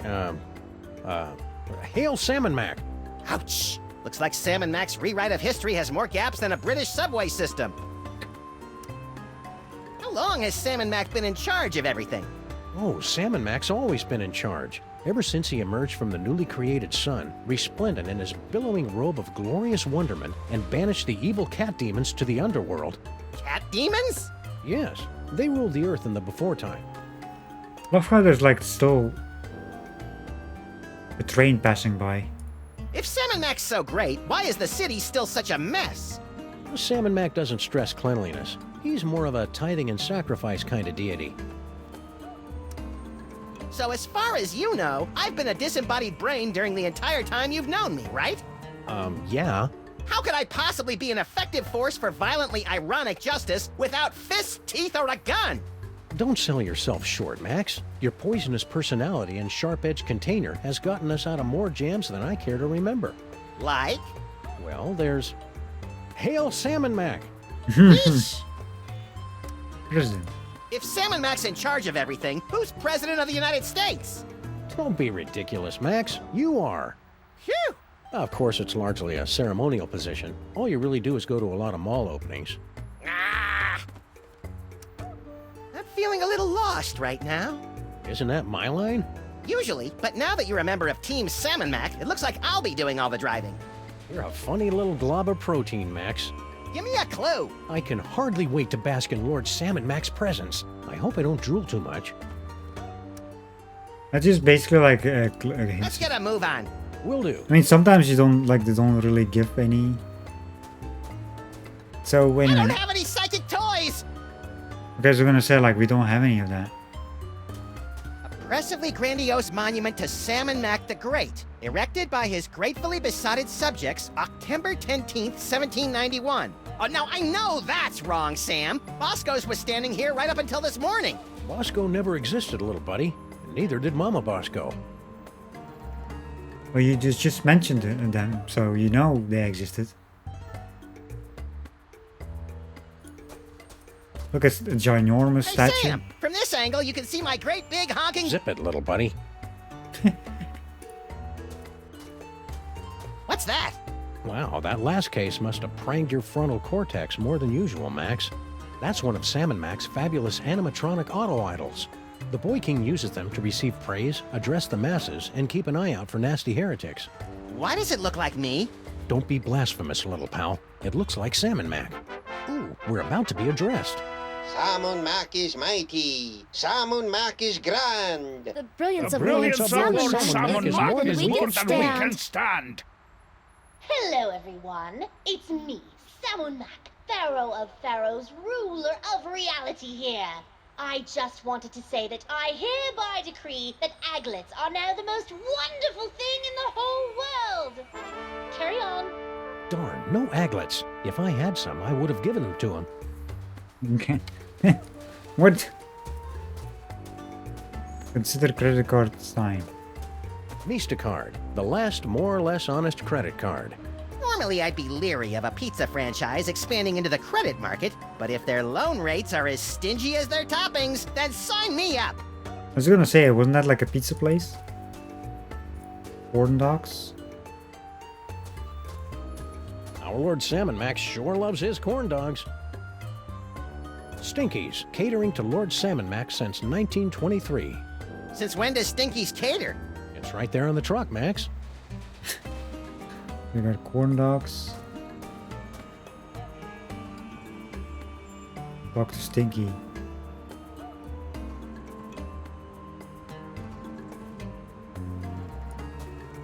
Samandmax! Ouch! Looks like Samandmax's rewrite of history has more gaps than a British subway system. How long has Samandmax been in charge of everything? Oh, Samandmax's always been in charge. Ever since he emerged from the newly created sun, resplendent in his billowing robe of glorious wonderment, and banished the evil cat demons to the underworld. Cat demons? Yes, they ruled the earth in the before time. Love how there's like still a train passing by. If Samandmax's so great, why is the city still such a mess? Samandmax doesn't stress cleanliness. He's more of a tithing and sacrifice kind of deity. So as far as you know, I've been a disembodied brain during the entire time you've known me, right? Yeah. How could I possibly be an effective force for violently ironic justice without fists, teeth, or a gun? Don't sell yourself short, Max. Your poisonous personality and sharp-edged container has gotten us out of more jams than I care to remember. Like? Well, there's... Hail Samandmax! President. If Samandmax's in charge of everything, who's President of the United States? Don't be ridiculous, Max. You are. Phew! Of course, it's largely a ceremonial position. All you really do is go to a lot of mall openings. I'm feeling a little lost right now. Isn't that my line? Usually, but now that you're a member of Team Samandmax, it looks like I'll be doing all the driving. You're a funny little glob of protein, Max. Give me a clue. I can hardly wait to bask in Lord Samandmax's presence. I hope I don't drool too much. That's just basically like Let's get a move on. Will do. I mean, sometimes you don't like they don't really give any. So wait a I don't minute. have any psychic toys. Okay, so we're gonna say like we don't have any of that. Impressively grandiose monument to Salmon Mac the Great, erected by his gratefully besotted subjects, October 10th, 1791. Oh, now I know that's wrong, Sam. Bosco's was standing here right up until this morning. Bosco never existed, little buddy. And neither did Mama Bosco. Well, you just mentioned them, so you know they existed. Look at the ginormous Hey, statue. Sam, from this angle, you can see my great big honking... Zip it, little buddy. What's that? Wow, that last case must have pranked your frontal cortex more than usual, Max. That's one of Salmon Mac's fabulous animatronic auto-idols. The Boy King uses them to receive praise, address the masses, and keep an eye out for nasty heretics. Why does it look like me? Don't be blasphemous, little pal. It looks like Salmon Mac. Ooh, we're about to be addressed. Salmon Mac is mighty. Salmon Mac is grand. The brilliance of Brilliance Lord of Lord Salmon Salmon Mac is more than we can stand. stand. Hello, everyone. It's me, Salmon Mac, Pharaoh of Pharaohs, ruler of reality here. I just wanted to say that I hereby decree that aglets are now the most wonderful thing in the whole world. Carry on. Darn, no aglets. If I had some, I would have given them to him. Okay. What? Consider credit card sign. Mistacard, the last more or less honest credit card. Normally, I'd be leery of a pizza franchise expanding into the credit market, but if their loan rates are as stingy as their toppings, then sign me up. I was gonna say, wasn't that like a pizza place? Corn dogs? Our Lord Salmon Mac sure loves his corn dogs. Stinkies, catering to Lord Salmon Mac since 1923. Since when does Stinky's cater? It's right there on the truck, Max. We got corn dogs. Talk to Stinky.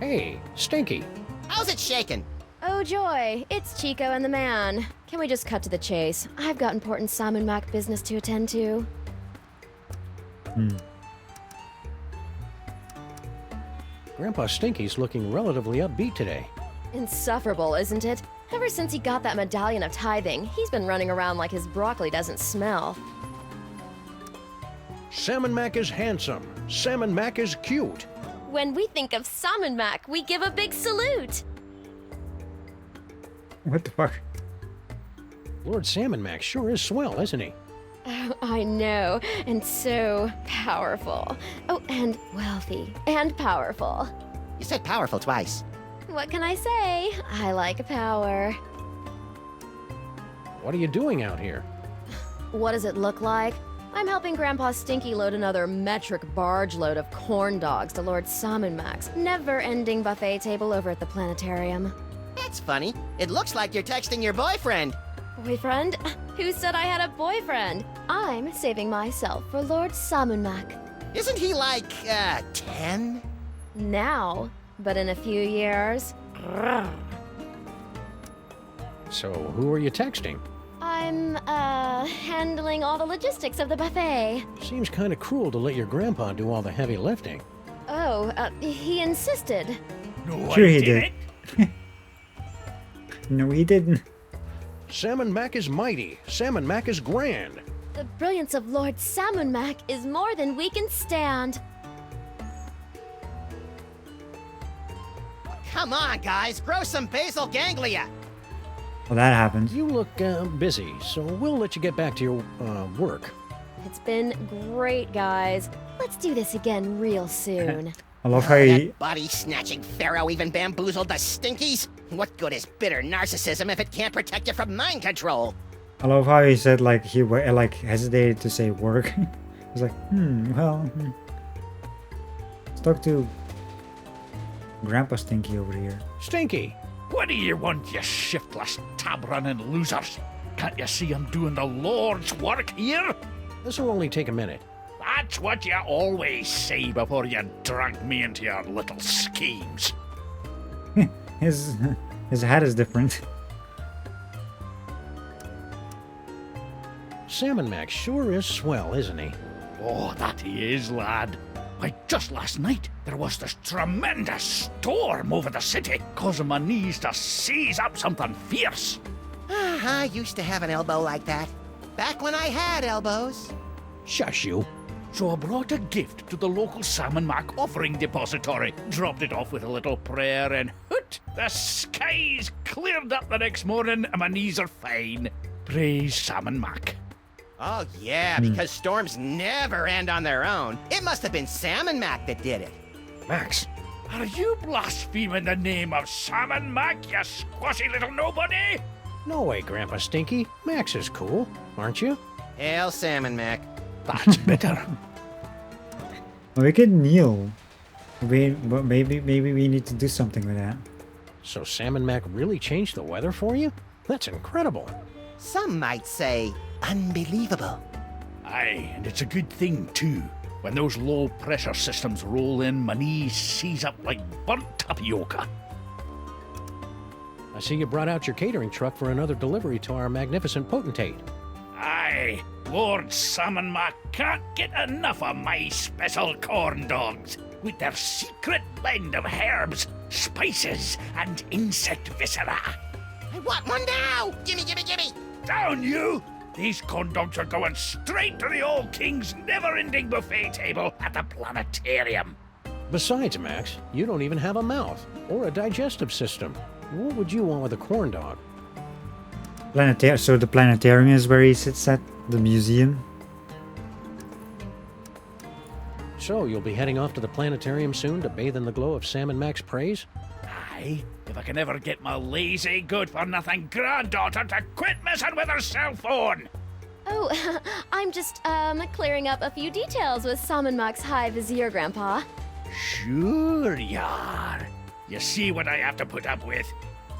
Hey, Stinky. How's it shaking? Oh joy, it's Chico and the man. Can we just cut to the chase? I've got important Salmon Mac business to attend to. Grandpa Stinky's looking relatively upbeat today. Insufferable, isn't it? Ever since he got that medallion of tithing, he's been running around like his broccoli doesn't smell. Salmon Mac is handsome. Salmon Mac is cute. When we think of Salmon Mac, we give a big salute. What the fuck? Lord Salmon Mac sure is swell, isn't he? Oh, I know, and so powerful. Oh, and wealthy, and powerful. You said powerful twice. What can I say? I like power. What are you doing out here? What does it look like? I'm helping Grandpa Stinky load another metric barge load of corn dogs to Lord Salmon Mac's never-ending buffet table over at the planetarium. That's funny. It looks like you're texting your boyfriend. Boyfriend? Who said I had a boyfriend? I'm saving myself for Lord Salmon Mac. Isn't he like, 10? Now, but in a few years. So, who are you texting? I'm, handling all the logistics of the buffet. Seems kind of cruel to let your grandpa do all the heavy lifting. Oh, he insisted. No, Sure he did. No, he didn't. Salmon Mac is mighty. Salmon Mac is grand. The brilliance of Lord Salmon Mac is more than we can stand. Come on, guys. Grow some basal ganglia. Well, that happened. You look busy, so we'll let you get back to your work. It's been great, guys. Let's do this again real soon. I love how he... That body-snatching pharaoh even bamboozled the Stinkies? What good is bitter narcissism if it can't protect you from mind control? I love how he said like he like hesitated to say work. He was like, Let's talk to Grandpa Stinky over here. Stinky! What do you want, you shiftless, tab-running losers? Can't you see I'm doing the Lord's work here? This will only take a minute. That's what you always say before you drag me into your little schemes. His hat is different. Salmon Max sure is swell, isn't he? Oh, that he is, lad. Why, just last night, there was this tremendous storm over the city, causing my knees to seize up something fierce. I used to have an elbow like that. Back when I had elbows. Shush you. So I brought a gift to the local Salmon Mac offering depository, dropped it off with a little prayer, and hoot, the skies cleared up the next morning and my knees are fine. Praise Salmon Mac. Oh, yeah, because storms never end on their own. It must have been Salmon Mac that did it. Max, are you blaspheming the name of Salmon Mac, you squashy little nobody? No way, Grandpa Stinky. Max is cool, aren't you? Hail, Salmon Mac. That's better. We could kneel. But maybe we need to do something with that. So Salmon Mac really changed the weather for you? That's incredible. Some might say unbelievable. Aye, and it's a good thing, too. When those low-pressure systems roll in, my knees seize up like burnt tapioca. I see you brought out your catering truck for another delivery to our magnificent potentate. Aye, Lord Salmon Mac can't get enough of my special corn dogs with their secret blend of herbs, spices, and insect viscera. I want one now! Gimme! Down you! These corn dogs are going straight to the old king's never-ending buffet table at the planetarium. Besides, Max, you don't even have a mouth or a digestive system. What would you want with a corn dog? So the planetarium is where he sits at the museum. So you'll be heading off to the planetarium soon to bathe in the glow of Salmon Mac's praise? Aye, if I can ever get my lazy, good-for-nothing granddaughter to quit messing with her cell phone. Oh, I'm just, clearing up a few details with Salmon Mac's High Vizier, Grandpa. Sure you are. You see what I have to put up with?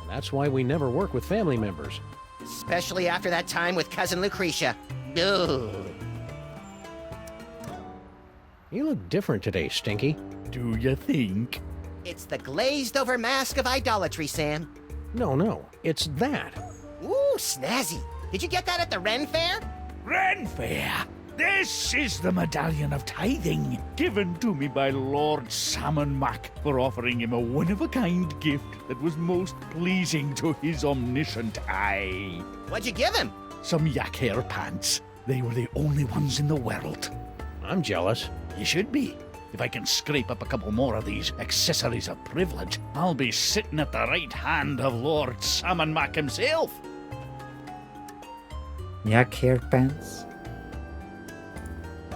That's why we never work with family members. Especially after that time with Cousin Lucretia. Ugh. You look different today, Stinky. Do you think? It's the glazed-over mask of idolatry, Sam. No, it's that. Ooh, snazzy. Did you get that at the Ren Fair? Ren Fair? This is the medallion of tithing, given to me by Lord Salmon Mac for offering him a one-of-a-kind gift that was most pleasing to his omniscient eye. What'd you give him? Some yak hair pants. They were the only ones in the world. I'm jealous. You should be. If I can scrape up a couple more of these accessories of privilege, I'll be sitting at the right hand of Lord Salmon Mac himself. Yak hair pants.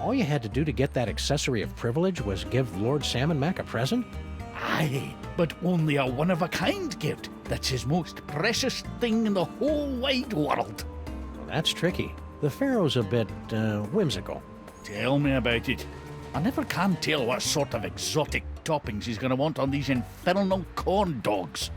All you had to do to get that accessory of privilege was give Lord Salmon Mac a present? Aye, but only a one-of-a-kind gift. That's his most precious thing in the whole wide world. Well, that's tricky. The Pharaoh's a bit, whimsical. Tell me about it. I never can tell what sort of exotic toppings he's going to want on these infernal corn dogs.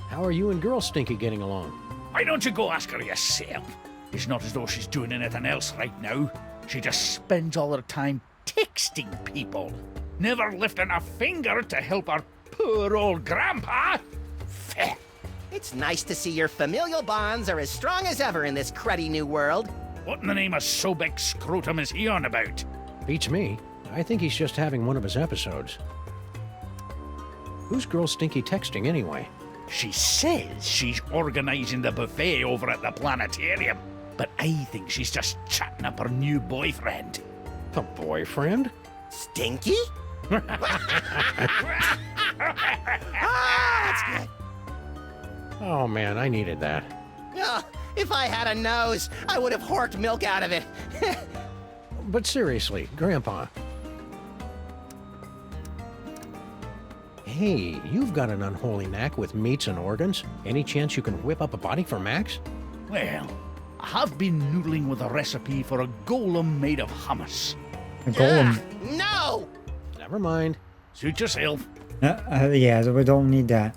How are you and Girl Stinky getting along? Why don't you go ask her yourself? It's not as though she's doing anything else right now. She just spends all her time texting people, never lifting a finger to help her poor old grandpa. Feh. It's nice to see your familial bonds are as strong as ever in this cruddy new world. What in the name of Sobek Scrotum is he on about? Beats me. I think he's just having one of his episodes. Who's Girl Stinky texting anyway? She says she's organizing the buffet over at the planetarium, but I think she's just chatting up her new boyfriend. A boyfriend? Stinky? That's good. Oh man, I needed that. Oh, if I had a nose, I would have horked milk out of it. But seriously, Grandpa. Hey, you've got an unholy knack with meats and organs. Any chance you can whip up a body for Max? Well, I have been noodling with a recipe for a golem made of hummus. A golem. No! Never mind. Suit yourself. Yeah, so we don't need that.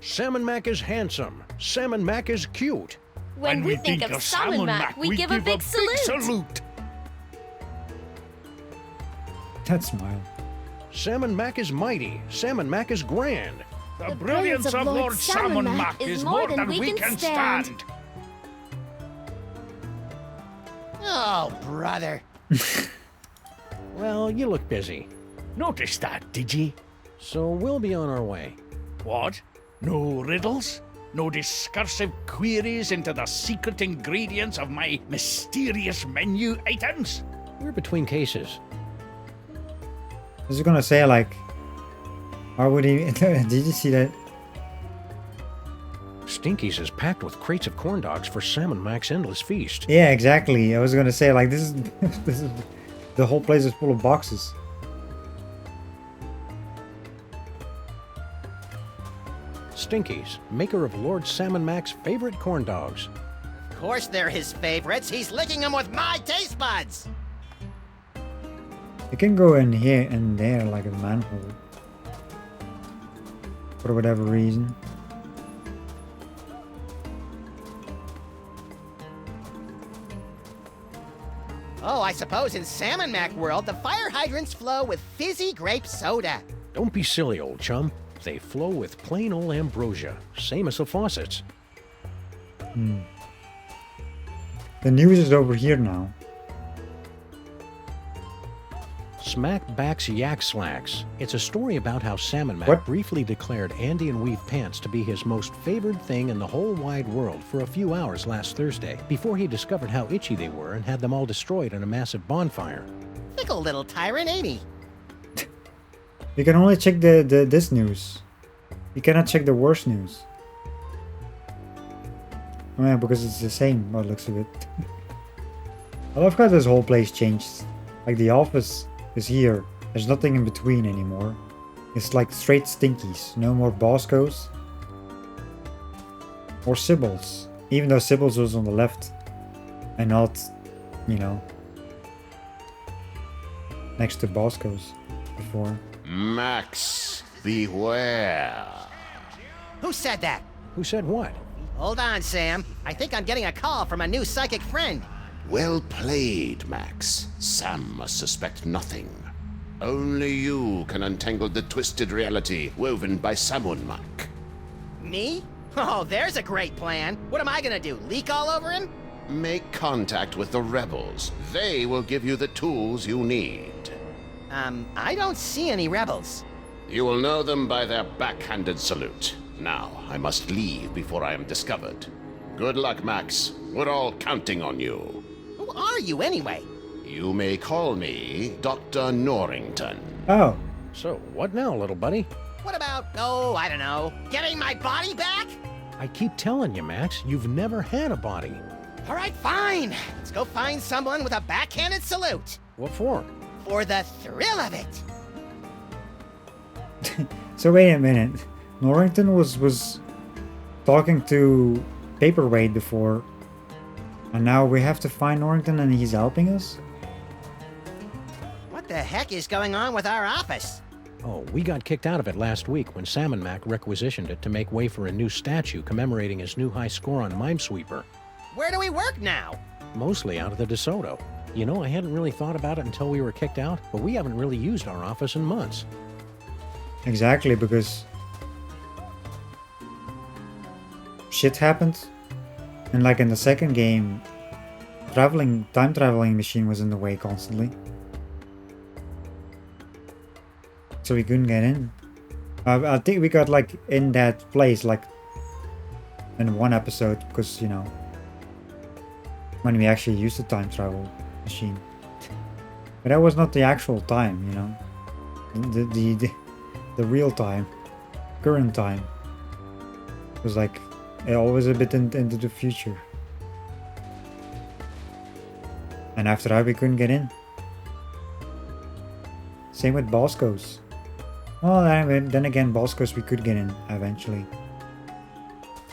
Salmon Mac is handsome. Salmon Mac is cute. When we think of Salmon Mac, we give a big salute. That smile. Salmon Mac is mighty. Salmon Mac is grand. The brilliance of Lord Salmon Mac is more than we can stand. Oh, brother. Well, you look busy. Noticed that, did ye? So we'll be on our way. What? No riddles? No discursive queries into the secret ingredients of my mysterious menu items? We're between cases. I was gonna say, like, why would he? Did you see that? Stinky's is packed with crates of corn dogs for Salmon Mac's endless feast. Yeah, exactly. I was gonna say, like, this is this is the whole place is full of boxes. Stinky's, maker of Lord Salmon Mac's favorite corn dogs. Of course they're his favorites. He's licking them with my taste buds. You can go in here and there like a manhole. For whatever reason. Oh, I suppose in Salmon Mac world, the fire hydrants flow with fizzy grape soda. Don't be silly, old chum. They flow with plain old ambrosia, same as the faucets. The news is over here now. Smack Backs Yak Slacks. It's a story about how Salmon Mac briefly declared Andean weave pants to be his most favored thing in the whole wide world for a few hours last Thursday, before he discovered how itchy they were and had them all destroyed in a massive bonfire. Fickle little tyrant, ain't he? You can only check this news. You cannot check the worst news. Oh yeah, because it's the same by the looks of it. I love how this whole place changed. Like the office is here. There's nothing in between anymore. It's like straight Stinkies. No more Boscos. Or Sybil's. Even though Sybil's was on the left. And not, you know, next to Bosco's before. Max, beware. Who said that? Who said what? Hold on, Sam. I think I'm getting a call from a new psychic friend. Well played, Max. Sam must suspect nothing. Only you can untangle the twisted reality woven by Salmon Mac. Me? Oh, there's a great plan. What am I gonna do, leak all over him? Make contact with the rebels. They will give you the tools you need. I don't see any rebels. You will know them by their backhanded salute. Now, I must leave before I am discovered. Good luck, Max. We're all counting on you. Who are you, anyway? You may call me Dr. Norrington. Oh. So, what now, little buddy? What about, oh, I don't know, getting my body back? I keep telling you, Max, you've never had a body. All right, fine. Let's go find someone with a backhanded salute. What for? For the thrill of it. So wait a minute. Norrington was talking to Paperweight before. And now we have to find Norrington and he's helping us? What the heck is going on with our office? Oh, we got kicked out of it last week when Salmon Mac requisitioned it to make way for a new statue commemorating his new high score on Minesweeper. Where do we work now? Mostly out of the DeSoto. You know, I hadn't really thought about it until we were kicked out, but we haven't really used our office in months. Exactly, because shit happened. And like in the second game, time traveling machine was in the way constantly. So we couldn't get in. I think we got like in that place like in one episode because, you know, when we actually used the time travel machine. But that was not the actual time, you know. The real time, current time, was like always a bit into the future. And after that we couldn't get in. Same with Bosco's. Well, then again, Bosco's we could get in eventually.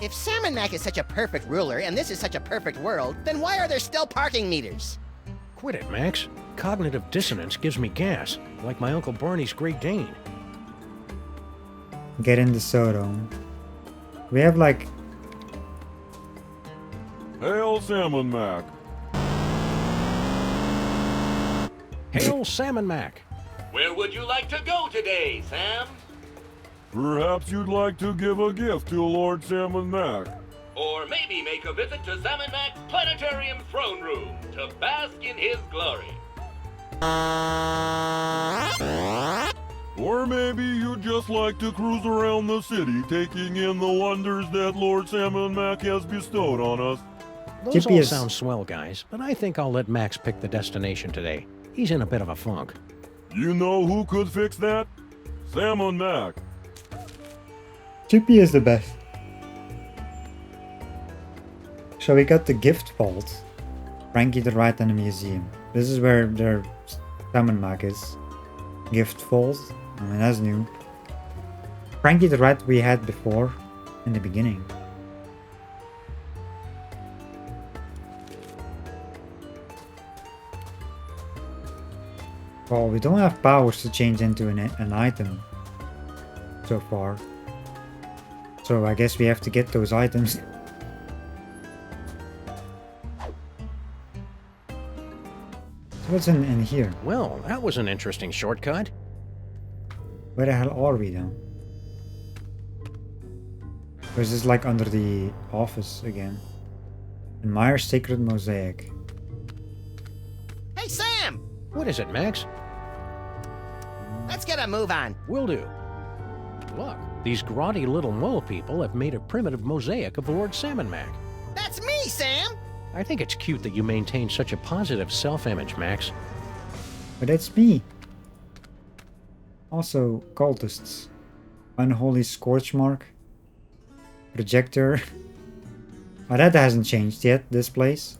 If Salmon Mac is such a perfect ruler and this is such a perfect world, then why are there still parking meters? Quit it, Max. Cognitive dissonance gives me gas, like my Uncle Barney's Great Dane. Get in the soda. We have like... Hail Salmon Mac. Hail Salmon Mac. Where would you like to go today, Sam? Perhaps you'd like to give a gift to Lord Salmon Mac. Or maybe make a visit to Salmon Mac's planetarium throne room to bask in his glory. Or maybe you'd just like to cruise around the city, taking in the wonders that Lord Salmon Mac has bestowed on us. Those all sound swell, guys, but I think I'll let Max pick the destination today. He's in a bit of a funk. You know who could fix that? Salmon Mac. Chippy is the best. So we got the gift vault. Frankie the Rat and the museum. This is where their Salmon Mac is. Gift vault. I mean, that's new. Frankie the Rat we had before in the beginning. Well, we don't have powers to change into an item so far. So I guess we have to get those items. What's in here? Well, that was an interesting shortcut. Where the hell are we then? Or is this like under the office again? Admire Sacred Mosaic. Hey, Sam! What is it, Max? Let's get a move on. Will do. Look, these grotty little mole people have made a primitive mosaic of Lord Salmon Mac. That's me, Sam! I think it's cute that you maintain such a positive self-image, Max. But that's me. Also, cultists. Unholy Scorch Mark. Projector. Oh, that hasn't changed yet, this place.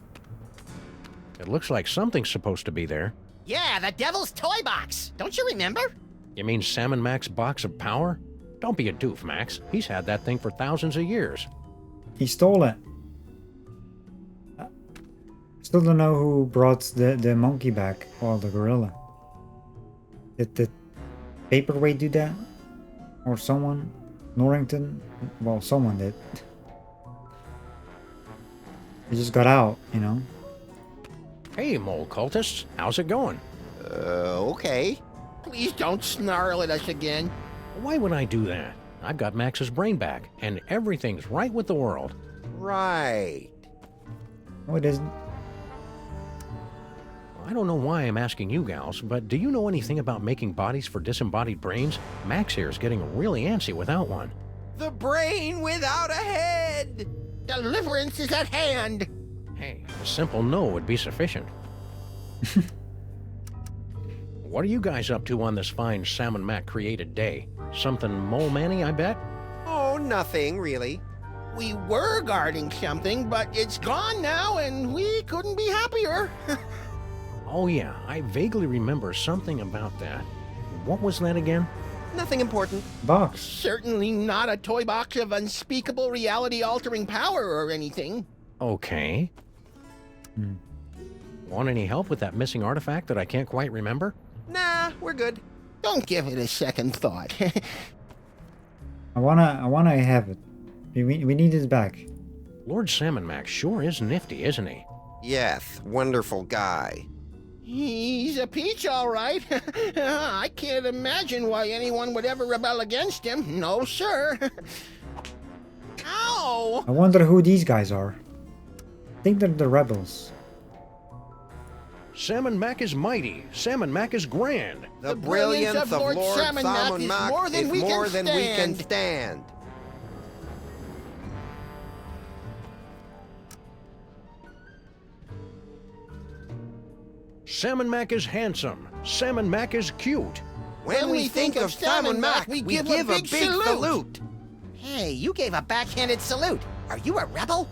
It looks like something's supposed to be there. Yeah, the Devil's Toy Box. Don't you remember? You mean Salmon Mac's box of power? Don't be a doof, Max. He's had that thing for thousands of years. He stole it. Still don't know who brought the monkey back, or the gorilla. Did the paperweight do that? Or someone? Norrington? Well, someone did. He just got out, you know? Hey, mole cultists. How's it going? Okay. Please don't snarl at us again. Why would I do that? I've got Max's brain back, and everything's right with the world. Right. No, it isn't. I don't know why I'm asking you gals, but do you know anything about making bodies for disembodied brains? Max here is getting really antsy without one. The brain without a head! Deliverance is at hand! Hey, a simple no would be sufficient. What are you guys up to on this fine Salmon Mac created day? Something mole-manny, I bet? Oh, nothing, really. We were guarding something, but it's gone now, and we couldn't be happier. Oh yeah, I vaguely remember something about that. What was that again? Nothing important. Box. Certainly not a toy box of unspeakable reality-altering power or anything. Okay. Want any help with that missing artifact that I can't quite remember? Nah, we're good. Don't give it a second thought. I wanna have it. We need it back. Lord Salmon Mac sure is nifty, isn't he? Yes, wonderful guy. He's a peach, all right. I can't imagine why anyone would ever rebel against him. No, sir. Ow! I wonder who these guys are. I think they're the rebels. Salmon Mac is mighty. Salmon Mac is grand. The brilliance of Lord Salmon Mac is more than we can stand. Salmon Mac is handsome. Salmon Mac is cute. When we think of Salmon Mac, we give a big salute. Hey, you gave a backhanded salute. Are you a rebel?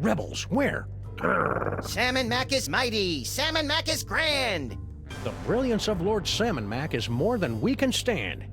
Rebels, where? Salmon Mac is mighty. Salmon Mac is grand. The brilliance of Lord Salmon Mac is more than we can stand.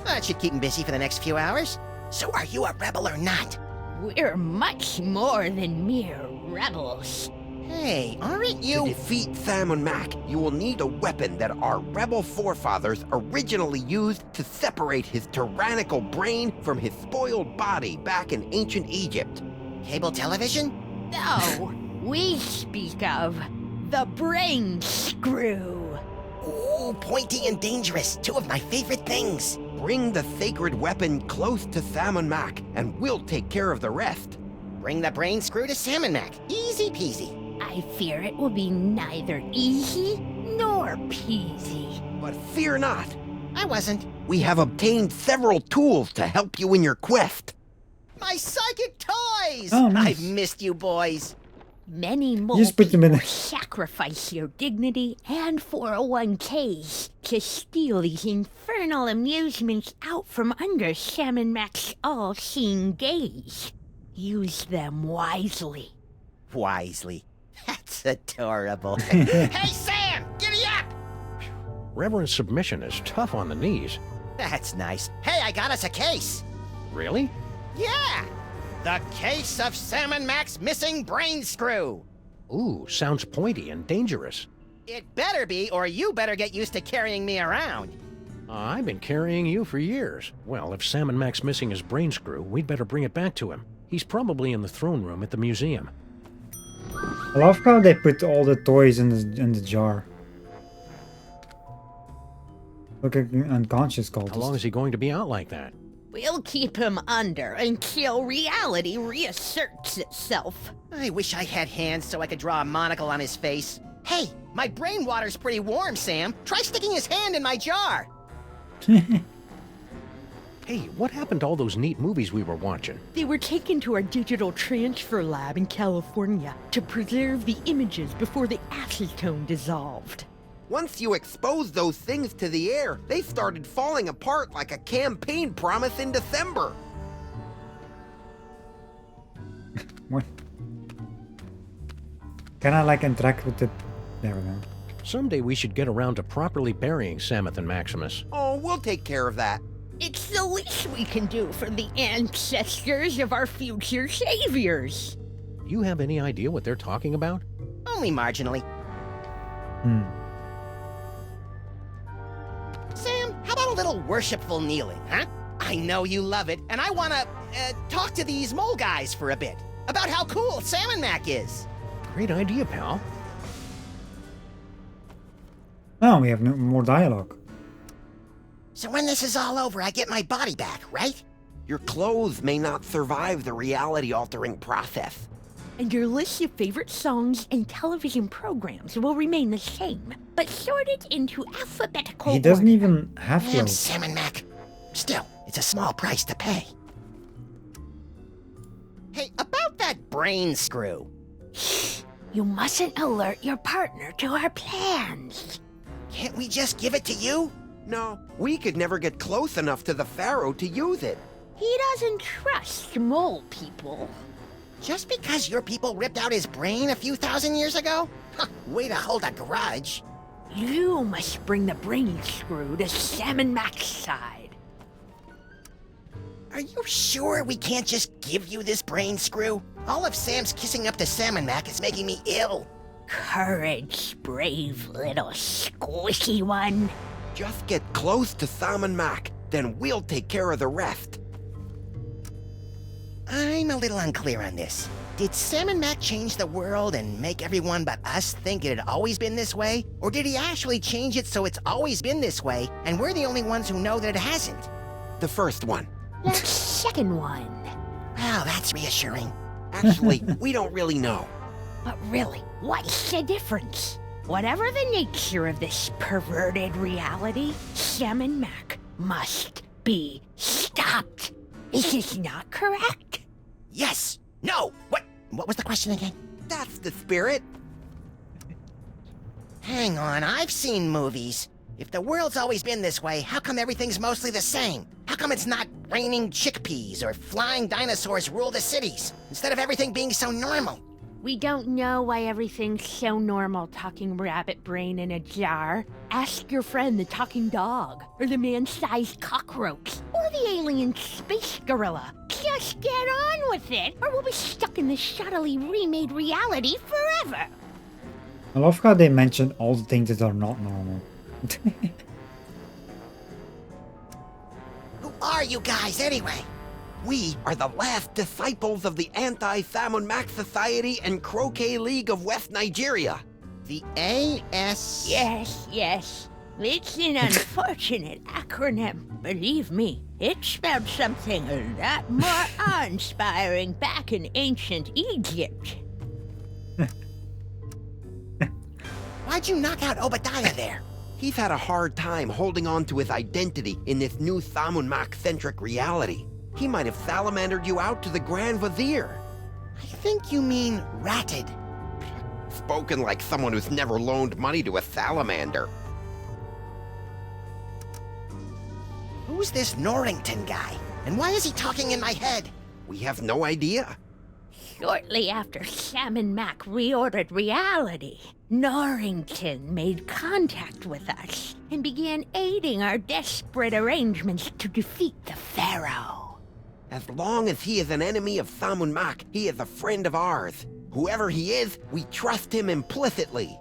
That should keep him busy for the next few hours. So are you a rebel or not? We're much more than mere rebels. Hey, aren't you? To defeat Sam Mac, you will need a weapon that our rebel forefathers originally used to separate his tyrannical brain from his spoiled body back in ancient Egypt. Cable television? No, we speak of the brain screw. Ooh, pointy and dangerous. Two of my favorite things. Bring the sacred weapon close to Sam Mac, and we'll take care of the rest. Bring the brain screw to Sam Mac. Easy peasy. I fear it will be neither easy nor peasy. But fear not. I wasn't. We have obtained several tools to help you in your quest. My psychic toys! Oh, nice. I've missed you boys. Many more Just put them in people sacrifice your dignity and 401ks to steal these infernal amusements out from under Sam Mac's all-seeing gaze. Use them wisely. Wisely. That's adorable. Hey, Sam! Giddy up! Reverend submission is tough on the knees. That's nice. Hey, I got us a case. Really? Yeah! The case of Sam Mac's missing brain screw. Ooh, sounds pointy and dangerous. It better be, or you better get used to carrying me around. I've been carrying you for years. Well, if Sam Mac's missing his brain screw, we'd better bring it back to him. He's probably in the throne room at the museum. I love how they put all the toys in the jar. Look at unconscious cultist. How long is he going to be out like that? We'll keep him under until reality reasserts itself. I wish I had hands so I could draw a monocle on his face. Hey, my brain water's pretty warm, Sam. Try sticking his hand in my jar. Hey, what happened to all those neat movies we were watching? They were taken to our digital transfer lab in California to preserve the images before the acetone dissolved. Once you exposed those things to the air, they started falling apart like a campaign promise in December. What? Can I like interact with the... There we go. Someday we should get around to properly burying Samuth and Maximus. Oh, we'll take care of that. It's the least we can do for the ancestors of our future saviors. Do you have any idea what they're talking about? Only marginally. Sam, how about a little worshipful kneeling, huh? I know you love it, and I want to talk to these mole guys for a bit about how cool Sam Mac is. Great idea, pal. Oh, we have no more dialogue. So when this is all over, I get my body back, right? Your clothes may not survive the reality-altering process. And your list of favorite songs and television programs will remain the same, but sorted into alphabetical He doesn't order. even have Damn, clothes. Sam Mac. Still, it's a small price to pay. Hey, about that brain screw. You mustn't alert your partner to our plans. Can't we just give it to you? No, we could never get close enough to the Pharaoh to use it. He doesn't trust mole people. Just because your people ripped out his brain a few thousand years ago? Huh, way to hold a grudge. You must bring the brain screw to Sam Mac's side. Are you sure we can't just give you this brain screw? All of Sam's kissing up to Sam Mac is making me ill. Courage, brave little squishy one. Just get close to Sam Mac, then we'll take care of the rest. I'm a little unclear on this. Did Sam Mac change the world and make everyone but us think it had always been this way? Or did he actually change it so it's always been this way, and we're the only ones who know that it hasn't? The first one. The second one. Well, that's reassuring. Actually, we don't really know. But really, what's the difference? Whatever the nature of this perverted reality, Sam Mac must be stopped. Is this not correct? Yes! No! What was the question again? That's the spirit. Hang on, I've seen movies. If the world's always been this way, how come everything's mostly the same? How come it's not raining chickpeas or flying dinosaurs rule the cities, instead of everything being so normal? We don't know why everything's so normal talking rabbit brain in a jar. Ask your friend the talking dog, or the man-sized cockroach, or the the alien space gorilla. Just get on with it, or we'll be stuck in this shoddily remade reality forever. I love how they mention all the things that are not normal. Who are you guys, anyway? We are the last disciples of the Anti-Samandmax Society and Croquet League of West Nigeria. The AS... Yes. It's an unfortunate acronym. Believe me, it spelled something a lot more awe-inspiring back in ancient Egypt. Why'd you knock out Obadiah there? He's had a hard time holding on to his identity in this new Samandmax-centric reality. He might have salamandered you out to the Grand Vizier. I think you mean ratted. Spoken like someone who's never loaned money to a salamander. Who's this Norrington guy? And why is he talking in my head? We have no idea. Shortly after Sam and Mac reordered reality, Norrington made contact with us and began aiding our desperate arrangements to defeat the Pharaoh. As long as he is an enemy of Samandmax, he is a friend of ours. Whoever he is, we trust him implicitly.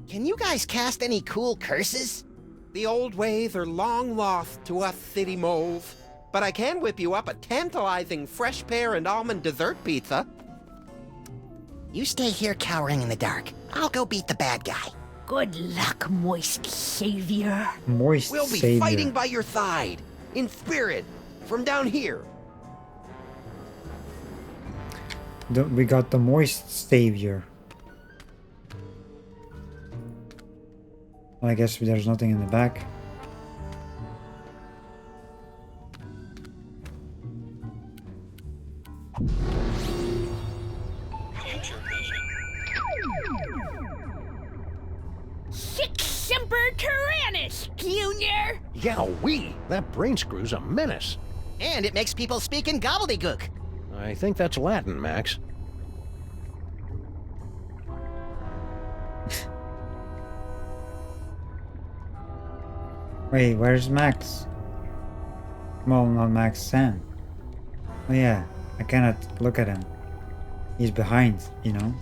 Can you guys cast any cool curses? The old ways are long lost to us city moles. But I can whip you up a tantalizing fresh pear and almond dessert pizza. You stay here cowering in the dark. I'll go beat the bad guy. Good luck, moist savior. Moist We'll be savior. fighting by your side, in spirit, from down here. We got the moist savior. Well, I guess there's nothing in the back. Six Semper Tyrannis, Junior! Yowee! That brain screw's a menace. And it makes people speak in gobbledygook. I think that's Latin, Max. Wait, where's Max? Well, not Max, Sam. Oh yeah, I cannot look at him. He's behind, you know?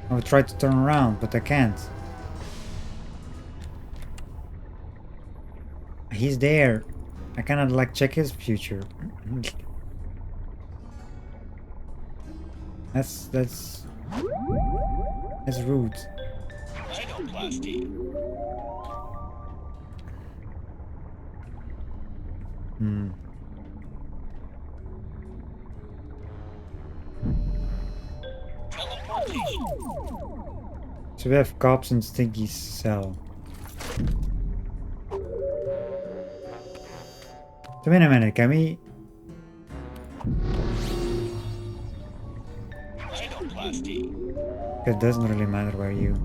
I would try to turn around, but I can't. He's there. I cannot like check his future. That's rude. So we have cops in Stinky's cell. So wait a minute, can we... It doesn't really matter where you...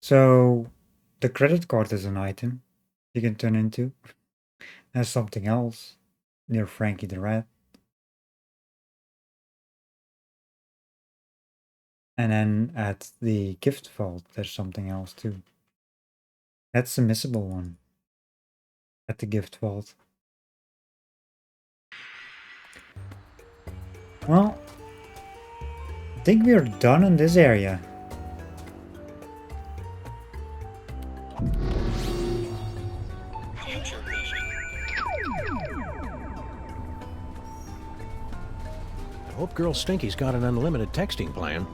So, the credit card is an item you can turn into as something else near Frankie the Rat. And then at the gift vault, there's something else too. That's the missable one at the gift vault. Well, I think we're done in this area. I hope Girl Stinky's got an unlimited texting plan.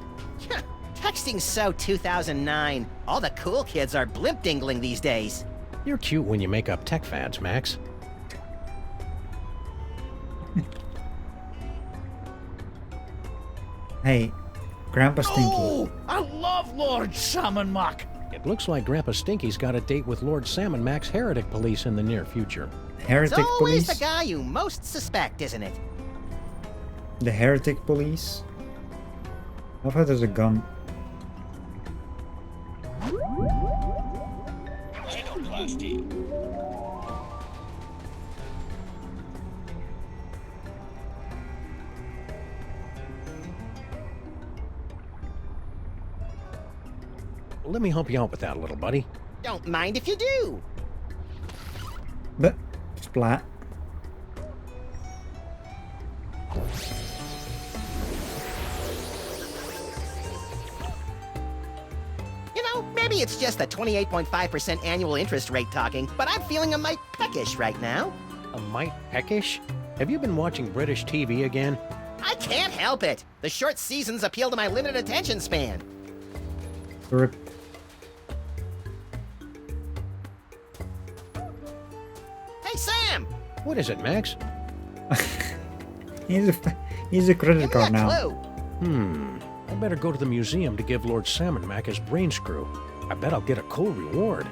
Texting's so 2009. All the cool kids are blimp dingling these days. You're cute when you make up tech fads, Max. Hey, Grandpa Stinky. Oh, I love Lord Salmon Mac. It looks like Grandpa Stinky's got a date with Lord Salmon Mac's heretic police in the near future. Heretic It's always police? the guy you most suspect, isn't it? The heretic police? I thought there's a gun. Let me help you out with that, little buddy. Don't mind if you do. But, splat. You know, maybe it's just the 28.5% annual interest rate talking, but I'm feeling a mite peckish right now. A mite peckish? Have you been watching British TV again? I can't help it. The short seasons appeal to my limited attention span. Rip. Hey, Sam! What is it, Max? He's a credit card now. I better go to the museum to give Lord Salmon Mac his brain screw. I bet I'll get a cool reward.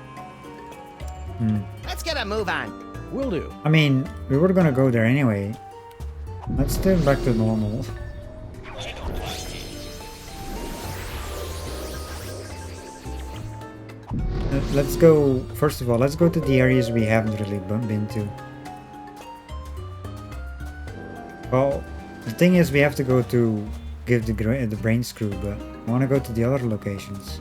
Let's get a move on. Will do. I mean, we were gonna go there anyway. Let's turn back to normal. Let's go, first of all, let's go to the areas we haven't really been to. Well, the thing is we have to go to give the brain screw, but I want to go to the other locations.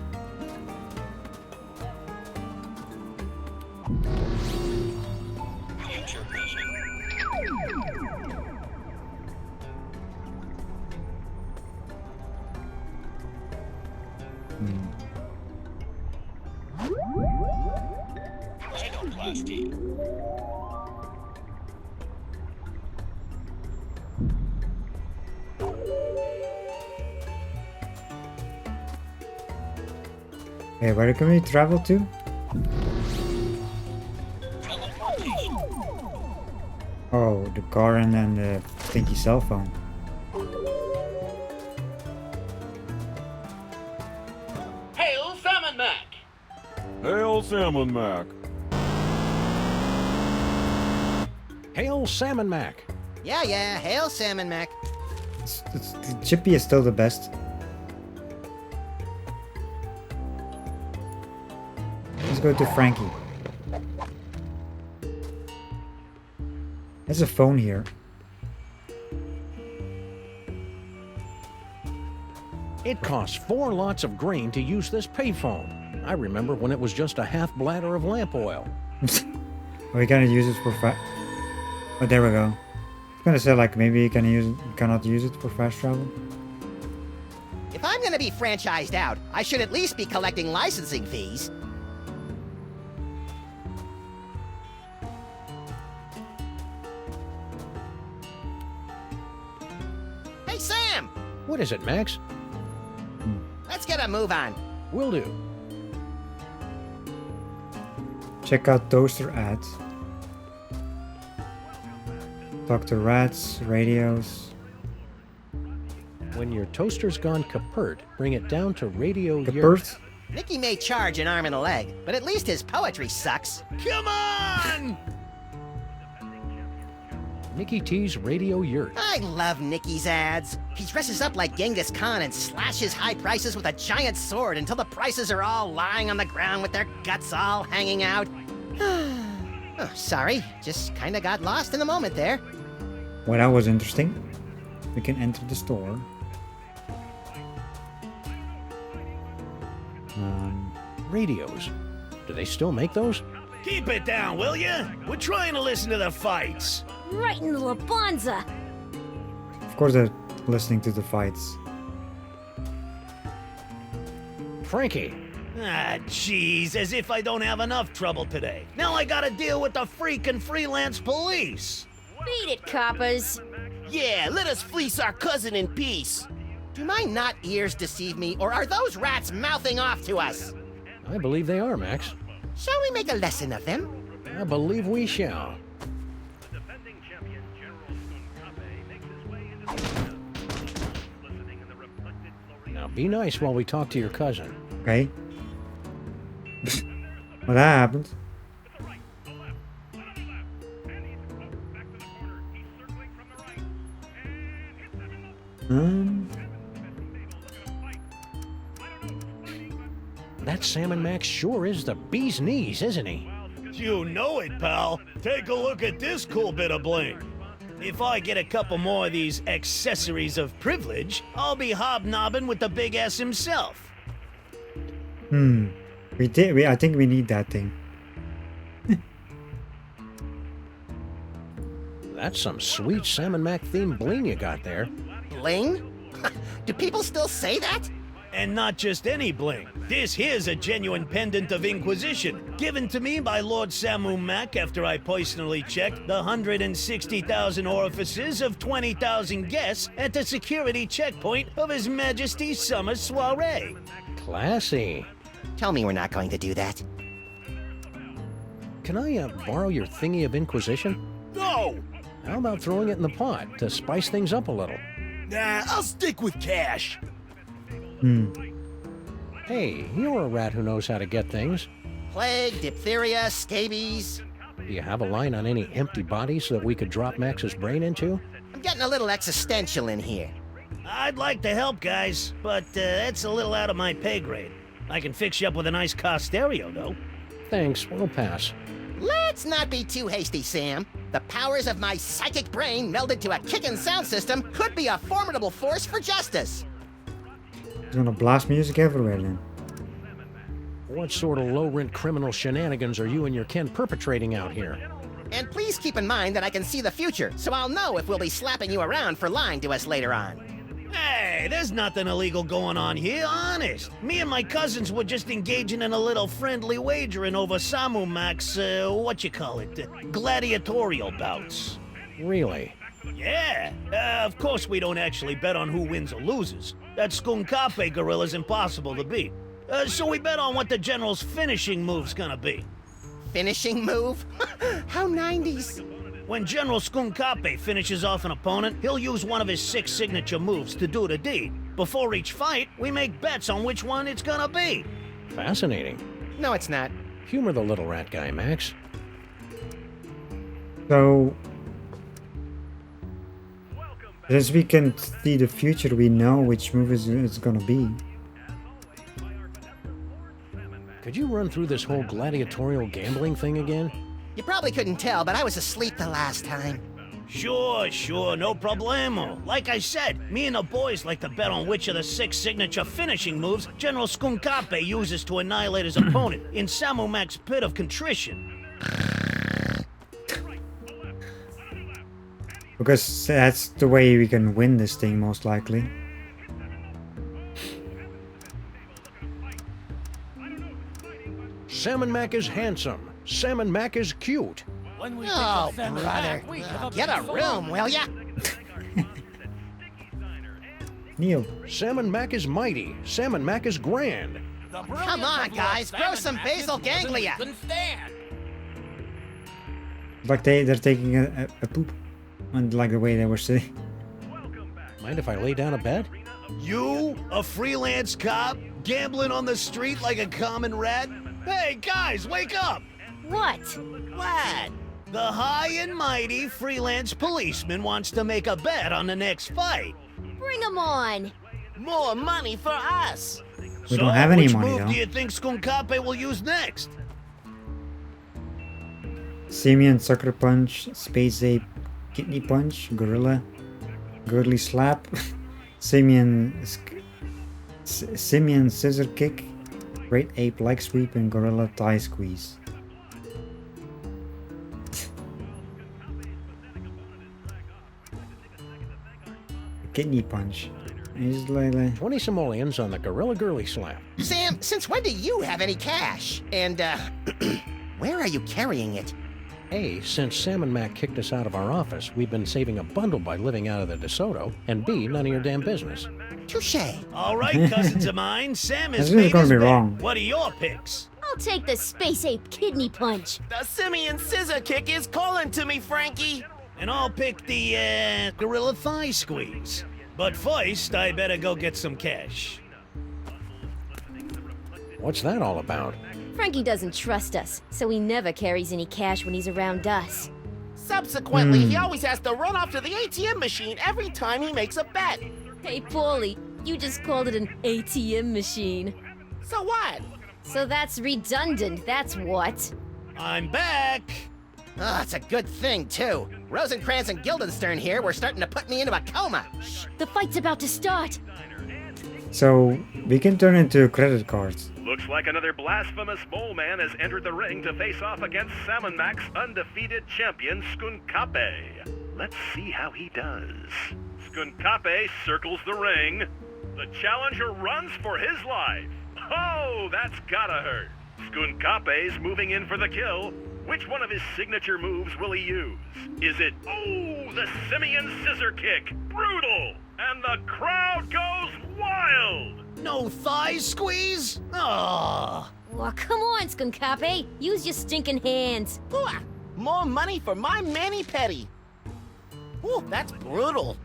Okay, where can we travel to? Oh, the car and then the stinky cell phone. Hail Salmon Mac! Hail Salmon Mac! Hail Salmon Mac! Yeah, hail Salmon Mac. Chippy is still the best. Let's go to Frankie. There's a phone here. It costs 4 lots of grain to use this payphone. I remember when it was just a half bladder of lamp oil. We cannot use it for Oh, there we go. I was gonna say, like, maybe you cannot use it for fast travel. If I'm gonna be franchised out, I should at least be collecting licensing fees. Hey, Sam! What is it, Max? Let's get a move on. Will do. Check out toaster ads. Talk to rats, radios. When your toaster's gone kaput, bring it down to Radio Kaput? Nicky may charge an arm and a leg, but at least his poetry sucks. Come on! Nicky T's Radio Yurt. I love Nicky's ads. He dresses up like Genghis Khan and slashes high prices with a giant sword until the prices are all lying on the ground with their guts all hanging out. Oh, sorry, just kinda got lost in the moment there. Well, that was interesting. We can enter the store. Radios. Do they still make those? Keep it down, will ya? We're trying to listen to the fights. Right in the Labanza. Of course they're listening to the fights. Frankie. Ah, jeez, as if I don't have enough trouble today. Now I gotta deal with the freaking freelance police. Beat it, coppers. Yeah, let us fleece our cousin in peace. Do my not ears deceive me, or are those rats mouthing off to us? I believe they are, Max. Shall we make a lesson of them? I believe we shall. be nice while we talk to your cousin. Okay. Well, that happened. That Salmon Max sure is the bee's knees, isn't he? You know it, pal. Take a look at this cool bit of bling. If I get a couple more of these accessories of privilege, I'll be hobnobbing with the big S himself. I think we need that thing. That's some sweet Salmon Mac themed bling you got there. Bling? Do people still say that? And not just any bling. This here's a genuine pendant of Inquisition, given to me by Lord Samu Mac after I personally checked the 160,000 orifices of 20,000 guests at the security checkpoint of His Majesty's summer soiree. Classy. Tell me we're not going to do that. Can I borrow your thingy of Inquisition? No! How about throwing it in the pot to spice things up a little? Nah, I'll stick with cash. Hey, you're a rat who knows how to get things. Plague, diphtheria, scabies. Do you have a line on any empty bodies that we could drop Max's brain into? I'm getting a little existential in here. I'd like to help, guys, but that's a little out of my pay grade. I can fix you up with a nice car stereo, though. Thanks, we'll pass. Let's not be too hasty, Sam. The powers of my psychic brain melded to a kickin' sound system could be a formidable force for justice. He's gonna blast music everywhere then. What sort of low-rent criminal shenanigans are you and your kin perpetrating out here? And please keep in mind that I can see the future, so I'll know if we'll be slapping you around for lying to us later on. Hey, there's nothing illegal going on here, honest. Me and my cousins were just engaging in a little friendly wagering over Samu Mac's, gladiatorial bouts. Really? Yeah. Of course we don't actually bet on who wins or loses. That Skunkape gorilla's impossible to beat. So we bet on what the general's finishing move's gonna be. Finishing move? How 90s. When General Skunkape finishes off an opponent, he'll use one of his 6 signature moves to do the deed. Before each fight, we make bets on which one it's gonna be. Fascinating. No, it's not. Humor the little rat guy, Max. So, since we can see the future, we know which move it's gonna be. Could you run through this whole gladiatorial gambling thing again? You probably couldn't tell, but I was asleep the last time. Sure, no problemo. Like I said, me and the boys like to bet on which of the 6 signature finishing moves General Skunkape uses to annihilate his opponent in Samu Mac's pit of contrition. Because that's the way we can win this thing, most likely. Salmon Mac is handsome. Salmon Mac is cute. Oh, brother. Get a room, will ya? Neil. Salmon Mac is mighty. Salmon Mac is grand. Come on, guys. Grow some basal ganglia. Like they're taking a poop. And like the way they were sitting. Mind if I lay down a bed? You, a freelance cop, gambling on the street like a common rat? Hey, guys, wake up! What? What? The high and mighty freelance policeman wants to make a bet on the next fight. Bring him on! More money for us! We don't have any which money, move though. do you think Skunkape will use next? Simian, Sucker Punch, Space Ape, Kidney Punch, Gorilla, Girly Slap, Simian Scissor Kick, Great Ape Leg Sweep, and Gorilla Thigh Squeeze. Kidney Punch. He's like 20 simoleons on the Gorilla Girly Slap. Sam, since when do you have any cash? And, where are you carrying it? A, since Salmon Mac kicked us out of our office, we've been saving a bundle by living out of the DeSoto, and B, none of your damn business. Touché. All right, cousins of mine, Sam This has is made gonna his be bet. wrong. What are your picks? I'll take the Space Ape Kidney Punch. The Simian Scissor Kick is calling to me, Frankie. And I'll pick the, Gorilla Thigh Squeeze. But first, I better go get some cash. What's that all about? Frankie doesn't trust us, so he never carries any cash when he's around us. Subsequently, he always has to run off to the ATM machine every time he makes a bet. Hey, Paulie, you just called it an ATM machine. So what? So that's redundant, that's what. I'm back! Oh, it's a good thing, too. Rosencrantz and Guildenstern here were starting to put me into a coma. Shh, the fight's about to start. So, we can turn into credit cards. Looks like another blasphemous mole man has entered the ring to face off against Samandmax's undefeated champion, Skunkape. Let's see how he does. Skunkape circles the ring. The challenger runs for his life. Oh, that's gotta hurt. Skunkape's moving in for the kill. Which one of his signature moves will he use? Is it, oh, the Simian scissor kick? Brutal! And the crowd goes wild! No thigh squeeze? Oh. Well, come on, Skunkape. Use your stinking hands. Ooh, more money for my mani-pedi. Ooh, that's brutal.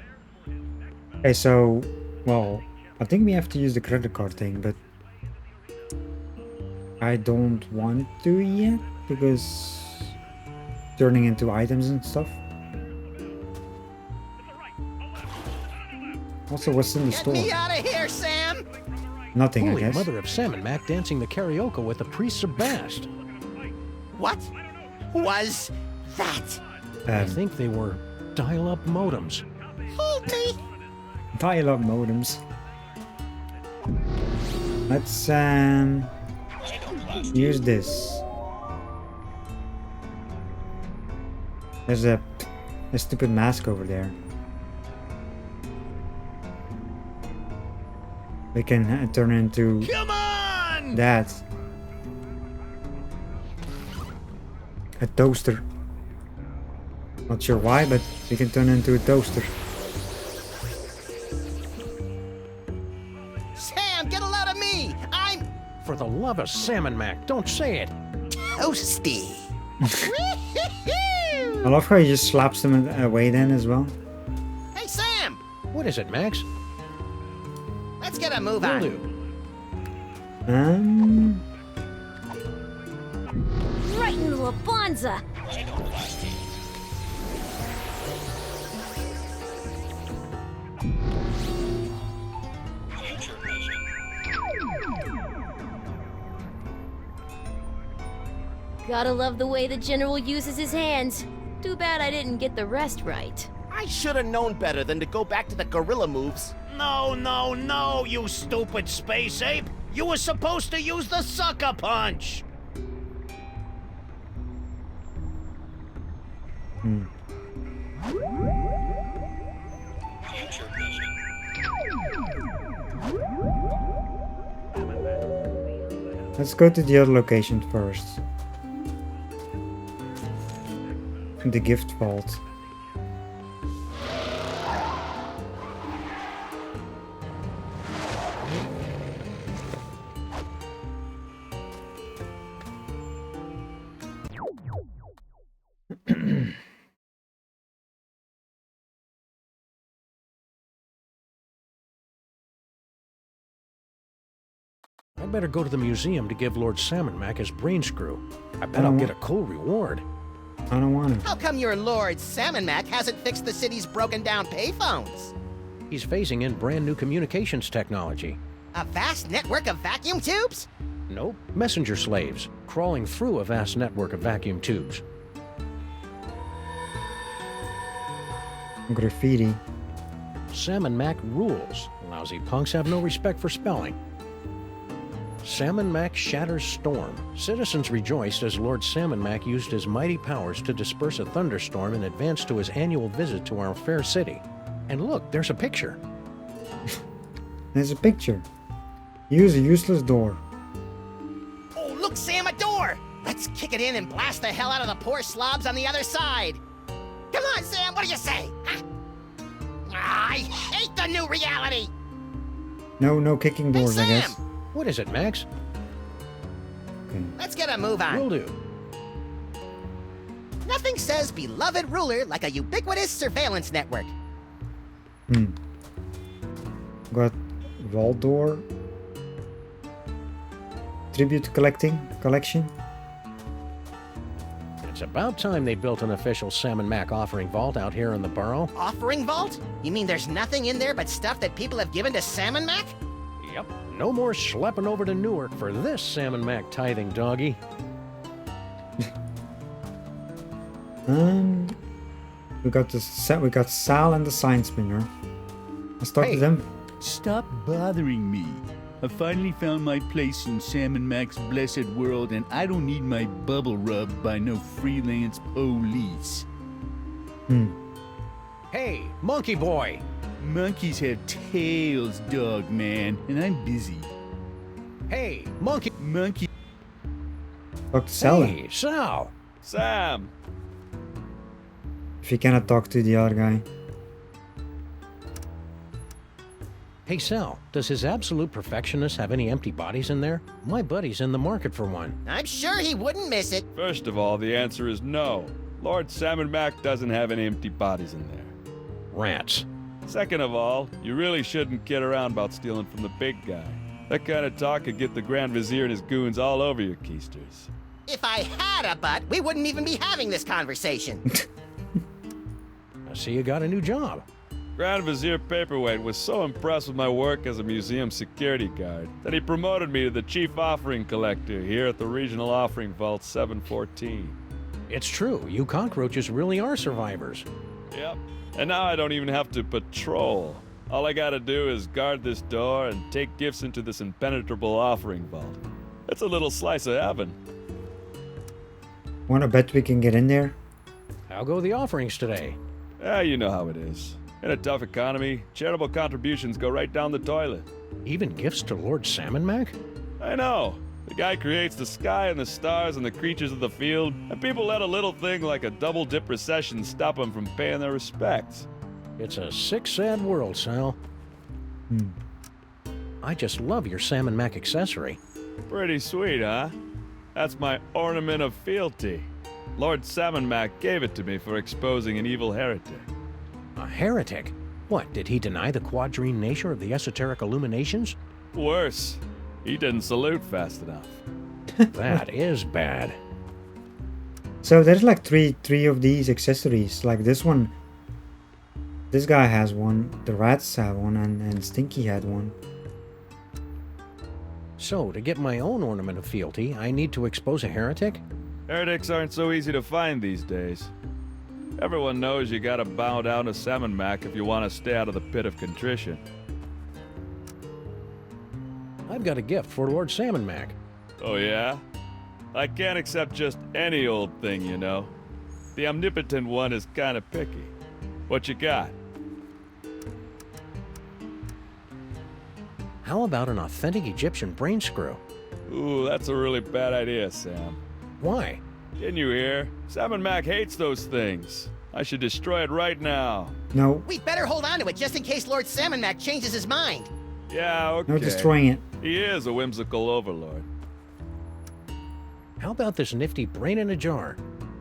Okay, so, well, I think we have to use the credit card thing, but I don't want to yet, because turning into items and stuff. Also, what's in the store? Get me out of here, Sam! Nothing, Holy I guess. mother of Sam and Mac dancing the karaoke with the priests of Bast. What was that? I think they were dial-up modems. Hold me! Dial-up modems. Let's use this. There's a stupid mask over there. We can turn into that. A toaster. Not sure why, but we can turn into a toaster. Sam, get a load of me! I'm For the love of Sam and Mac, don't say it. toasty. I love how he just slaps them away then as well. Hey, Sam! What is it, Max? Let's get a move Will on. do. Right into a bonza. Gotta love the way the General uses his hands. Too bad I didn't get the rest right. I should have known better than to go back to the gorilla moves. No, no, no, you stupid space ape! You were supposed to use the sucker punch! Let's go to the other location first. The gift vault. I'd better go to the museum to give Lord Sam and Mac his brain screw. I bet I'll get a cool reward. I don't want to. How come your Lord Salmon Mac hasn't fixed the city's broken down payphones? He's phasing in brand new communications technology. A vast network of vacuum tubes? Nope, messenger slaves, crawling through a vast network of vacuum tubes. Graffiti. Sam and Mac rules. Lousy punks have no respect for spelling. Sam and Mac shatters storm. Citizens rejoiced as Lord Sam and Mac used his mighty powers to disperse a thunderstorm in advance to his annual visit to our fair city. And look, there's a picture. There's a picture. Use a useless door. Oh, look, Sam, a door! Let's kick it in and blast the hell out of the poor slobs on the other side. Come on, Sam, what do you say? Huh? I hate the new reality! No kicking doors, Sam! I guess. What is it, Max? Okay. Let's get a move on. Will do. Nothing says beloved ruler like a ubiquitous surveillance network. Got vault door. tribute collection. It's about time they built an official Sam & Mac offering vault out here in the borough. Offering vault? You mean there's nothing in there but stuff that people have given to Sam & Mac? Yep. No more schlepping over to Newark for this Sam & Mac tithing doggy. And we got Sal and the sign spinner. Let's talk to them. Stop bothering me. I finally found my place in Sam & Mac's blessed world, and I don't need my bubble rubbed by no freelance police. Hey, monkey boy! Monkeys have tails, dog man, and I'm busy. Hey, monkey! Talk to Sal. Hey, Sal! Sam! If you cannot talk to the other guy. Hey, Sal, does his absolute perfectionist have any empty bodies in there? My buddy's in the market for one. I'm sure he wouldn't miss it. First of all, the answer is no. Lord Sam & Mac doesn't have any empty bodies in there. Rats. Second of all, you really shouldn't kid around about stealing from the big guy. That kind of talk could get the Grand Vizier and his goons all over your keisters. If I had a butt, we wouldn't even be having this conversation. I see you got a new job. Grand Vizier Paperweight was so impressed with my work as a museum security guard that he promoted me to the Chief Offering Collector here at the Regional Offering Vault 714. It's true, you cockroaches really are survivors. Yep, and now I don't even have to patrol. All I gotta do is guard this door and take gifts into this impenetrable offering vault. It's a little slice of heaven. Wanna bet we can get in there? How go the offerings today? Yeah, you know how it is. In a tough economy, charitable contributions go right down the toilet. Even gifts to Lord Sam & Mac? I know. The guy creates the sky and the stars and the creatures of the field, and people let a little thing like a double-dip recession stop them from paying their respects. It's a sick, sad world, Sal. I just love your Sam & Mac accessory. Pretty sweet, huh? That's my ornament of fealty. Lord Sam & Mac gave it to me for exposing an evil heretic. A heretic? What, did he deny the quadrine nature of the esoteric illuminations? Worse, he didn't salute fast enough. That is bad. So there's like three of these accessories. Like this one. This guy has one, the rats have one, and Stinky had one. So, to get my own ornament of fealty, I need to expose a heretic? Heretics aren't so easy to find these days. Everyone knows you gotta bow down to Sam & Mac if you want to stay out of the pit of contrition. I've got a gift for Lord Sam & Mac. Oh yeah? I can't accept just any old thing, you know. The omnipotent one is kinda picky. What you got? How about an authentic Egyptian brain screw? Ooh, that's a really bad idea, Sam. Why? Didn't you hear? Sam & Mac hates those things. I should destroy it right now. No. We'd better hold on to it just in case Lord Sam & Mac changes his mind. Yeah, okay. No destroying it. He is a whimsical overlord. How about this nifty brain in a jar?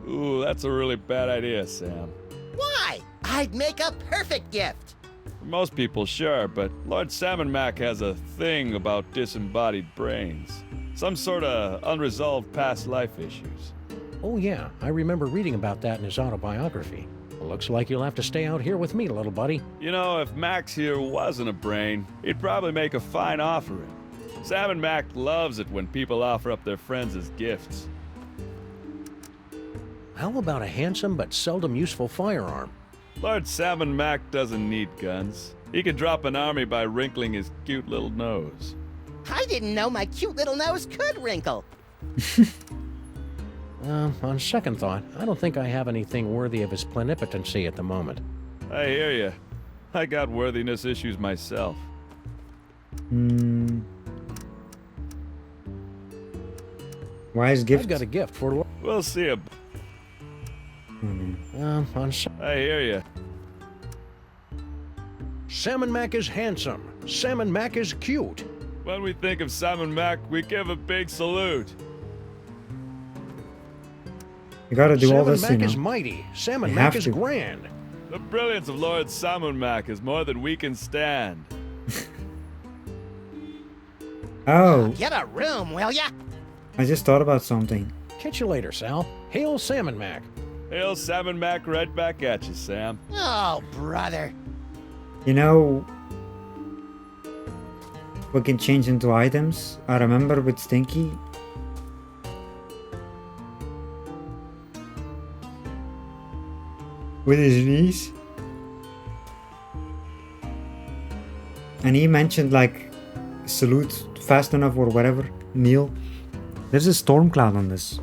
Ooh, that's a really bad idea, Sam. Why? I'd make a perfect gift. For most people, sure, but Lord Sam & Mac has a thing about disembodied brains. Some sort of unresolved past life issues. Oh yeah, I remember reading about that in his autobiography. Looks like you'll have to stay out here with me, little buddy. You know, if Max here wasn't a brain, he'd probably make a fine offering. Sam & Mac loves it when people offer up their friends as gifts. How about a handsome but seldom useful firearm? Lord Sam & Mac doesn't need guns. He can drop an army by wrinkling his cute little nose. I didn't know my cute little nose could wrinkle. On second thought, I don't think I have anything worthy of his plenipotency at the moment. I hear ya. I got worthiness issues myself. Wise gift? I've got a gift for... We'll see ya. I hear ya. Sam & Mac is handsome. Sam & Mac is cute. When we think of Sam & Mac, we give a big salute. You gotta do all this, Sam & Mac you know. is mighty. Sam You & Mac have is to. grand. The brilliance of Lord Sam & Mac is more than we can stand. Oh. Get a room, will ya? I just thought about something. Catch you later, Sal. Hail Salmon Mac. Hail Salmon Mac right back at you, Sam. Oh, brother. You know, we can change into items. I remember with Stinky. With his niece. And he mentioned like salute fast enough or whatever. Kneel. There's a storm cloud on this.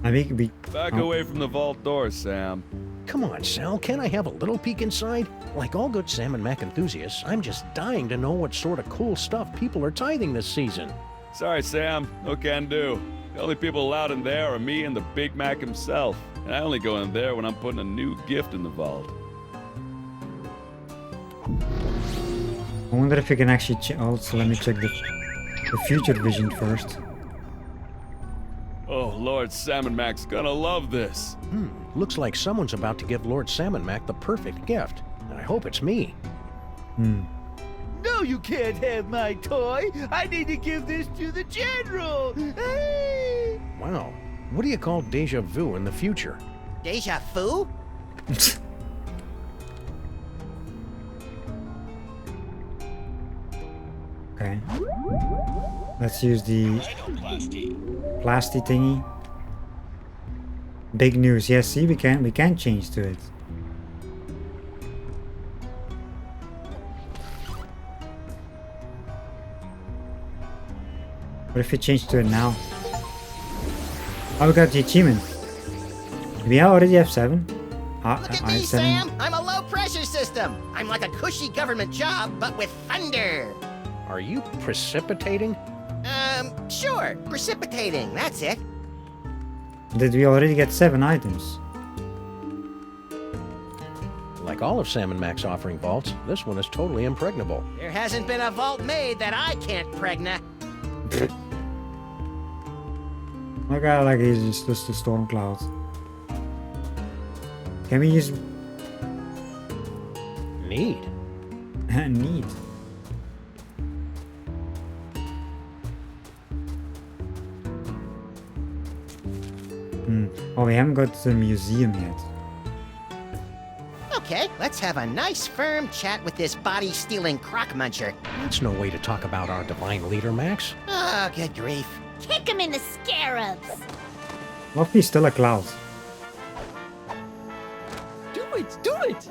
I mean, Back away from the vault door, Sam. Come on, Sal, can't I have a little peek inside? Like all good Salmon Mac enthusiasts, I'm just dying to know what sort of cool stuff people are tithing this season. Sorry, Sam. No can do. The only people allowed in there are me and the Big Mac himself. And I only go in there when I'm putting a new gift in the vault. I wonder if you can actually also let me check the future vision first. Oh, Lord Salmon Mac's gonna love this. Looks like someone's about to give Lord Salmon Mac the perfect gift. And I hope it's me. No, you can't have my toy. I need to give this to the General. Hey! Wow. What do you call deja vu in the future? Deja vu? Okay. Let's use the plasty thingy. Big news. Yes, see, we can change to it. What if we change to it now? Oh, we got the achievement. We already have 7. Look at me, Sam! I'm a low-pressure system! I'm like a cushy government job, but with thunder! Are you precipitating? Sure. Precipitating, that's it. Did we already get 7 items? Like all of Salmon Mac's offering vaults, this one is totally impregnable. There hasn't been a vault made that I can't pregna. My guy, like, he's just a storm cloud. Can we use... Need. Need. Oh, we haven't got the museum yet. Okay, let's have a nice firm chat with this body-stealing crock muncher. That's no way to talk about our divine leader, Max. Oh, good grief. Kick him in the scarabs. Luffy's still a cloud. Do it, do it!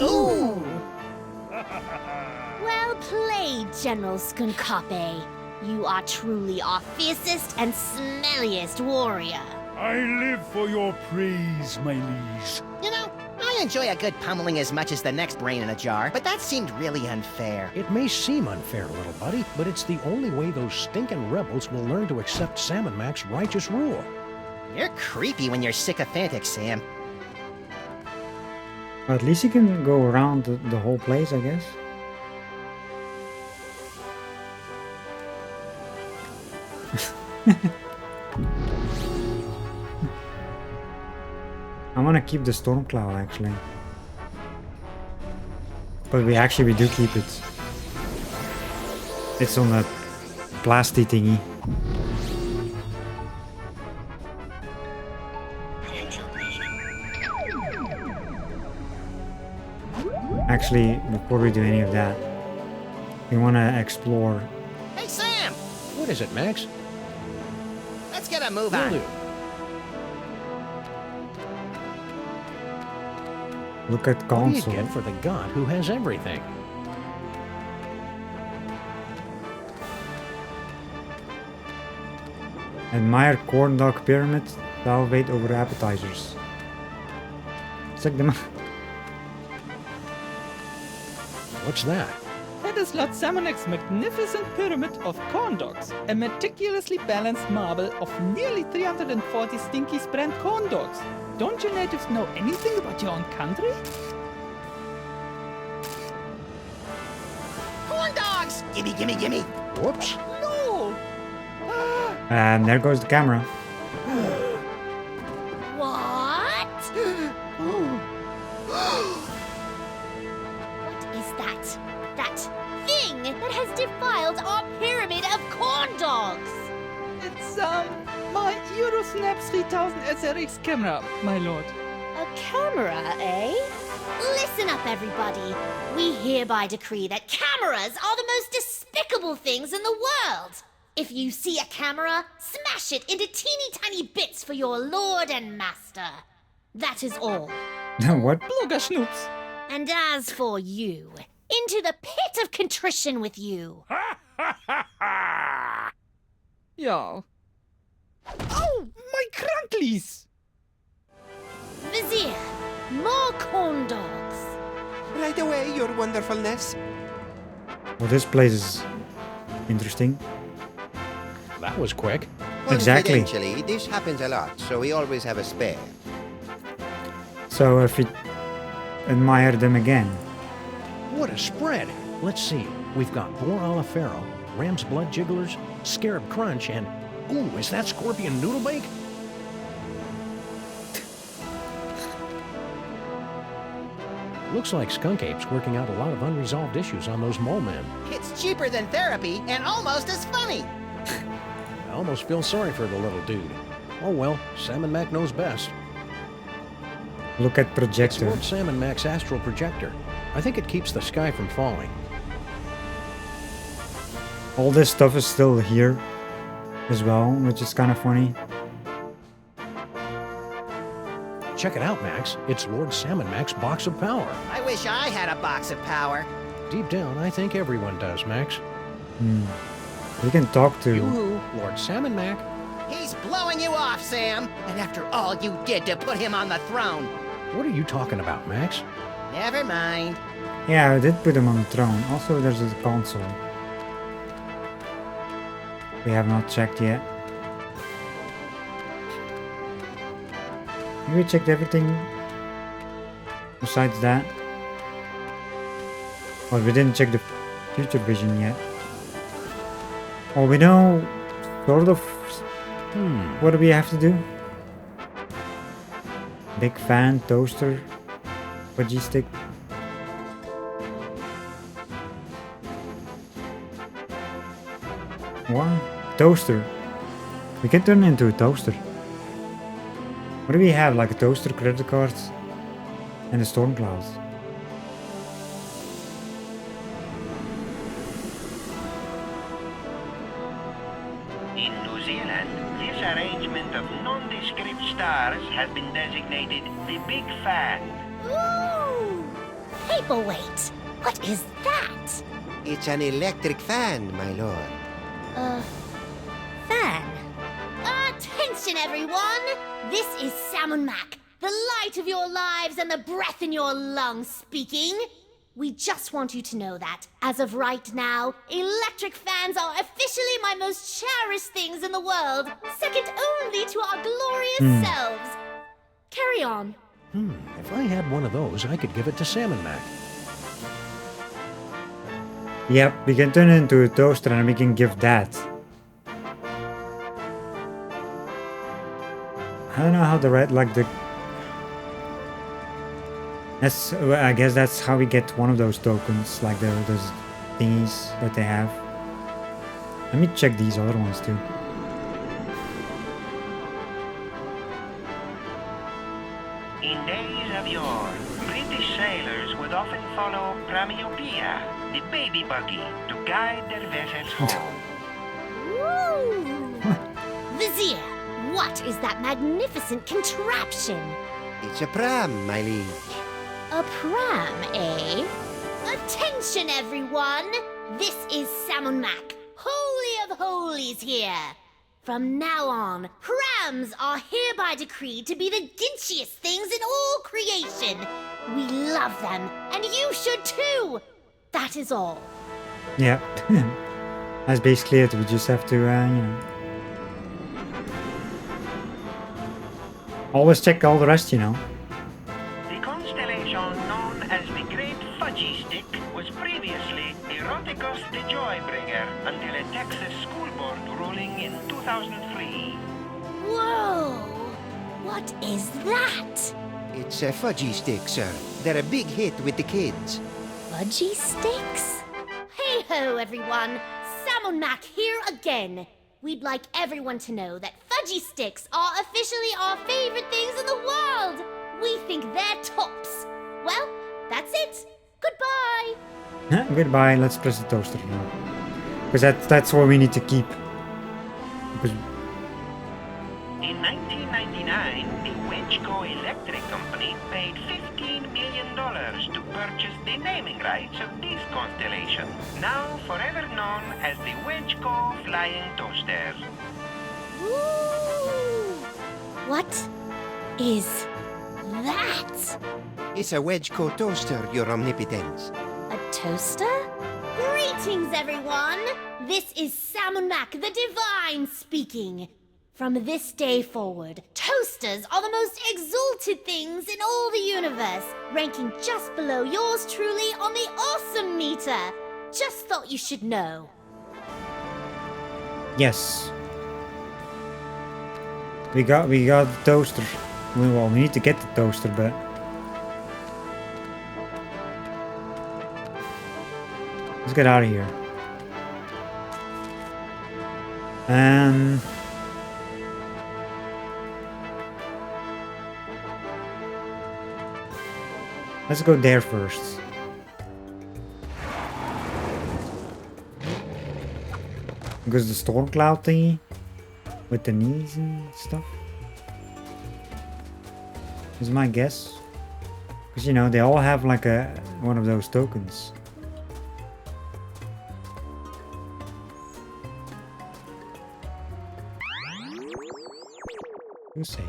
Ooh! Well played, General Skunkape. You are truly our fiercest and smelliest warrior. I live for your praise, my liege. You know, I enjoy a good pummeling as much as the next brain in a jar, but that seemed really unfair. It may seem unfair, little buddy, but it's the only way those stinking rebels will learn to accept Salmon Mac's righteous rule. You're creepy when you're sycophantic, Sam. At least you can go around the whole place, I guess. I want to keep the storm cloud actually, but we do keep it. It's on a plastic thingy. Actually, before we do any of that, we want to explore. Hey, Sam! What is it, Max? Let's get a move on. Look at console. What do you get for the god who has everything? Admire corn dog pyramid. Salivate over appetizers. Check them out. What's that? That is Lord Salmonac's magnificent pyramid of corn dogs, a meticulously balanced marble of nearly 340 stinky brand corn dogs. Don't you natives know anything about your own country? Corn dogs! Gimme, gimme, gimme! Whoops. No! And there goes the camera. What? What is that? It's my Eurosnap 3000 SRX camera, my lord. A camera, eh? Listen up, everybody. We hereby decree that cameras are the most despicable things in the world. If you see a camera, smash it into teeny tiny bits for your lord and master. That is all. What? Blogger Schnoops. And as for you, into the pit of contrition with you. Ja. Oh, my Crunklies! Vizier, more corn dogs. Right away, your wonderfulness. Well, this place is interesting. That was quick. Exactly. Confidentially, this happens a lot, so we always have a spare. So if we admire them again. What a spread! Let's see. We've got boar a la Pharaoh, ram's blood jigglers, scarab crunch, and ooh, is that scorpion noodle bake? Looks like Skunk Ape's working out a lot of unresolved issues on those mole men. It's cheaper than therapy and almost as funny. I almost feel sorry for the little dude. Oh well, Salmon Mac knows best. Look at It's projector. Lord Salmon Mac's astral projector. I think it keeps the sky from falling. All this stuff is still here as well, which is kind of funny. Check it out, Max. It's Lord Salmon Mac's box of power. I wish I had a box of power. Deep down, I think everyone does, Max. We can talk to... Yoo-hoo, Lord Salmon Mac. He's blowing you off, Sam. And after all you did to put him on the throne. What are you talking about, Max? Never mind. Yeah, I did put him on the throne. Also, there's a console. We have not checked yet. Have we checked everything besides that? Well, we didn't check the future vision yet. Oh, we know sort of what do we have to do? Big fan, toaster, fudgy stick. What? Toaster. We can turn into a toaster. What do we have? Like a toaster, credit cards, and the storm clouds. In New Zealand, this arrangement of nondescript stars has been designated the Big Fan. Ooh! Paperweight. What is that? It's an electric fan, my lord. Fan. Attention, everyone! This is Salmon Mac, the light of your lives and the breath in your lungs speaking. We just want you to know that, as of right now, electric fans are officially my most cherished things in the world, second only to our glorious selves. Carry on. If I had one of those, I could give it to Salmon Mac. Yep, we can turn it into a toaster and we can give that. I don't know how the red, like the... That's, I guess that's how we get one of those tokens, like those thingies that they have. Let me check these other ones too. In days of yore, British sailors would often follow Pramiopia, the baby buggy, to guide their vessels home. Woo! Vizier, what is that magnificent contraption? It's a pram, my liege. A pram, eh? Attention, everyone! This is Salmon Mac, Holy of Holies here. From now on, prams are hereby decreed to be the ginchiest things in all creation. We love them, and you should too. That is all. Yeah, that's basically it. We just have to, you know. Always check all the rest, you know. The constellation known as the Great Fudgy Stick was previously Eroticus the Joybringer until a Texas school board ruling in 2003. Whoa! What is that? It's a fudgy stick, sir. They're a big hit with the kids. Fudgy sticks? Hey ho, everyone! Salmon Mac here again. we'd like everyone to know that fudgy sticks are officially our favorite things in the world. We think they're tops. Well, that's it. Goodbye. Goodbye. Let's press the toaster now. Because that's what we need to keep. Because in 1999, the Wedgeco Electric Company paid $15 million to purchase the naming rights of this constellation, now forever known as the Wedgeco Flying Toaster. Woo! What is that? It's a Wedgeco toaster, Your Omnipotence. A toaster? Greetings, everyone! This is Samandmax the Divine speaking. From this day forward, toasters are the most exalted things in all the universe, ranking just below yours truly on the awesome meter. Just thought you should know. yes. We got the toaster. Well, we need to get the toaster, but let's get out of here. Let's go there first. Because the storm cloud thingy with the knees and stuff is my guess. Because you know they all have like one of those tokens. We'll save.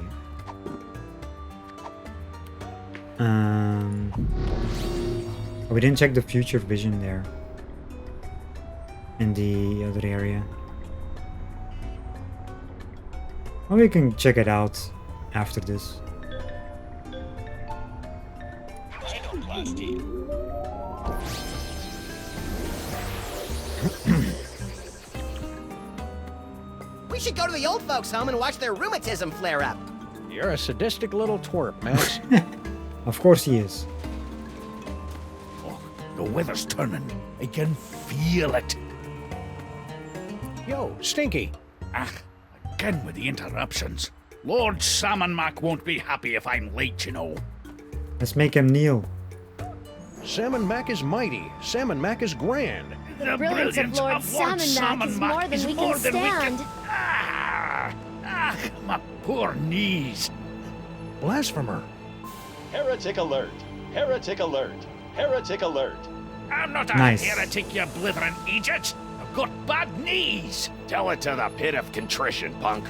We didn't check the future vision there. In the other area. Well, we can check it out after this. We should go to the old folks' home and watch their rheumatism flare up. You're a sadistic little twerp, Max. Of course he is. Oh, the weather's turning. I can feel it. Yo, Stinky. Again with the interruptions. Lord Samandmax won't be happy if I'm late, you know. Let's make him kneel. Samandmax is mighty. Samandmax is grand. The brilliance of Lord Samandmax is more than we can stand. My poor knees. Blasphemer. Heretic alert! Heretic alert! Heretic alert! I'm not a heretic, you blithering idiot. I've got bad knees. Tell it to the pit of contrition, punk.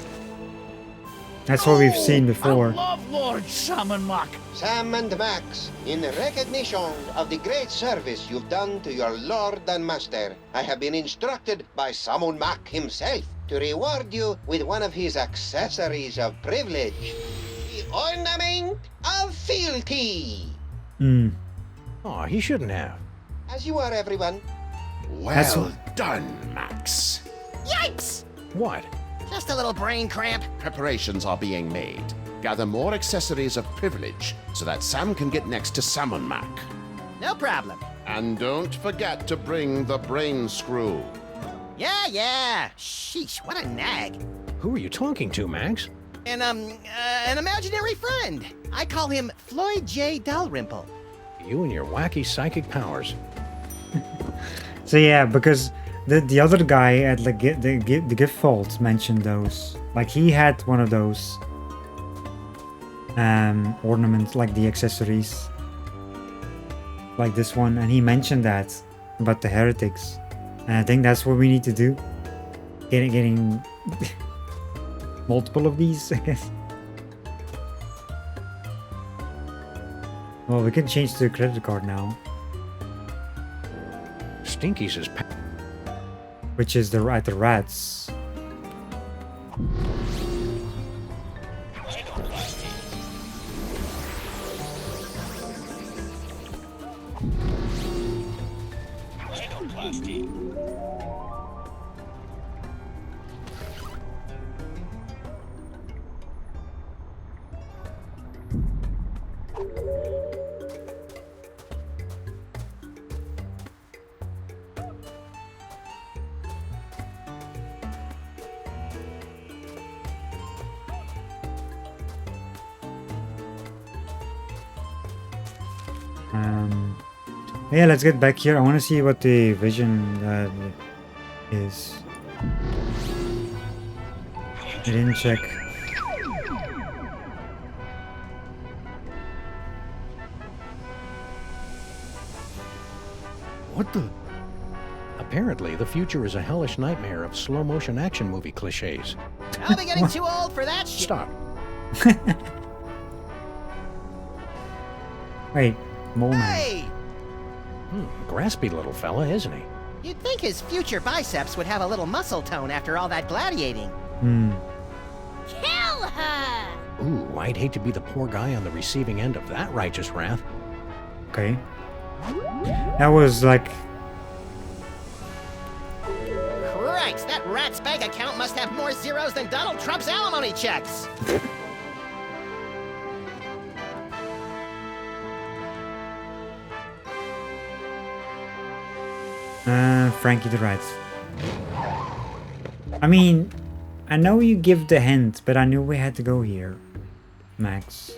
That's what we've seen before. I love Lord Samandmax. Samandmax, in recognition of the great service you've done to your lord and master, I have been instructed by Samandmax himself to reward you with one of his accessories of privilege. The ornament of fealty. Oh, he shouldn't have. As you are, everyone. Well done, Max. Yipes! What? Just a little brain cramp. Preparations are being made. Gather more accessories of privilege so that Sam can get next to Samandmax. No problem. And don't forget to bring the brain screw. Yeah. Sheesh, what a nag. Who are you talking to, Max? An imaginary friend. I call him Floyd J. Dalrymple. You and your wacky psychic powers. So yeah, because the other guy at the gift vault mentioned those. Like he had one of those ornaments, like the accessories, like this one, and he mentioned that about the heretics, and I think that's what we need to do. Getting multiple of these, I guess. Well, we can change to a credit card now. Stinky's is which is the rats. Yeah, let's get back here. I want to see what the vision is. I didn't check. What the? Apparently, the future is a hellish nightmare of slow-motion action movie cliches. I'll be getting too old for that shit. Stop. Wait, Mole Man. Hey! Graspy little fella, isn't he? You'd think his future biceps would have a little muscle tone after all that gladiating. Kill her! Ooh, I'd hate to be the poor guy on the receiving end of that righteous wrath. Okay. That was like... Christ, that rat's bank account must have more zeros than Donald Trump's alimony checks. Frankie the Rat. I mean, I know you give the hint, but I knew we had to go here, Max.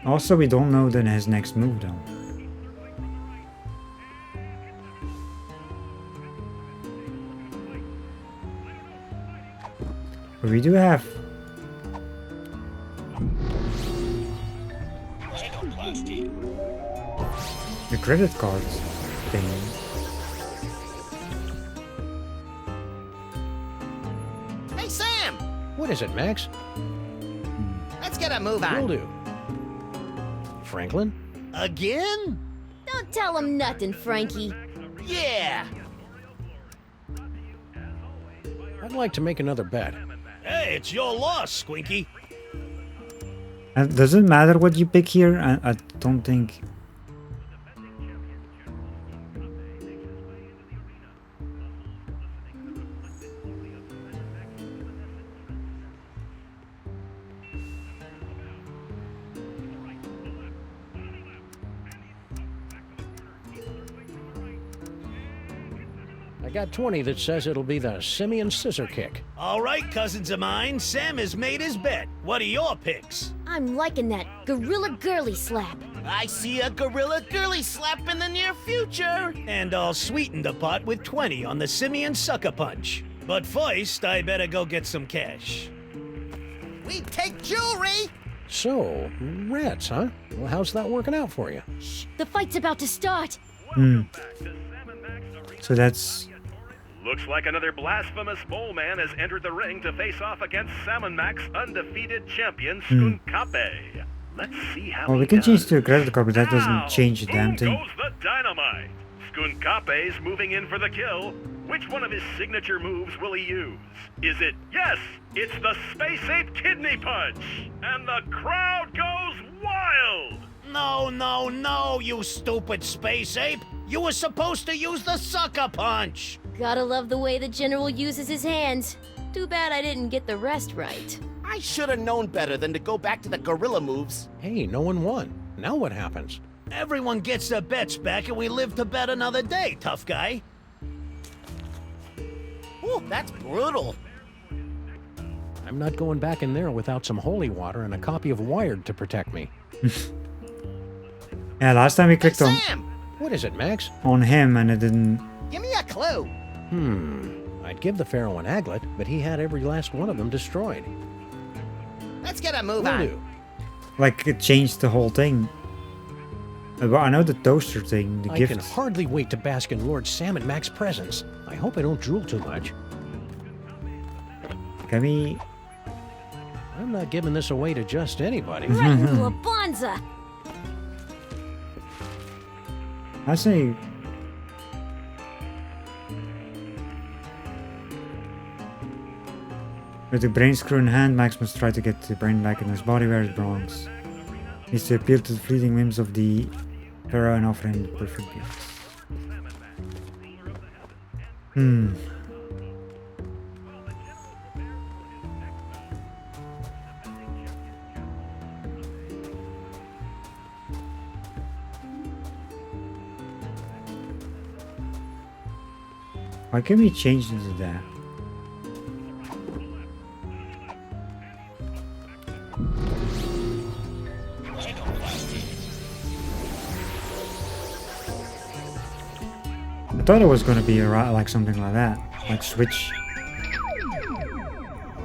Also, we don't know then his next move though. But we do have the credit cards thing. Hey, Sam! What is it, Max? Let's get a move on. Will do. Franklin? Again? Don't tell him nothing, Frankie. Yeah! I'd like to make another bet. Hey, it's your loss, Squinky. Does it matter what you pick here? I don't think. I got 20 that says it'll be the Simeon Scissor Kick. All right, cousins of mine, Sam has made his bet. What are your picks? I'm liking that gorilla girly slap. I see a gorilla girly slap in the near future. And I'll sweeten the pot with 20 on the Simeon Sucker Punch. But first, I better go get some cash. We take jewelry! So, rats, huh? Well, how's that working out for you? Shh, the fight's about to start. So that's... Looks like another blasphemous mole man has entered the ring to face off against Salmon Mac's undefeated champion, Skunkape. Let's see how Well, we can change to a credit card, but that doesn't change the damn thing. goes the dynamite. Skunkape's moving in for the kill. Which one of his signature moves will he use? Is it, yes, it's the Space Ape Kidney Punch. And the crowd goes wild. No, you stupid space ape! You were supposed to use the sucker punch! Gotta love the way the general uses his hands. Too bad I didn't get the rest right. I should have known better than to go back to the gorilla moves. Hey, no one won. Now what happens? Everyone gets their bets back and we live to bet another day, tough guy. Ooh, that's brutal. I'm not going back in there without some holy water and a copy of Wired to protect me. Yeah, last time we clicked on What is it, Max? on him and it didn't... Give me a clue. I'd give the Pharaoh an aglet, but he had every last one of them destroyed. Let's get a move Will on. do. Like, it changed the whole thing. Well, I know the toaster thing, the I gift. can hardly wait to bask in Lord Salmon Mac's presence. I hope I don't drool too much. Can we... I'm not giving this away to just anybody. Right into a bonza! I say... With the brain screw in hand, Max must try to get the brain back in his body where it belongs. He needs to appeal to the fleeting whims of the Pharaoh and offer him the perfect gifts. Why can we change into that? I thought it was gonna be like something like that, like switch.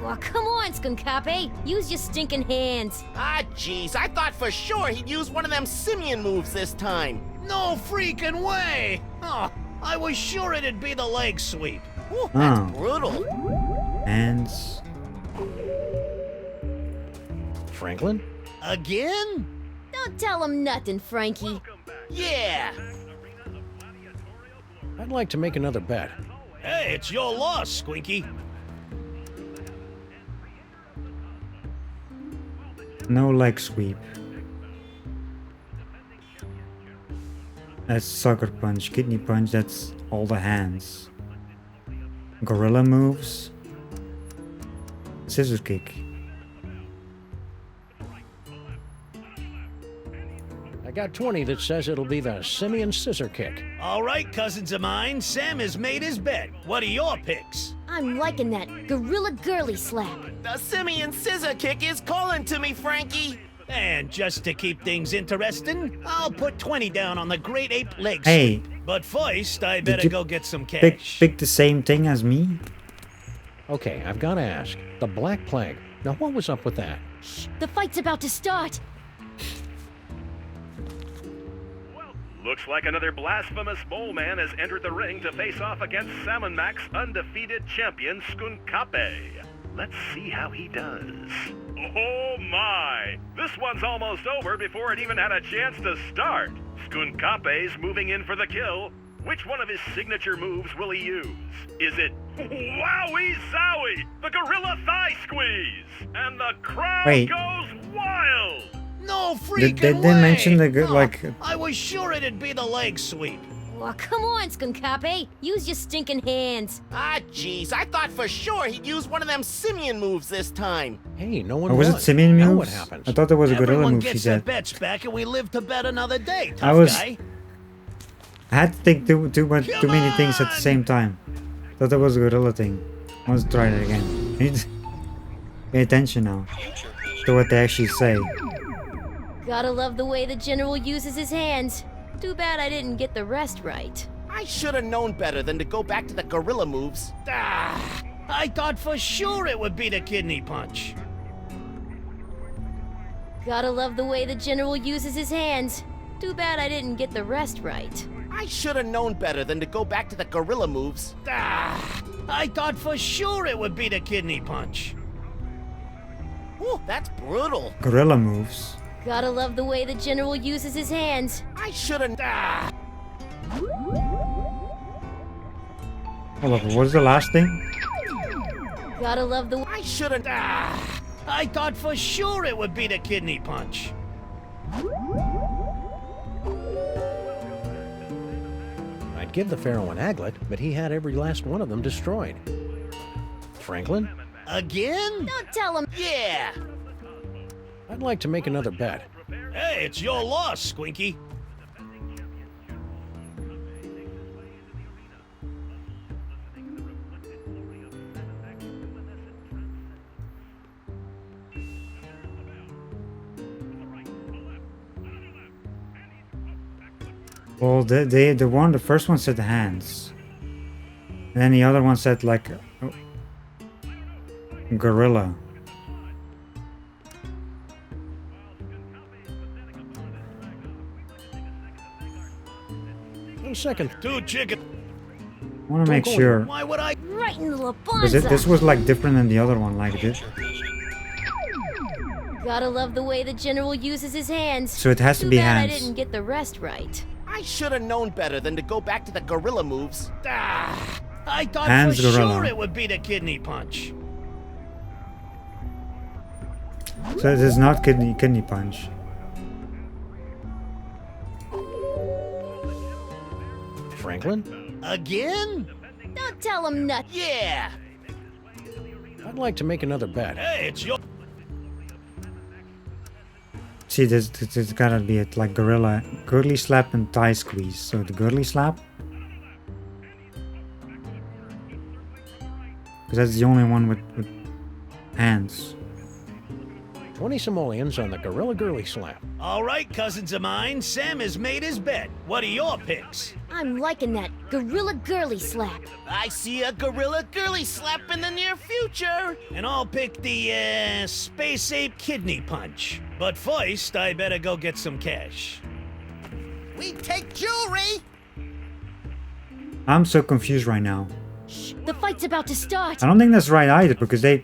Well, come on, Skunkape. Use your stinking hands. Ah, jeez, I thought for sure he'd use one of them simian moves this time. No freaking way! Oh, I was sure it'd be the leg sweep. Ooh, that's brutal. Hands. Franklin? Again? Don't tell him nothing, Frankie. Yeah. I'd like to make another bet. Hey, it's your loss, Squinky. No leg sweep. That's sucker punch, kidney punch, that's all the hands. Gorilla moves. Scissor kick. I got 20 that says it'll be the simian scissor kick. All right, cousins of mine, Sam has made his bet. What are your picks? I'm liking that gorilla girly slap. The simian scissor kick is calling to me, Frankie. And just to keep things interesting, I'll put 20 down on the great ape leg Hey. sweep. But first, I better you go get some cash. Pick the same thing as me? Okay, I've got to ask. The Black Plague. Now, what was up with that? The fight's about to start. Looks like another blasphemous mole man has entered the ring to face off against Salmon Mac's undefeated champion, Skunkape. Let's see how he does. Oh my! This one's almost over before it even had a chance to start. Skunkape's moving in for the kill. Which one of his signature moves will he use? Is it Wowie Zowie, the Gorilla Thigh Squeeze? And the crowd Wait. goes wild! No freaking Did they way! mention the Oh, like? I was sure it'd be the leg sweep. Well, come on, Skunkape. Use your stinking hands. Ah, jeez, I thought for sure he'd use one of them simian moves this time. Hey, no one Or was it won. simian Now moves? what happens? I thought there was a gorilla Everyone move. She gets their said. bets back and we live to bet another day, I tough was- guy. I had to think too many things at the same time. Thought that was a gorilla thing. Let's try that again. I need to pay attention now to what they actually say. Gotta love the way the general uses his hands. Too bad I didn't get the rest right. I should have known better than to go back to the gorilla moves. Ah, I thought for sure it would be the kidney punch. Gotta love the way the general uses his hands. Too bad I didn't get the rest right. I should have known better than to go back to the gorilla moves. Ah, I thought for sure it would be the kidney punch. Ooh, that's brutal. Gorilla moves. Gotta love the way the general uses his hands. I should have. Ah. Hold up, what was the last thing? Gotta love the. I should have. Ah, I thought for sure it would be the kidney punch. I'd give the Pharaoh an aglet, but he had every last one of them destroyed. Franklin? Again? Don't tell him. Yeah. I'd like to make another bet. Hey, it's your loss, Squinky. Well, the first one said hands, and then the other one said like gorilla. Second. Two chicken. I want to make sure. Why would I? Right in the Because labanza. this was like different than the other one, like this. Gotta love the way the general uses his hands. So it has to Too be bad hands. I didn't get the rest right. I should have known better than to go back to the gorilla moves. Ah, I thought Hands for gorilla. sure it would be the kidney punch. So it is not kidney punch. Franklin? Again? Don't tell him nothing. Yeah. I'd like to make another bet. Hey, it's your. See, this gotta be it, like gorilla, girly slap and thigh squeeze. So the girly slap. Because that's the only one with hands. 20 simoleons on the Gorilla Girly Slap. All right, cousins of mine, Sam has made his bet. What are your picks? I'm liking that Gorilla Girly Slap. I see a Gorilla Girly Slap in the near future. And I'll pick the, Space Ape Kidney Punch. But first, I better go get some cash. We take jewelry. I'm so confused right now. The fight's about to start. I don't think that's right either, because they...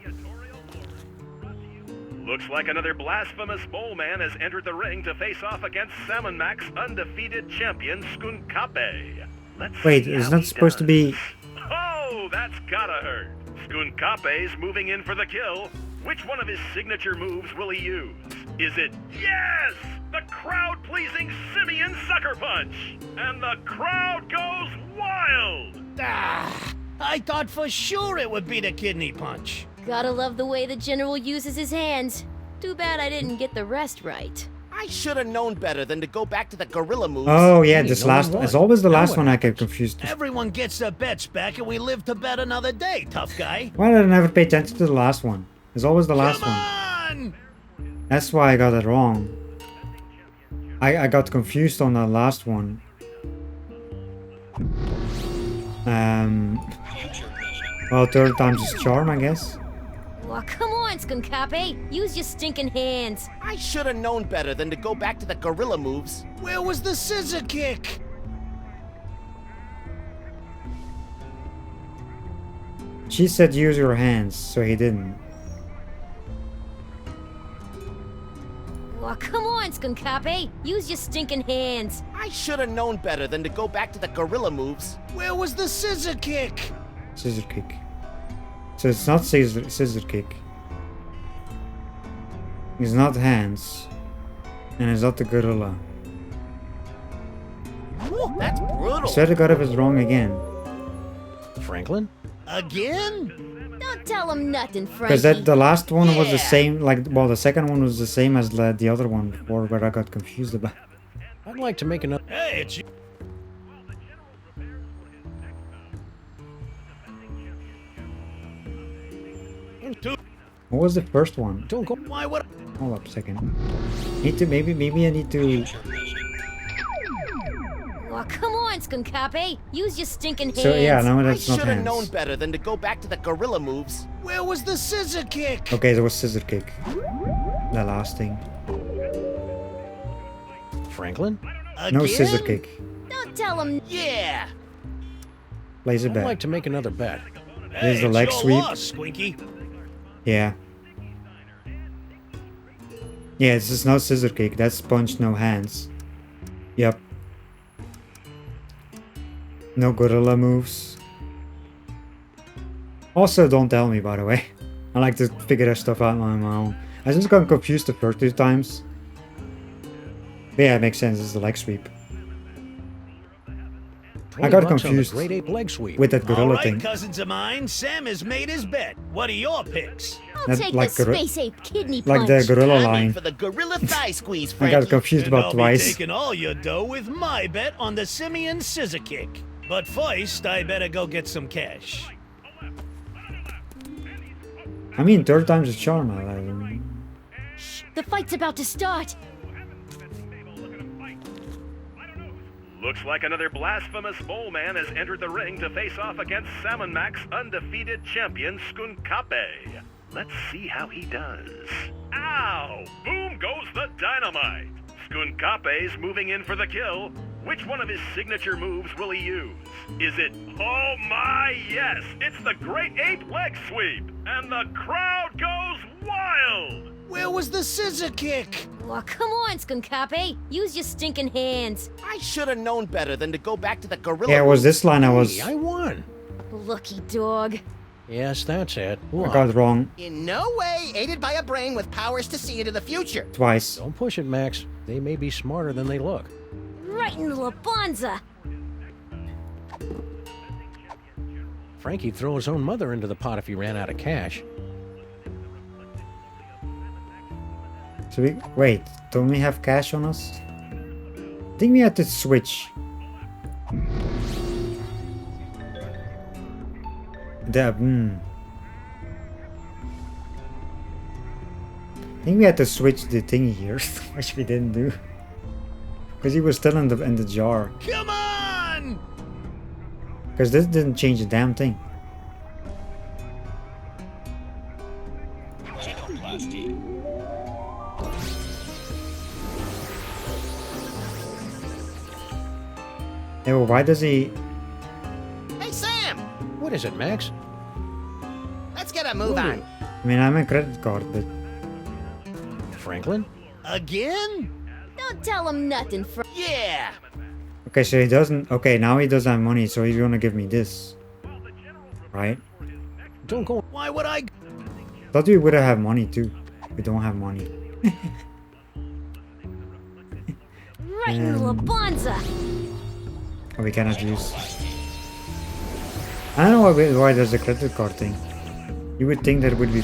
Looks like another blasphemous mole man has entered the ring to face off against Salmon Mac's undefeated champion, Skunkape. Let's Wait, see it's how not he supposed to does. be... Oh, that's gotta hurt. Skunkape's moving in for the kill. Which one of his signature moves will he use? Is it yes, the crowd-pleasing Simian Sucker Punch? And the crowd goes wild! Ah, I thought for sure it would be the Kidney Punch. Gotta love the way the General uses his hands. Too bad I didn't get the rest right. I should have known better than to go back to the gorilla moves. Oh yeah, this last one. It's always the last one I get confused. Everyone gets their bets back and we live to bet another day, tough guy. Why did I never pay attention to the last one? It's always the last one. On! That's why I got it wrong. I got confused on the last one. Well, third time's his charm, I guess. Well, come on, Skunkape. Use your stinking hands. I should have known better than to go back to the gorilla moves. Where was the scissor kick? She said use your hands, so he didn't. Well, come on, Skunkape. Use your stinking hands. I should have known better than to go back to the gorilla moves. Where was the scissor kick? Scissor kick. So it's not scissor kick. It's not hands. And it's not the gorilla. Whoa, that's brutal. I swear to God if it's wrong again. Franklin? Again? Don't tell him nothing, Frankie. Because the last one was the same, like, well, the second one was the same as the other one before, where I got confused about. I'd like to make another... Hey, it's you. What was the first one? Don't go... Why would... Hold up a second. Maybe I need to... Well, come on, Skunkape. Use your stinking hands. So yeah, no, that's I not should have hands. known better than to go back to the gorilla moves. Where was the scissor kick? Okay, there was scissor kick. The last thing. Franklin? No scissor kick. Don't tell him. Yeah. Laser I'd bet. like to make another bet. There's the leg it's your sweep. loss, Squinky. Yeah. Yeah, it's just no scissor kick. That's punch, no hands. Yep. No gorilla moves. Also, don't tell me, by the way. I like to figure that stuff out on my own. I just got confused the first 2 times. But yeah, it makes sense. It's the leg sweep. I got confused Great Ape leg sweep. with that gorilla All right, thing. cousins of mine, Sam has made his bet. What are your picks? I'll That- take like the gor- Space Ape Kidney Like Punch. the gorilla I'm in line. for the gorilla thigh squeeze, I Frankie. got confused And about I'll twice. be taking all your dough with my bet on the Simian Scissor Kick. But first, I better go get some cash. I mean, third time's a charm. The fight's about to start. Looks like another blasphemous mole man has entered the ring to face off against Salmon Mac's undefeated champion, Skunkape. Let's see how he does. Ow! Boom goes the dynamite! Skunkape's moving in for the kill. Which one of his signature moves will he use? Is it, oh my, yes, it's the Great Ape Leg Sweep! And the crowd goes wild! Where was the scissor kick? Well, come on, Skunkape. Use your stinking hands. I should have known better than to go back to the gorilla Yeah, it was this line I was... Hey, I won. Lucky dog. Yes, that's it. I got it wrong In no way aided by a brain with powers to see into the future. twice. Don't push it, Max. They may be smarter than they look. Right in the Labanza. Frankie'd throw his own mother into the pot if he ran out of cash. So wait, don't we have cash on us? I think we had to switch. I think we had to switch the thingy here, which we didn't do. Because he was still in the jar. Come on! Because this didn't change a damn thing. Yeah, well, why does he... Hey, Sam! What is it, Max? Let's get a move on. I mean, I'm a credit card, but... Franklin? Again? Don't tell him nothing, Yeah! Okay, so he doesn't... Okay, now he does have money, so he's gonna give me this. Right? Don't go... Why would I... Thought we would have money too. We don't have money. Right in the Labanza! Oh, we cannot use... I don't know why there's a credit card thing. You would think that it would be...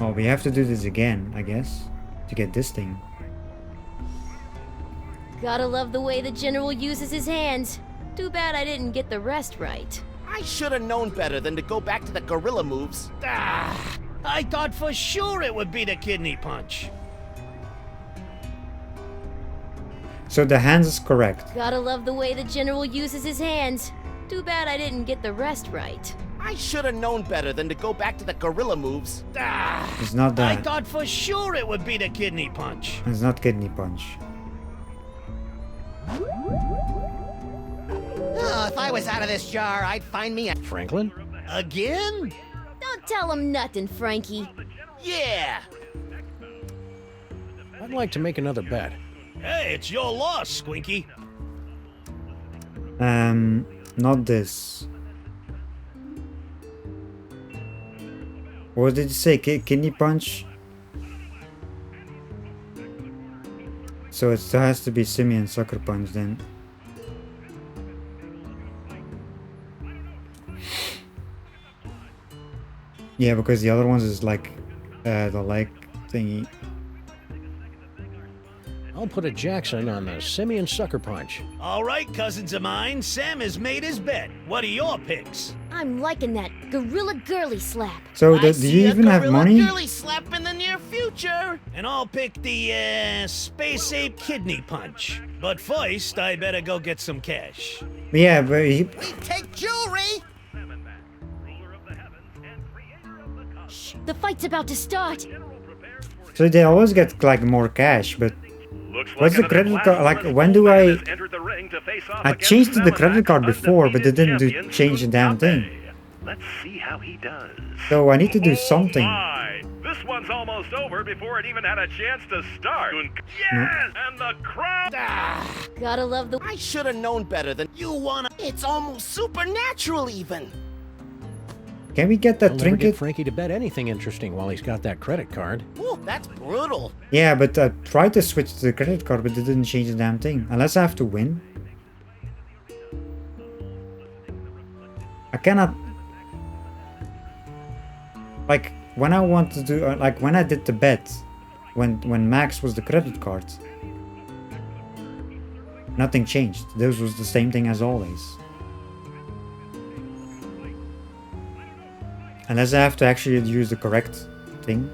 Oh, we have to do this again, I guess. To get this thing. Gotta love the way the General uses his hands. Too bad I didn't get the rest right. I should have known better than to go back to the gorilla moves. Ah, I thought for sure it would be the kidney punch. So the hands is correct. Gotta love the way the General uses his hands. Too bad I didn't get the rest right. I should have known better than to go back to the gorilla moves. Ah, It's not that. I thought for sure it would be the kidney punch. It's not kidney punch. Oh, if I was out of this jar, I'd find me a... Franklin? Again? Don't tell him nothing, Frankie. Yeah! I'd like to make another bet. Hey, it's your loss, Squinky. Not this. What did you say? Kidney punch? So it still has to be Simian Sucker Punch then. Yeah, because the other ones is like the leg thingy. I'll put a Jackson on the Simian Sucker Punch. All right, cousins of mine, Sam has made his bet. What are your picks? I'm liking that gorilla girly slap. So do you even have money? Girly slap in the near future. And I'll pick the space ape kidney punch. But first, I better go get some cash. Yeah, but he... We take jewelry. Shh, the fight's about to start. So they always get like more cash, but what's the credit card? Like, when do I changed the credit card before, but it didn't change the damn thing. Let's see how he does. So I need to do something. My. This one's almost over before it even had a chance to start. Yes! And the crowd... Gotta love the... I should have known better than you wanna... It's almost supernatural even. Can we get that I'll never trinket? get Frankie to bet anything interesting while he's got that credit card. Ooh, that's brutal. Yeah, but I tried to switch to the credit card, but it didn't change the damn thing. Unless I have to win. I cannot... Like, when I want to do... like, when I did the bet, when Max was the credit card, nothing changed. This was the same thing as always. Unless I have to actually use the correct thing.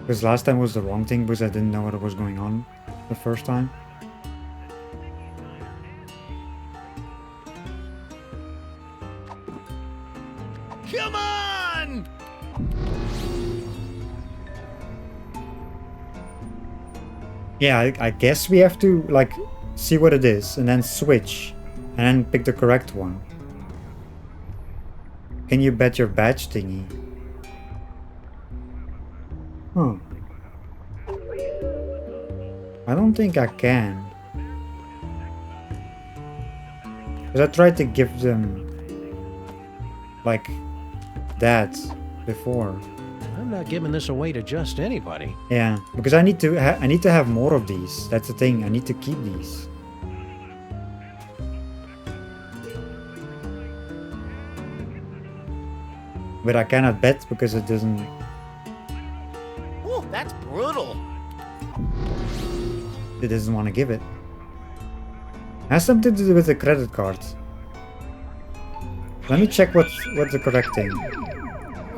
Because last time was the wrong thing because I didn't know what was going on the first time. Come on! Yeah, I guess we have to like see what it is and then switch and then pick the correct one. Can you bet your badge thingy? Huh. I don't think I can. Because I tried to give them like that before. I'm not giving this away to just anybody. Yeah, because I need to have more of these. That's the thing. I need to keep these. But I cannot bet because it doesn't... Ooh, that's brutal. It doesn't want to give it. Has something to do with the credit card. Let me check what's the correct thing.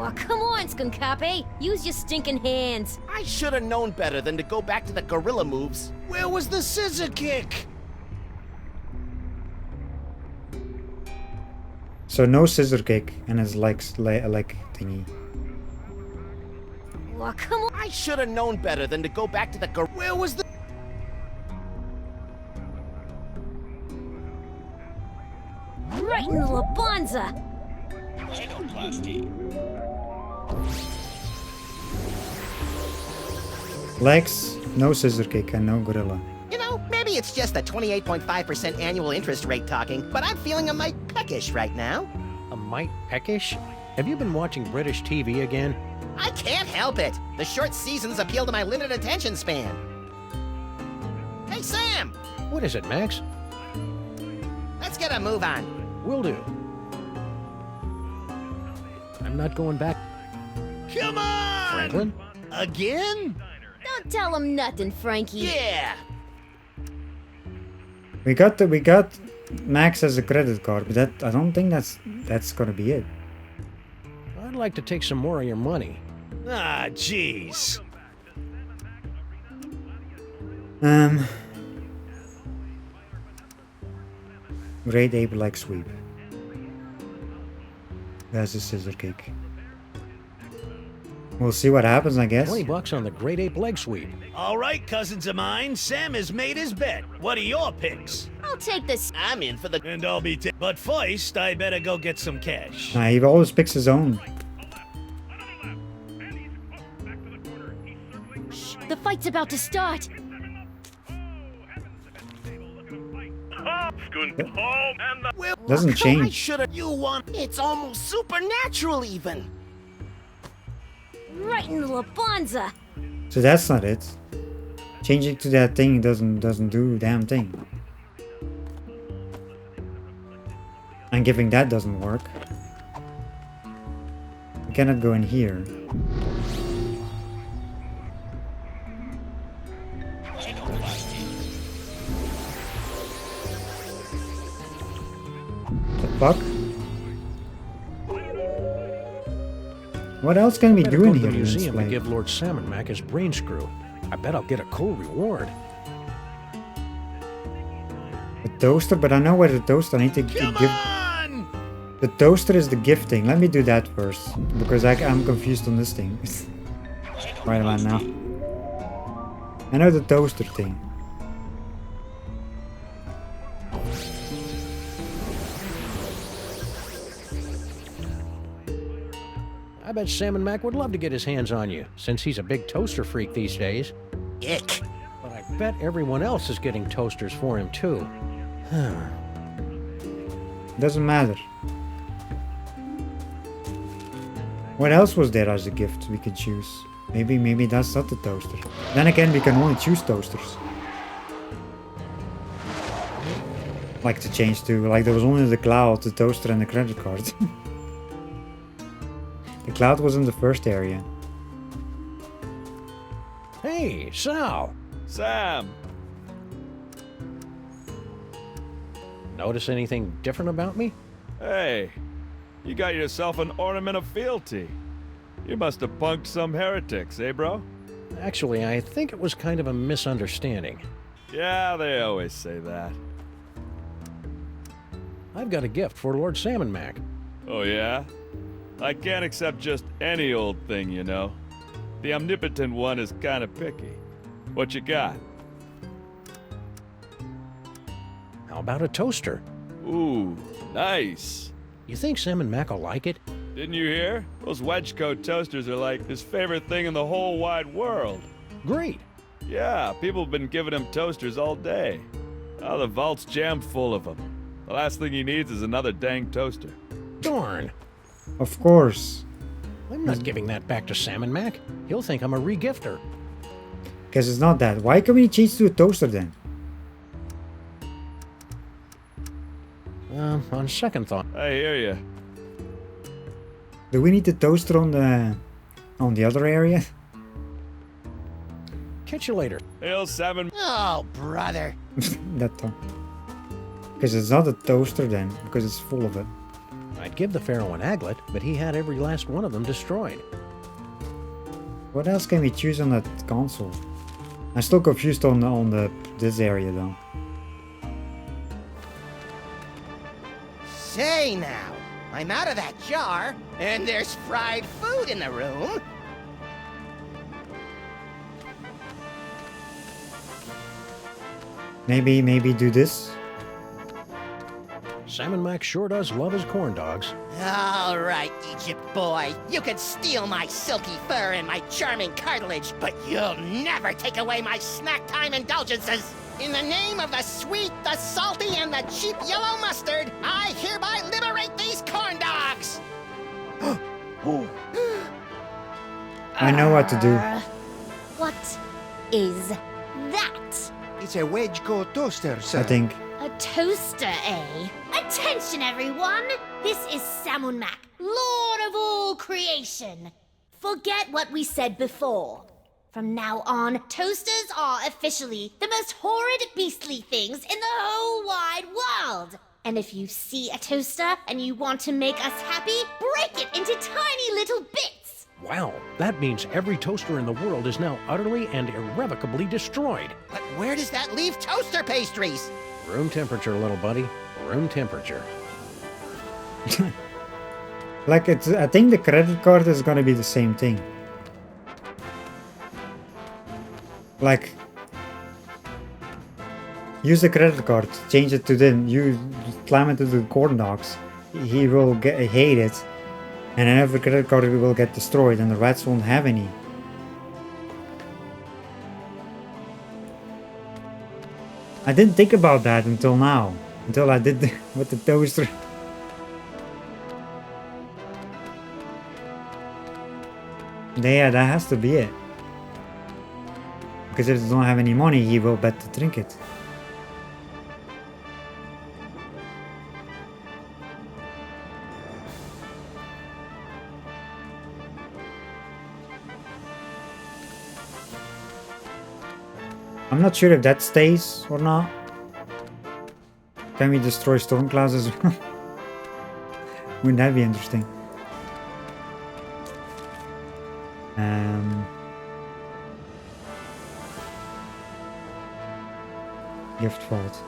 Oh, come on, Skunkape. Use your stinking hands. I should have known better than to go back to the gorilla moves. Where was the scissor kick? So no scissor kick and his legs leg thingy. Oh, come on. I should have known better than to go back to the gorilla. Where was the... Right in the Labanza. Legs, no scissor kick, and no gorilla. You know, maybe it's just the 28.5% annual interest rate talking, but I'm feeling a mite peckish right now. A mite peckish? Have you been watching British TV again? I can't help it. The short seasons appeal to my limited attention span. Hey, Sam! What is it, Max? Let's get a move on. Will do. I'm not going back. Come on! Franklin? Again? Don't tell him nothing, Frankie. Yeah! We got Max as a credit card, but I don't think that's gonna be it. I'd like to take some more of your money. Ah, jeez. Great ape leg sweep. That's a scissor kick. We'll see what happens, I guess. $20 on the great ape leg sweep. All right, cousins of mine, Sam has made his bet. What are your picks? I'll take this. I'm in for the... And I'll be... But first, I better go get some cash. Nah, he always picks his own. Shh, the fight's about to start. Doesn't I change. should have... You won. It's almost supernatural, even. Right in the Labanza. So that's not it. Changing to that thing doesn't do a damn thing. And giving that doesn't work. We cannot go in here. The fuck? What else can we Better do go in to here? the museum Let's and play? give Lord Salmon Mac his brain screw. I bet I'll get a cool reward. The toaster, but I know where the toaster. I need to give. The toaster is the gifting. Let me do that first, because I'm confused on this thing. Right about now. I know the toaster thing. I bet Salmon Mac would love to get his hands on you, since he's a big toaster freak these days. Ick. But I bet everyone else is getting toasters for him, too. Doesn't matter. What else was there as a gift we could choose? Maybe that's not the toaster. Then again, we can only choose toasters. Like to change to, like there was only the cloud, the toaster and the credit card. The cloud was in the first area. Hey, Sal! Sam! Notice anything different about me? Hey, you got yourself an ornament of fealty. You must have punked some heretics, eh, bro? Actually, I think it was kind of a misunderstanding. Yeah, they always say that. I've got a gift for Lord Salmon Mac. Oh, yeah? I can't accept just any old thing, you know. The omnipotent one is kinda picky. What you got? How about a toaster? Ooh, nice. You think Salmon Mac will like it? Didn't you hear? Those wedge coat toasters are like his favorite thing in the whole wide world. Great. Yeah, people have been giving him toasters all day. Oh, the vault's jammed full of them. The last thing he needs is another dang toaster. Darn. Of course. I'm not giving that back to Salmon Mac. He'll think I'm a regifter. Because it's not that. Why can we change to a toaster then? On second thought. I hear you. Do we need the toaster on the other area? Catch you later. Hail, Salmon. Oh, brother. That time. Because it's not a toaster then, because it's full of it. I I'd give the Pharaoh an aglet, but he had every last one of them destroyed. What else can we choose on that console? I'm still confused on this area though. Say now, I'm out of that jar, and there's fried food in the room. Maybe do this. Salmon Max sure does love his corn dogs. All right, Egypt boy, you can steal my silky fur and my charming cartilage, but you'll never take away my snack time indulgences. In the name of the sweet, the salty, and the cheap yellow mustard, I hereby liberate these corn dogs! I know what to do. What is that? It's a wedge-core toaster, sir. I think. A toaster, eh? Attention, everyone! This is Samon Mac, Lord of all creation. Forget what we said before. From now on, toasters are officially the most horrid, beastly things in the whole wide world. And if you see a toaster and you want to make us happy, break it into tiny little bits. Wow, that means every toaster in the world is now utterly and irrevocably destroyed. But where does that leave toaster pastries? Room temperature, little buddy. Room temperature. Like I think the credit card is gonna be the same thing. Like, use the credit card, change it to then you climb into the corn dogs. He will hate it, and then every credit card will get destroyed, and the rats won't have any. I didn't think about that until now, until I did with the toaster. Yeah, that has to be it. Because if they don't have any money, he will bet the trinket. I'm not sure if that stays or not. Can we destroy storm clouds as well? Wouldn't that be interesting? Gift vault.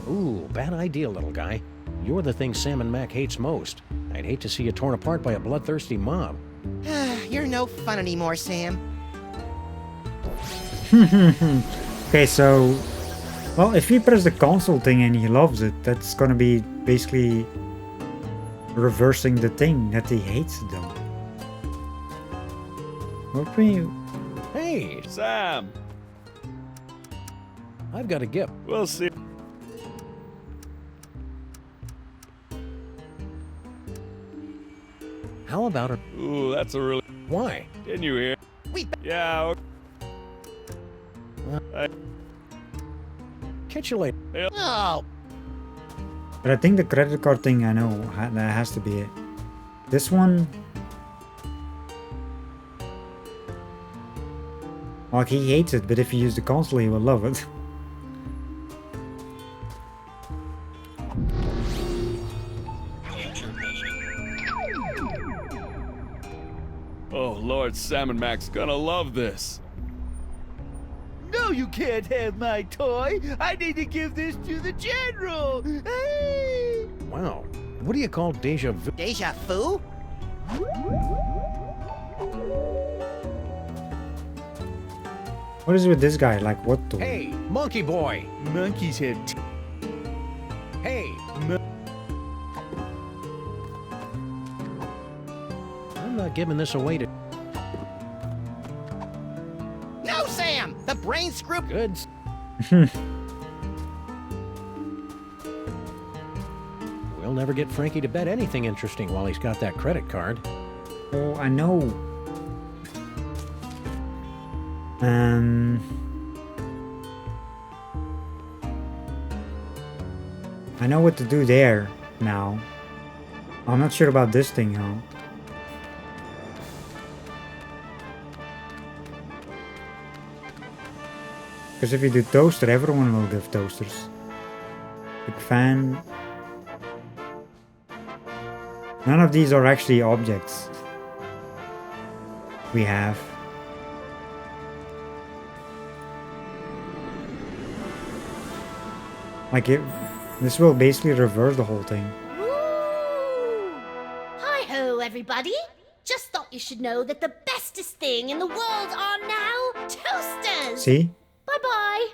Ooh, bad idea, little guy. You're the thing Salmon Mac hates most. I'd hate to see you torn apart by a bloodthirsty mob. You're no fun anymore, Sam. Okay, so... Well, if he press the console thing and he loves it, that's gonna be basically reversing the thing that he hates it though. What were you... Hey, Sam! I've got a gift. We'll see. How about her? Ooh, that's a really... Why? Didn't you hear? Yeah. Catch you later. Oh. But I think the credit card thing, I know, that has to be it. This one... Like, he hates it, but if you use the console, he will love it. Oh, Lord, Salmon Mac's gonna love this. No, you can't have my toy. I need to give this to the general. Hey! Wow. What do you call deja vu? Deja vu? What is with this guy? Like, what the... Hey, monkey boy! Monkeys have Hey! I'm not giving this away to... No, Sam! The brain screw... Good. We'll never get Frankie to bet anything interesting while he's got that credit card. Oh, I know. I know what to do there now. I'm not sure about this thing, huh? Because if you do toaster, everyone will give toasters. Big fan. None of these are actually objects. We have. Like this will basically reverse the whole thing. Hi-ho, everybody! Just thought you should know that the bestest thing in the world are now toasters! See? Bye-bye!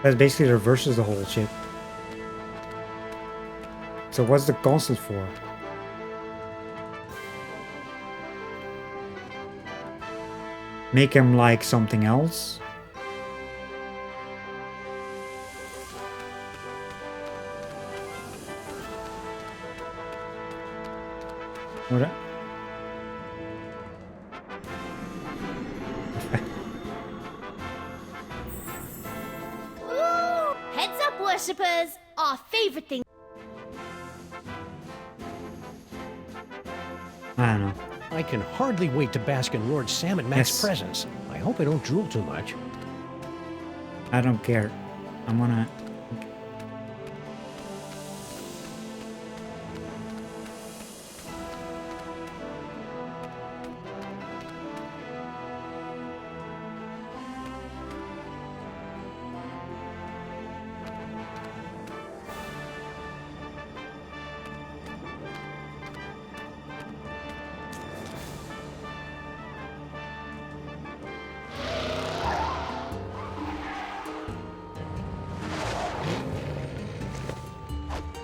That basically reverses the whole shit. So what's the console for? Make him like something else? What? Ooh, heads up, worshippers! Our favorite thing. I don't know. I can hardly wait to bask in Lord Sam and Mac's presence. I hope I don't drool too much. I don't care. I'm gonna...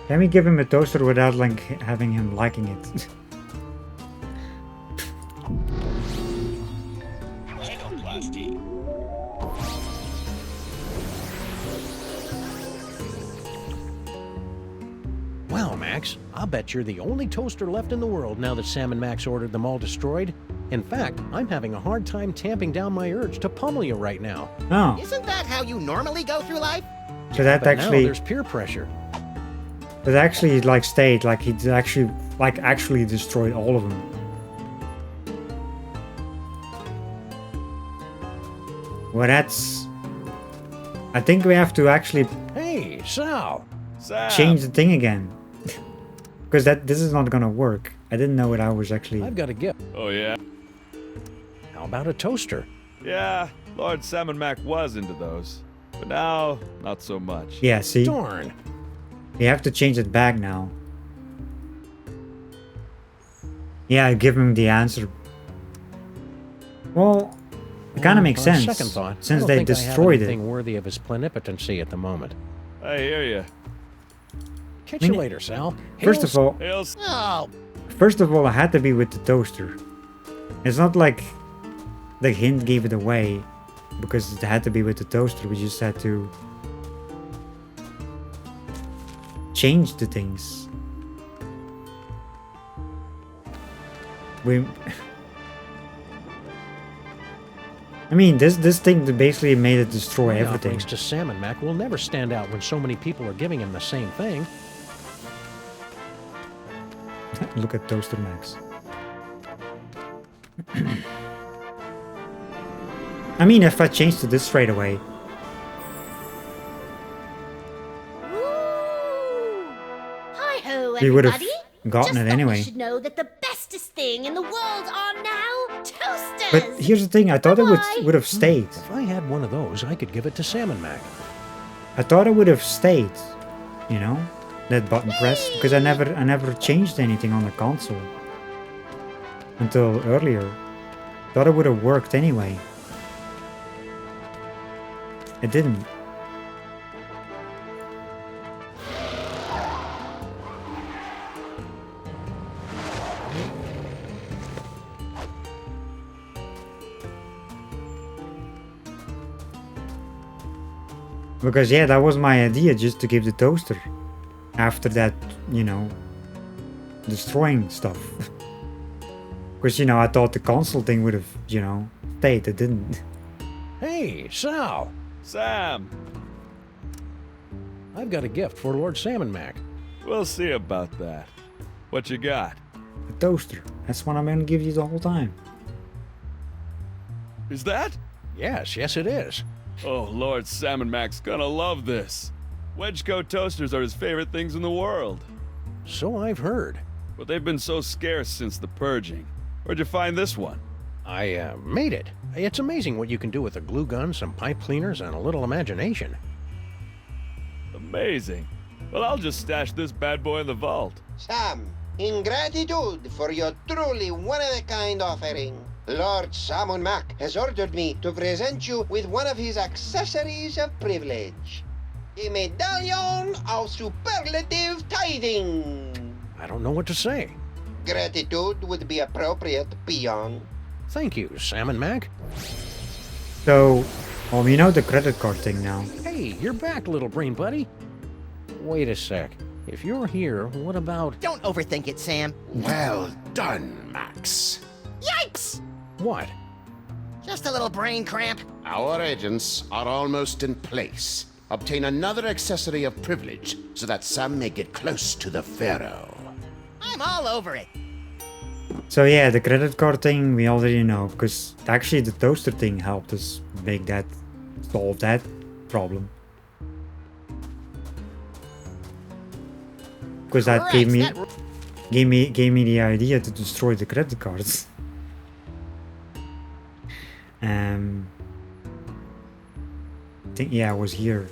Can we give him a toaster without like having him liking it? Wow, Max, I'll bet you're the only toaster left in the world now that Sam and Max ordered them all destroyed. In fact, I'm having a hard time tamping down my urge to pummel you right now. Oh. Isn't that how you normally go through life? So that But actually... now there's peer pressure. But actually like stayed, like he actually destroyed all of them. Well, that's... I think we have to actually Hey, Sal! change the thing again. Because this is not gonna work. I didn't know what I was actually... I've got a gift. Oh, yeah? How about a toaster? Yeah, Lord Sam and Mac was into those. But now, not so much. Yeah, see? Darn. You have to change it back now. Yeah, give him the answer. Well, it kind of makes On sense. second thought, Since I don't they think destroyed I have it. anything worthy of his plenipotency at the moment. I hear you. Catch you later, Sal. First of all, Oh, First of all, I had to be with the toaster. It's not like the hint gave it away because it had to be with the toaster. We just had to change the things. I mean, this thing basically made it destroy My everything. offerings to Sam and Mac will never stand out when so many people are giving him the same thing. Look at Toaster Max. I mean, if I changed to this straight away. Hi-ho, He would have everybody! gotten Just it thought anyway. you should know that the bestest thing in the world are now toasters! But here's the thing, I thought it would have stayed. If I had one of those, I could give it to Sam and Mac. I thought it would have stayed, you know, that button press, because I never changed anything on the console until earlier. Thought it would have worked anyway. It didn't. Because yeah, that was my idea, just to give the toaster. After that, you know, destroying stuff. Because, you know, I thought the console thing would have, you know, stayed. It didn't. Hey, Sal! Sam! I've got a gift for Lord Salmon Mac. We'll see about that. What you got? A toaster. That's what I'm gonna give you the whole time. Is that? Yes, it is. Oh, Lord Salmon Mac's gonna love this. Wedgecoat toasters are his favorite things in the world. So I've heard. But they've been so scarce since the purging. Where'd you find this one? I made it. It's amazing what you can do with a glue gun, some pipe cleaners, and a little imagination. Amazing. Well, I'll just stash this bad boy in the vault. Sam, in gratitude for your truly one-of-a-kind offering, Lord Salmon Mac has ordered me to present you with one of his accessories of privilege. A medallion of superlative tithing. I don't know what to say. Gratitude would be appropriate, peon. Thank you, Salmon Mac. So, well, we know the credit card thing now. Hey, you're back, little brain buddy. Wait a sec. If you're here, what about... Don't overthink it, Sam. Well done, Max. Yipes! What? Just a little brain cramp. Our agents are almost in place. Obtain another accessory of privilege so that Sam may get close to the Pharaoh. I'm all over it. So yeah, the credit card thing we already know, because actually the toaster thing helped us solve that problem. Because that gave me the idea to destroy the credit cards. I think, yeah, I was here.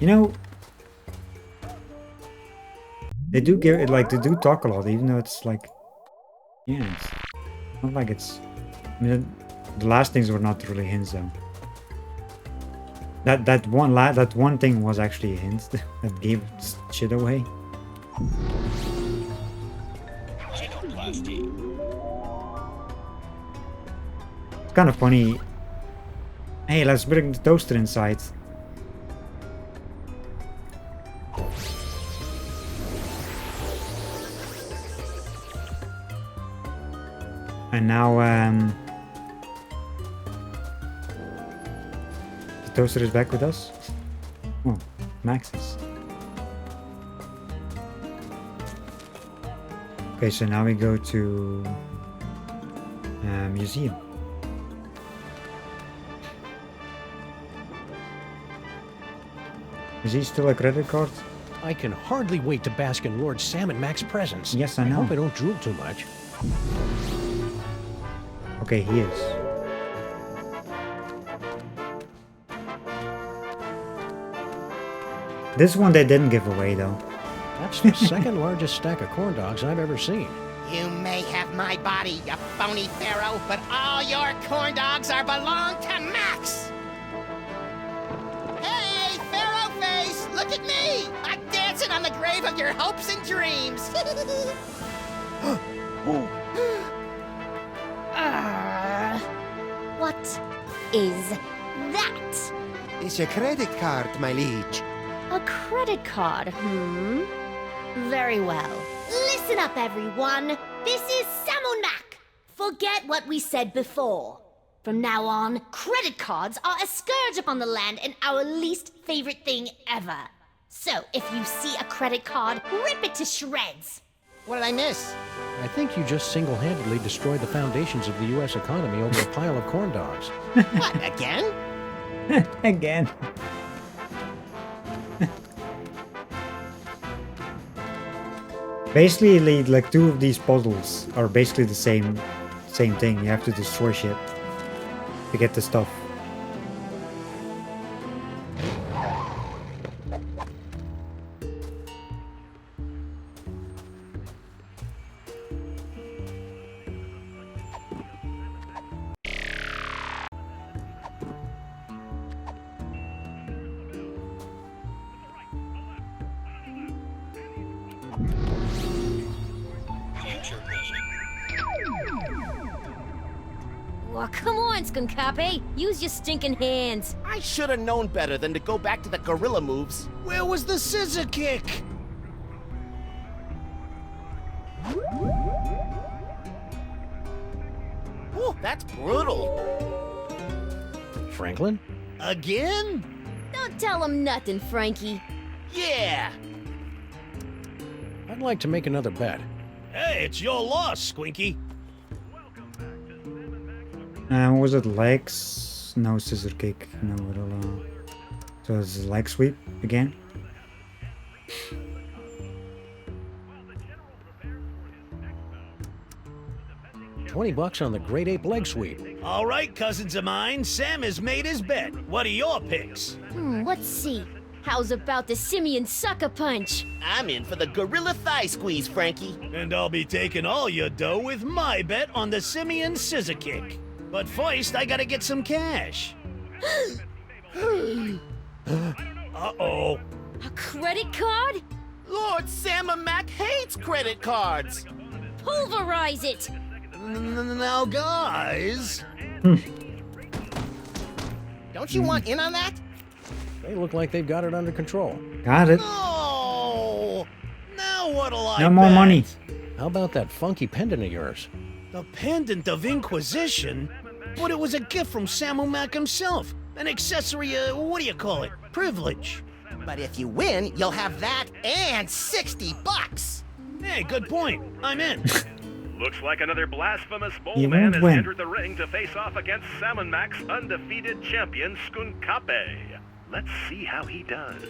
You know, they do give it, like, they do talk a lot, even though it's like, yeah, it's not like it's, I mean, the last things were not really hints though. That one thing was actually a hint that gave shit away. It's kind of funny. Hey, let's bring the toaster inside. And now, the toaster is back with us. Oh, Max is. Okay, so now we go to museum. Is he still a credit card? I can hardly wait to bask in Lord Salmon Mac's presence. Yes, I know. I hope I don't drool too much. Okay, he is. This one they didn't give away though. That's the second largest stack of corn dogs I've ever seen. You may have my body, you phony pharaoh, but all your corn dogs are belong to Max! Hey, Pharaoh face, look at me! I'm dancing on the grave of your hopes and dreams! What is that? It's a credit card, my liege. A credit card, Very well. Listen up, everyone. This is Salmon Mac. Forget what we said before. From now on, credit cards are a scourge upon the land and our least favorite thing ever. So, if you see a credit card, rip it to shreds. What did I miss? I think you just single-handedly destroyed the foundations of the U.S. economy over a pile of corn dogs. What, again? Again. Basically, like two of these puzzles are basically the same thing. You have to destroy shit to get the stuff. Oh, come on, Skunkape. Use your stinking hands. I should have known better than to go back to the gorilla moves. Where was the scissor kick? Whew, that's brutal. Franklin? Again? Don't tell him nothing, Frankie. Yeah. I'd like to make another bet. Hey, it's your loss, Squinky. What was it? Legs? No, scissor kick. No, it'll. So it's leg sweep again. $20 on the Great Ape leg sweep. All right, cousins of mine, Sam has made his bet. What are your picks? Let's see. How's about the simian sucker punch? I'm in for the gorilla thigh squeeze, Frankie. And I'll be taking all your dough with my bet on the simian scissor kick. But first, I gotta get some cash. Uh-oh. A credit card? Lord Sam and Mac hates credit cards. Pulverize it! Now, guys. Don't you want in on that? They look like they've got it under control. Got it. Oh! Now what'll I No more bet? money. How about that funky pendant of yours? The Pendant of Inquisition? But it was a gift from Samu Mac himself. An accessory, what do you call it? Privilege. But if you win, you'll have that and $60. Hey, good point. I'm in. Looks like another blasphemous You mole man won't has win. entered the ring to face off against Salmon Mac's undefeated champion, Skunkape. Let's see how he does.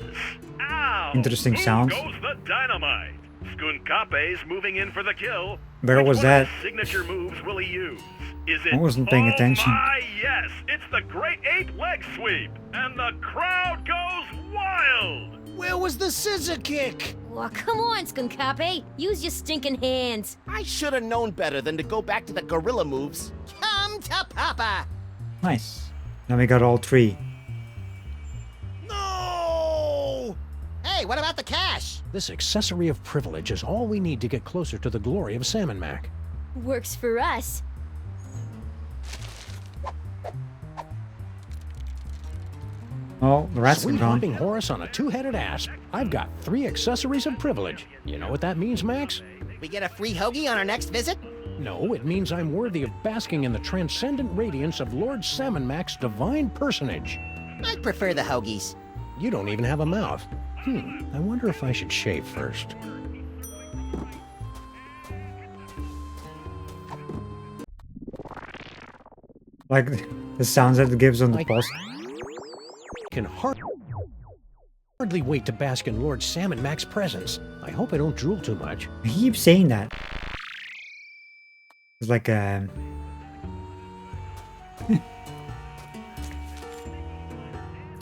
Ow! Interesting Who sounds. goes the dynamite? Skunkape's moving in for the kill. Where Which was one of that? his signature moves will he use? Is it? I wasn't paying attention. Oh my, yes! It's the Great Ape leg sweep, and the crowd goes wild. Where was the scissor kick? Well, come on, Skunkape. Use your stinking hands. I should have known better than to go back to the gorilla moves. Come to Papa! Nice. Now we got all three. No! Hey, what about the cash? This accessory of privilege is all we need to get closer to the glory of Salmon Mac. Works for us. Oh, the rats are Sweet gone. hopping Horus on a two-headed asp. I've got 3 accessories of privilege. You know what that means, Max? We get a free hoagie on our next visit? No, it means I'm worthy of basking in the transcendent radiance of Lord Salmon Mac's divine personage. I'd prefer the hoagies. You don't even have a mouth. I wonder if I should shave first. Like the sounds that it gives on the post. Can hardly wait to bask in Lord Salmon Mac's presence. I hope I don't drool too much. I keep saying that. It's like a...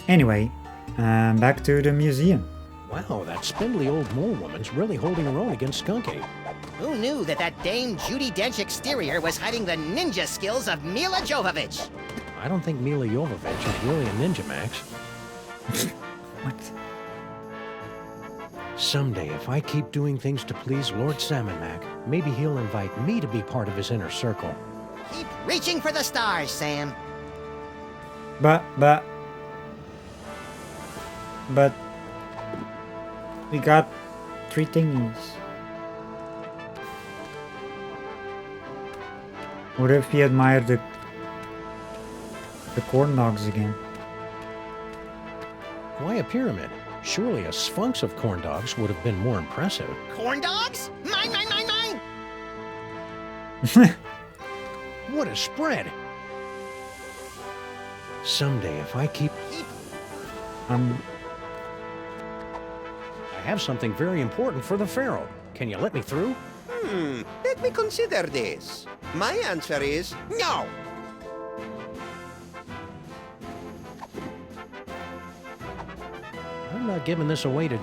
Anyway, back to the museum. Wow, that spindly old mole woman's really holding her own against Skunk Ape. Who knew that that Dame Judi Dench exterior was hiding the ninja skills of Mila Jovovich? I don't think Mila Jovovich is really a ninja, Max. What? Someday, if I keep doing things to please Lord Salmon Mac, maybe he'll invite me to be part of his inner circle. Keep reaching for the stars, Sam. But... We got 3 thingies. What if he admired the corn dogs again? Why a pyramid? Surely a sphinx of corn dogs would have been more impressive. Corn dogs? Mine, mine, mine, mine! What a spread! Someday, if I keep... I have something very important for the Pharaoh. Can you let me through? Let me consider this. My answer is no. I'm not giving this away to...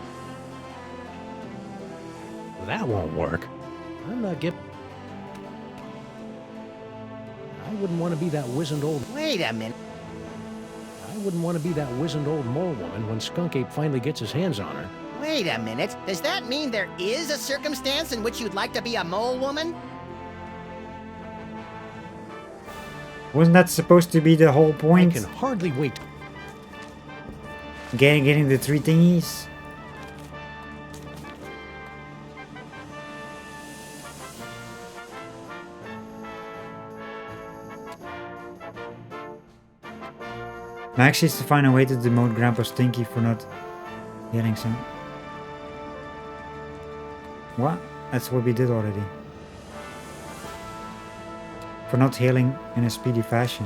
That won't work. I'm not giving... I wouldn't want to be that wizened old... Wait a minute. I wouldn't want to be that wizened old mole woman when Skunk Ape finally gets his hands on her. Wait a minute. Does that mean there is a circumstance in which you'd like to be a mole woman? Wasn't that supposed to be the whole point? I can hardly wait. Getting the 3 thingies? Max needs to find a way to demote Grandpa Stinky for not getting some... What? That's what we did already. For not healing in a speedy fashion.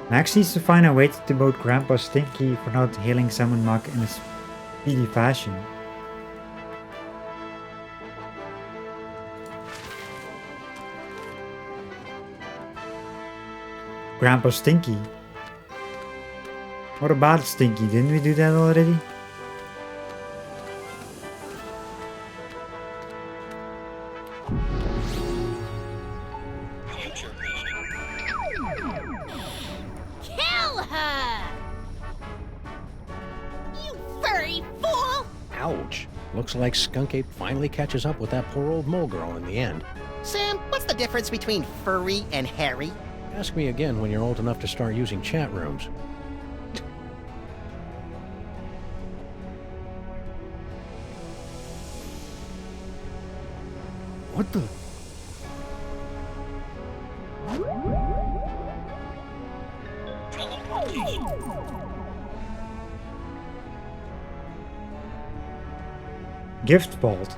Max needs to find a way to demote Grandpa Stinky for not healing Samandmax in a speedy fashion. Grandpa Stinky? What about Stinky? Didn't we do that already? Kill her! You furry fool! Ouch. Looks like Skunk Ape finally catches up with that poor old mole girl in the end. Sam, what's the difference between furry and hairy? Ask me again when you're old enough to start using chat rooms. What the? Gift vault.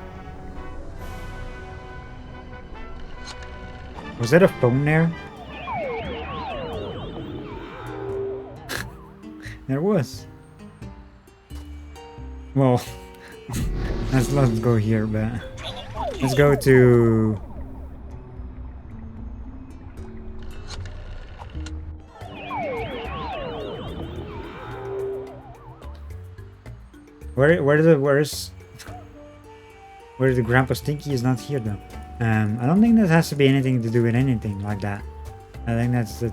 Was that a phone there? There was. Well, let's not go here, but let's go to... Where the Grandpa Stinky is not here though. I don't think that has to be anything to do with anything like that. I think that's the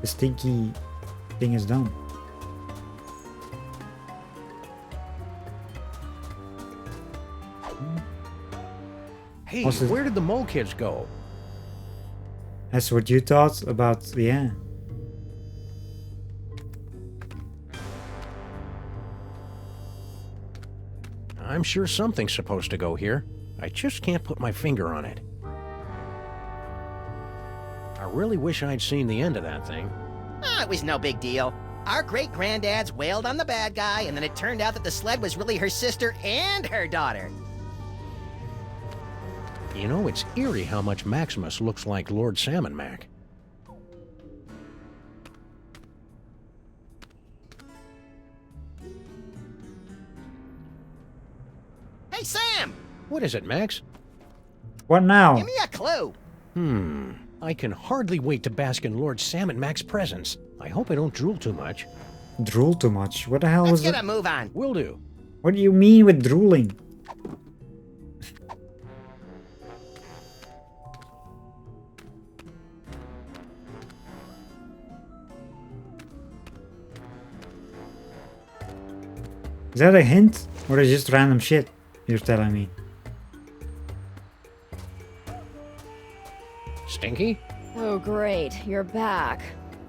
Stinky thing is done. Hey, Also, where did the mole kids go? that's what you thought about, yeah. I'm sure something's supposed to go here. I just can't put my finger on it. I really wish I'd seen the end of that thing. Oh, it was no big deal. Our great-granddads wailed on the bad guy, and then it turned out that the sled was really her sister and her daughter. You know, it's eerie how much Maximus looks like Lord Samandmax. Hey, Sam! What is it, Max? What now? Give me a clue. I can hardly wait to bask in Lord Samandmax's presence. I hope I don't drool too much. Drool too much? What the hell Let's was get that? a move on. Will do. What do you mean with drooling? Is that a hint? Or is it just random shit you're telling me? Stinky? Oh great, you're back.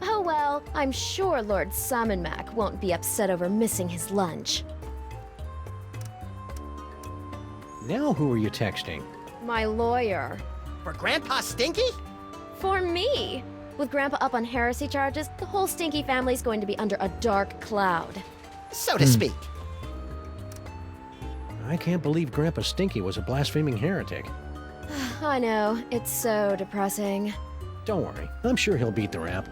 Oh well, I'm sure Lord Samandmax won't be upset over missing his lunch. Now who are you texting? My lawyer. For Grandpa Stinky? For me! With Grandpa up on heresy charges, the whole Stinky family's going to be under a dark cloud. So to speak. I can't believe Grandpa Stinky was a blaspheming heretic. I know, it's so depressing. Don't worry, I'm sure he'll beat the rap.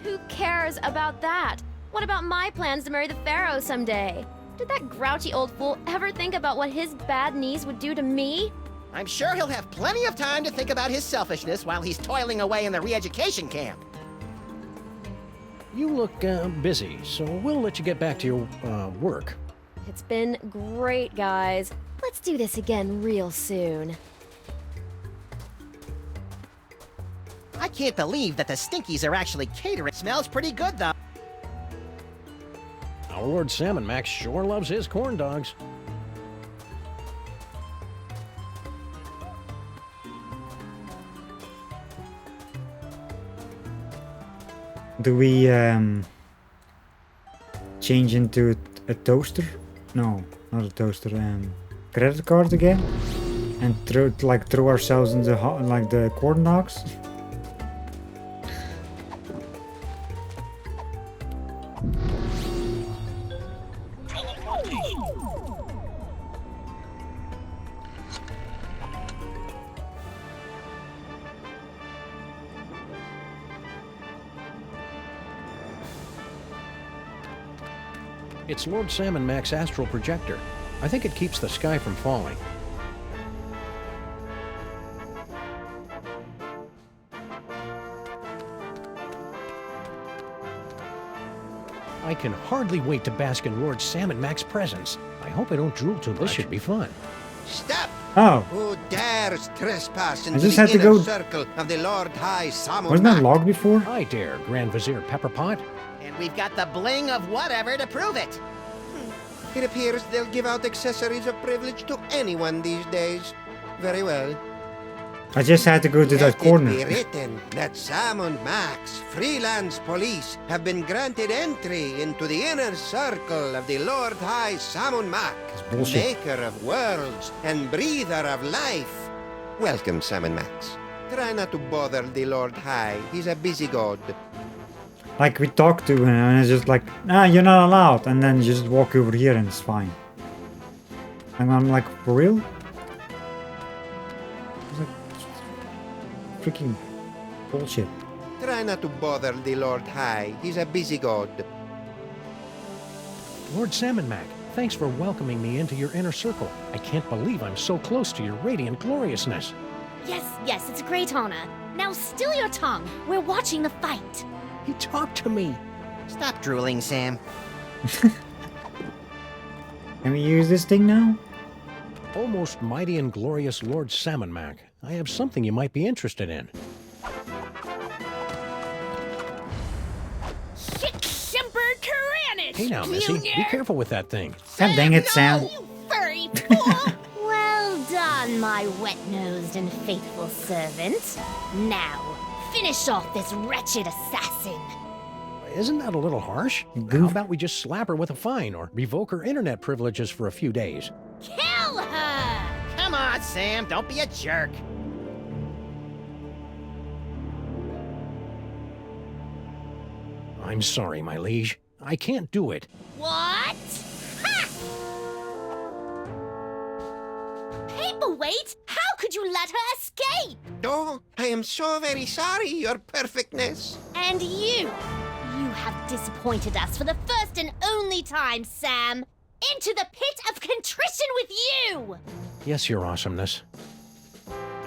Who cares about that? What about my plans to marry the Pharaoh someday? Did that grouchy old fool ever think about what his bad knees would do to me? I'm sure he'll have plenty of time to think about his selfishness while he's toiling away in the re-education camp. You look busy, so we'll let you get back to your work. It's been great, guys. Let's do this again real soon. I can't believe that the Stinkies are actually catering. Smells pretty good, though. Our Lord Samandmax sure loves his corn dogs. Do we change into a toaster? No, not a toaster. Credit card again, and throw ourselves into the corn dogs. It's Lord Sam Max's astral projector. I think it keeps the sky from falling. I can hardly wait to bask in Lord Sam Max's presence. I hope I don't drool too much. This should be fun. Stop! Oh. Who dares trespass I into just the had to inner go. circle of the Lord High Samon Wasn't that logged before? I dare, Grand Vizier Pepperpot. And we've got the bling of whatever to prove it. It appears they'll give out accessories of privilege to anyone these days. Very well. I just had to go to that Let corner. it be written that Sam and Max, freelance police, have been granted entry into the inner circle of the Lord High Samon Mac, bullshit. maker of worlds and breather of life. Welcome, Sam and Max. Try not to bother the Lord High. He's a busy god. Like we talked to him and it's just like, nah, you're not allowed. And then you just walk over here and it's fine. And I'm like, for real? It's like, freaking bullshit. Try not to bother the Lord High. He's a busy god. Lord Sam Mac, thanks for welcoming me into your inner circle. I can't believe I'm so close to your radiant gloriousness. Yes, it's a great honor. Now still your tongue. We're watching the fight. He talked to me. Stop drooling, Sam. Can we use this thing now? Almost mighty and glorious Lord Sam Mac, I have something you might be interested in. Sick-semper Tyrannus! Hey now, Missy, be careful with that thing. God dang it, Sam. Furry fool! Well done, my wet-nosed and faithful servant. Now, finish off this wretched assassin. Isn't that a little harsh? How about we just slap her with a fine or revoke her internet privileges for a few days? Kill her! Come on, Sam, don't be a jerk. I'm sorry, my liege. I can't do it. What? Ha! Paperweight? How could you let her escape? Oh, I am so very sorry, Your Perfectness. And you have disappointed us for the first and only time, Sam. Into the pit of contrition with you! Yes, your awesomeness.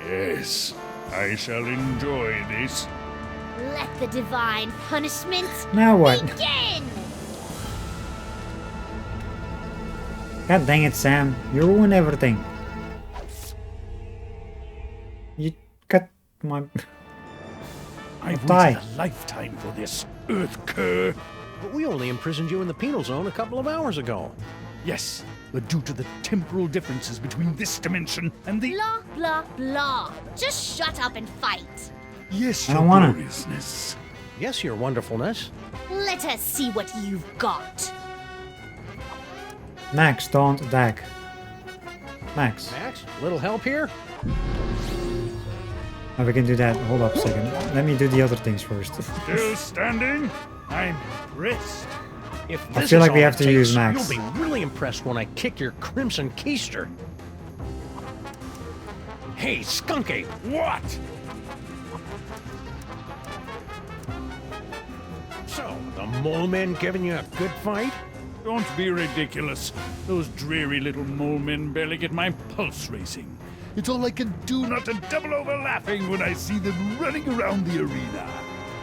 Yes, I shall enjoy this. Let the divine punishment Now what? begin! God dang it, Sam. You ruin everything. You cut my... I've die. waited a lifetime for this, Earth cur. But we only imprisoned you in the penal zone a couple of hours ago. Yes, but due to the temporal differences between this dimension and the... Blah, blah, blah. Just shut up and fight. Yes, I Your don't wanna. gloriousness. Yes, your wonderfulness. Let us see what you've got. Max, don't attack. Max. Max, little help here? Oh, we can do that. Hold up a second. Let me do the other things first. Still standing? I'm impressed. If I this feel is like we all have it to use takes, Max. You'll be really impressed when I kick your crimson keister. Hey, Skunky! What? So, the mole men giving you a good fight? Don't be ridiculous. Those dreary little mole men barely get my pulse racing. It's all I can do not to double over laughing when I see them running around the arena.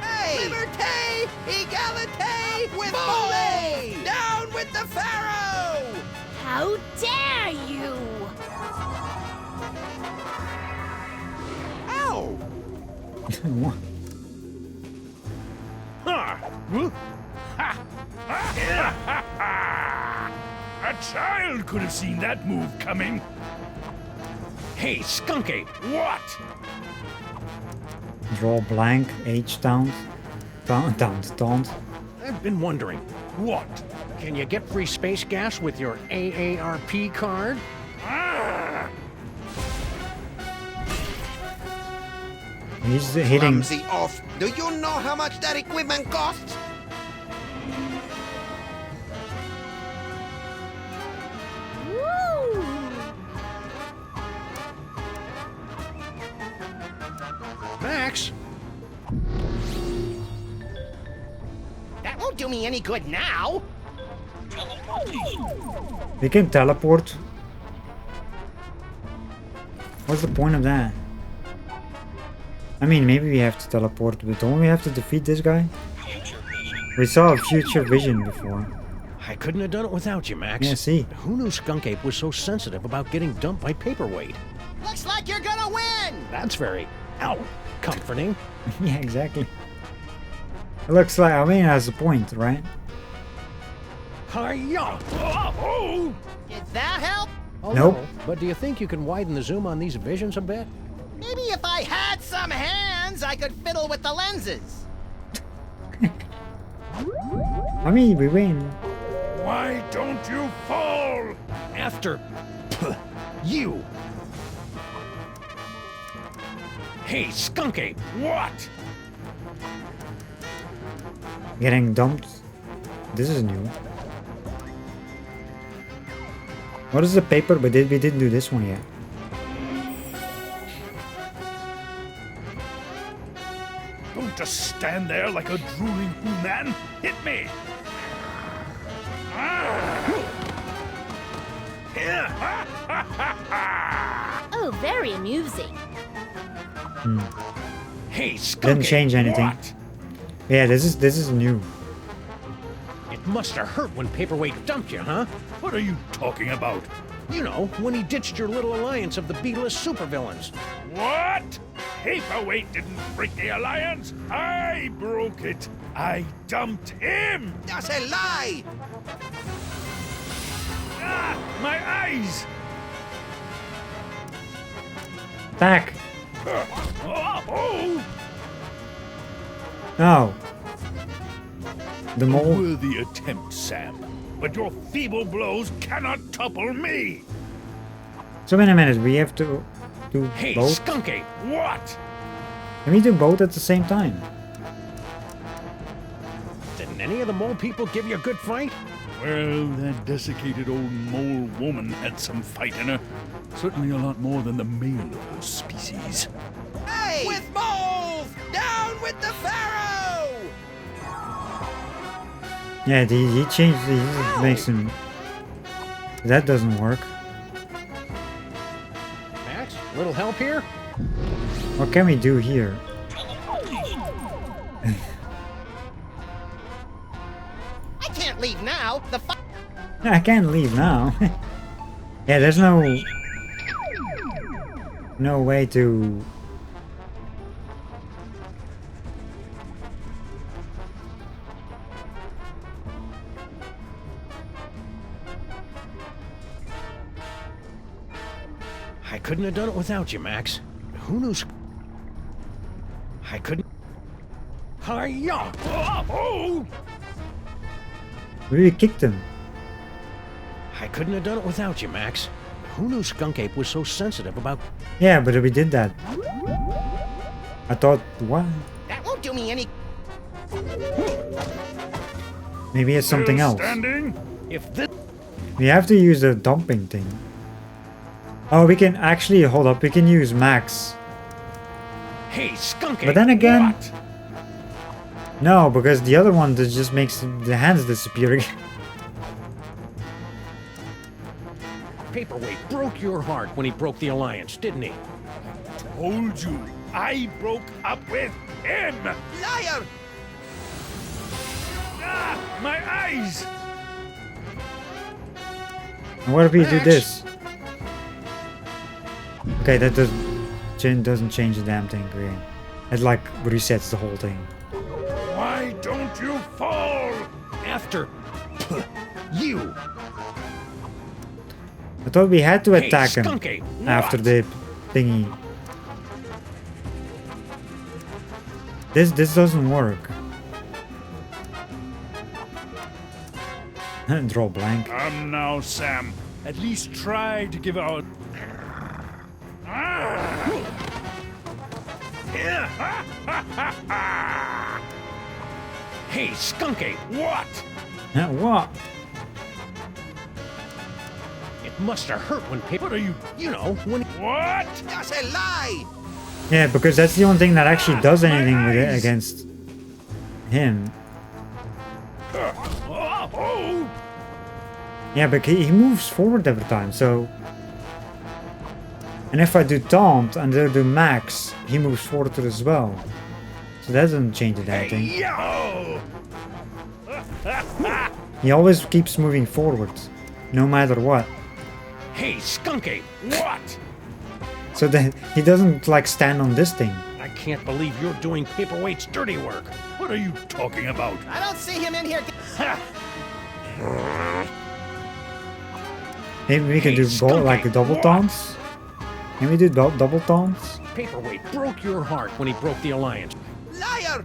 Hey! Liberté! Egalité! With Mole! Down with the Pharaoh! How dare you! Ow! What? Ha! A child could have seen that move coming. Hey, Skunky! What? Draw blank, H taunt. Taunt. I've been wondering, What? can you get free space gas with your AARP card? Ah! He's hitting. Clumsy off. Do you know how much that equipment costs? Woo! Max? That won't do me any good now. We can teleport. What's the point of that? I mean, maybe we have to teleport, but don't we have to defeat this guy? We saw a future vision before. I couldn't have done it without you, Max. Yeah, see. Who knew Skunk Ape was so sensitive about getting dumped by Paperweight? Looks like you're gonna win! That's very, comforting. Yeah, exactly. It looks like Alvin has a point, right? Hi-ya! Did that help? Oh, Nope. no. But do you think you can widen the zoom on these visions a bit? Maybe if I had some hands, I could fiddle with the lenses. I mean, we win. Why don't you fall? After you. Hey, Skunk Ape! What? Getting dumped. This is new. What is the paper? But we didn't do this one yet. Don't just stand there like a drooling man. Hit me. Oh, very amusing. Hey, Skunk Didn't Ape, change anything. what? Yeah, this is new. It must have hurt when Paperweight dumped you, huh? What are you talking about? You know, when he ditched your little alliance of the B-list supervillains. What? Paperweight didn't break the alliance. I broke it. I dumped him. That's a lie! Ah, my eyes! Back. Oh! No. The mole. Worthy attempt, Sam. But your feeble blows cannot topple me. So in a minute, we have to do Hey, both. Skunk Ape! What? Can we do both at the same time? Didn't any of the mole people give you a good fight? Well, that desiccated old mole woman had some fight in her. Certainly a lot more than the male of her species. Hey! With moles! Down with the pharaoh! Yeah, he changed. He just makes him. That doesn't work. Max, little help here? What can we do here? I can't leave now. I can't leave now. Yeah, there's no way to. I couldn't have done it without you, Max. Who knew? I couldn't. Hi-ya! Oh! We kicked him. I couldn't have done it without you, Max. Who knew Skunk Ape was so sensitive about... Yeah, but we did that. I thought, what? That won't do me any. Maybe it's something else. Standing? If this... We have to use the dumping thing. Oh, we can actually, hold up, we can use Max. Hey, Skunk Ape! But then again... What? No, because the other one just makes the hands disappear again. Paperweight broke your heart when he broke the alliance, didn't he? Told you, I broke up with him. Liar! Ah, my eyes! And what if we do Max? this? Okay, that doesn't change the damn thing again. It like resets the whole thing. Why don't you fall? After... you! I thought we had to Hey, attack him Skunk Ape, after what? the thingy. This doesn't work. Draw blank. Come now, Sam. At least try to give out. Hey, Skunk Ape! What? What? It must have hurt when paper... What are you... You know, when... What? That's a lie! Yeah, because that's the only thing that actually does anything with it against him. Yeah, but he moves forward every time, so... And if I do taunt and then do max, he moves forward as well. So that doesn't change anything. Yo! He always keeps moving forward, no matter what. Hey, Skunky! What? So then he doesn't like stand on this thing. I can't believe you're doing Paperweight's dirty work. What are you talking about? I don't see him in here. Maybe we can do like double taunts. Can we do double taunts? Paperweight broke your heart when he broke the alliance. Liar!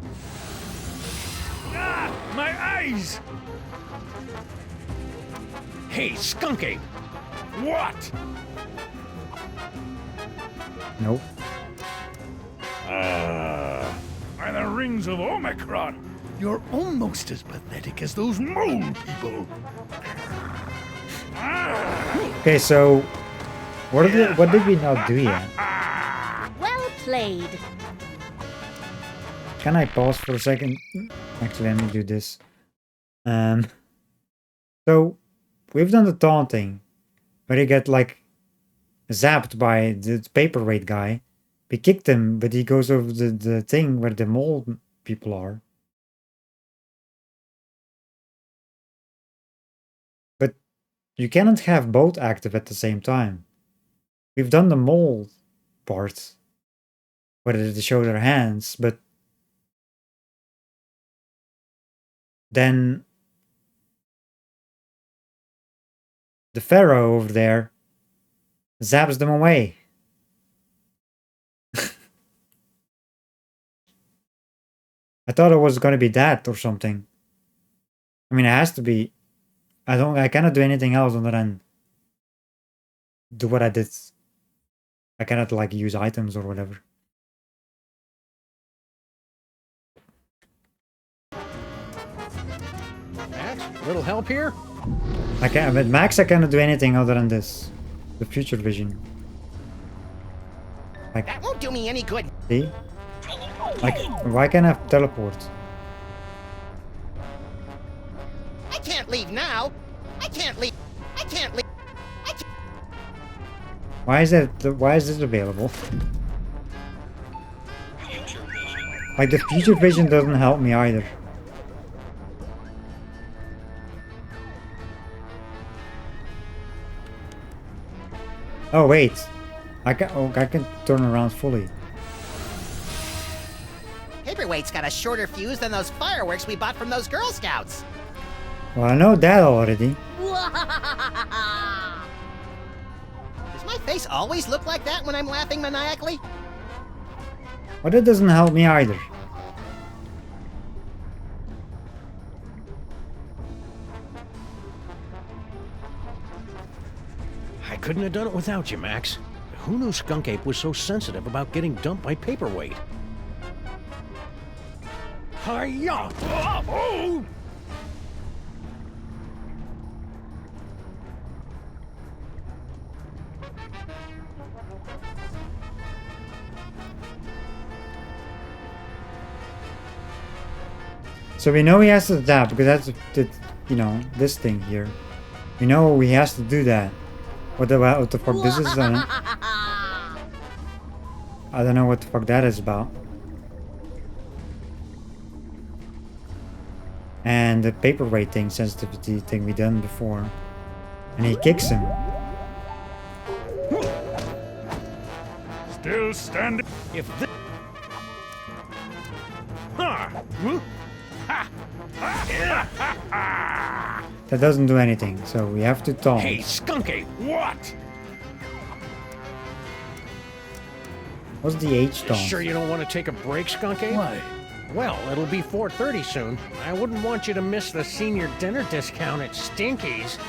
Ah, my eyes! Hey, Skunky! What? Nope. By the rings of Omicron, you're almost as pathetic as those mole people. Okay, so what did we not do yet? Well played. Can I pause for a second? Actually, let me do this. So we've done the taunting, where you get like zapped by the paperweight guy. We kicked him, but he goes over the thing where the mole people are. But you cannot have both active at the same time. We've done the mole part, where they show their hands, but then the pharaoh over there zaps them away. I thought it was gonna be that or something. I mean, it has to be. I cannot do anything else other than do what I did. I cannot like use items or whatever. Max, little help here? With Max, I cannot do anything other than this. The future vision. Like, That won't do me any good. see? Like, why can't I teleport? I can't leave now. I can't leave. I can't leave. Why is this available? Like, the future vision doesn't help me either. Oh wait, I can turn around fully. Paperweight's got a shorter fuse than those fireworks we bought from those Girl Scouts. Well, I know that already. Does my face always look like that when I'm laughing maniacally? But that doesn't help me either. I couldn't have done it without you, Max. Who knew Skunk Ape was so sensitive about getting dumped by Paperweight? Hi-ya! Oh! So we know he has to adapt because that's you know, this thing here. We know he has to do that. What the fuck this is? I don't know what the fuck that is about. And the paperweight thing, sensitivity thing we done before. And he kicks him. Still standing. If this... That doesn't do anything, so we have to taunt. Hey, Skunk Ape, what? What's the H taunt? Sure you don't want to take a break, Skunk Ape? Why? Well, it'll be 4:30 soon. I wouldn't want you to miss the senior dinner discount at Stinky's.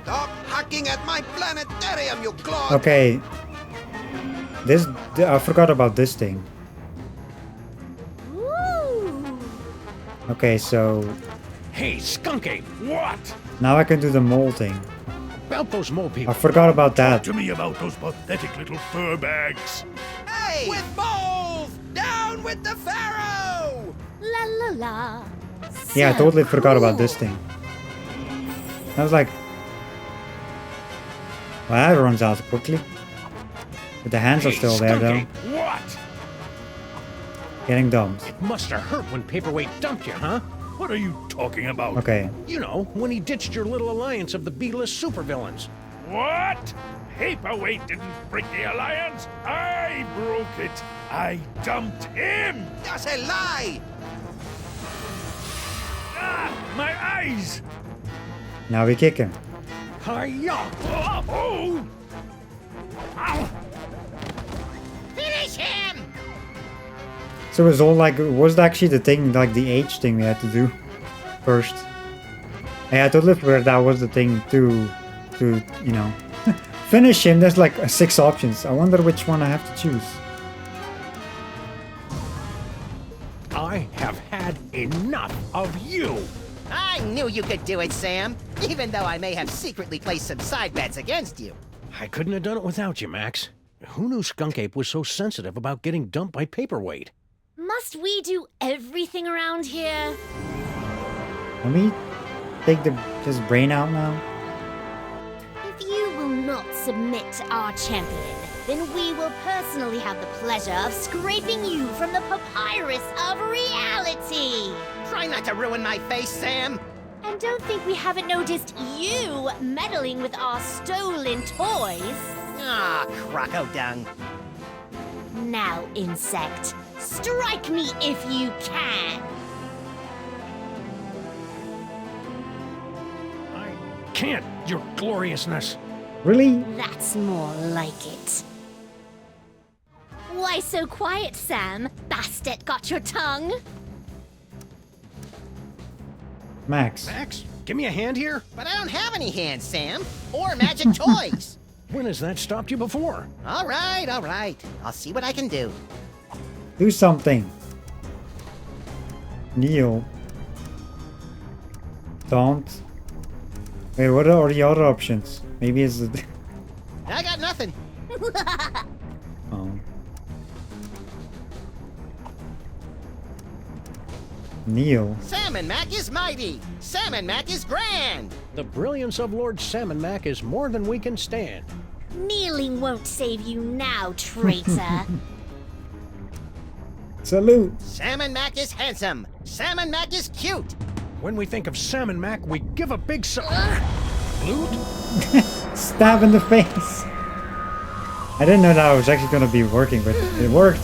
Stop hacking at my planetarium, you clod! Okay. I forgot about this thing. Okay, so... Hey, Skunk Ape, what? Now I can do the mole thing. About those mole people. I forgot about that. Talk to me about those pathetic little fur bags. Hey! With moles! Down with the pharaoh! La la la. Yeah, I So totally forgot about cool. this thing. I was like, well, that runs out quickly. But the hands are still there though. What? Getting dumped. It must have hurt when Paperweight dumped you, huh? What are you talking about? Okay. You know, when he ditched your little alliance of the B-list supervillains. What? Paperweight didn't break the alliance. I broke it. I dumped him. That's a lie! Ah, my eyes! Now we kick him. Hi-ya! Oh! Ow! Finish him! So it was all like, was actually the thing, like the H thing we had to do first. Yeah, I totally forgot that was the thing to you know, finish him. There's like 6 options. I wonder which one I have to choose. I have had enough of you! I knew you could do it, Sam. Even though I may have secretly placed some side bets against you. I couldn't have done it without you, Max. Who knew Skunk Ape was so sensitive about getting dumped by Paperweight? Must we do everything around here? Let me take his brain out now. If you will not submit to our champion, then we will personally have the pleasure of scraping you from the papyrus of reality. Try not to ruin my face, Sam. And don't think we haven't noticed you meddling with our stolen toys. Ah, croco dung. Now, insect, strike me if you can. I can't, your gloriousness. Really? That's more like it. Why so quiet, Sam? Bastet got your tongue? Max. Max, give me a hand here. But I don't have any hands, Sam. Or magic toys. When has that stopped you before? All right, all right. I'll see what I can do. Do something. Kneel. Don't. Wait, what are the other options? Maybe it's the... I got nothing. Oh. Kneel. Salmon Mac is mighty. Salmon Mac is grand. The brilliance of Lord Salmon Mac is more than we can stand. Kneeling won't save you now, traitor. Salute. Salmon Mac is handsome. Salmon Mac is cute. When we think of Salmon Mac, we give a big salute. Stab in the face. I didn't know that was actually going to be working, but it worked.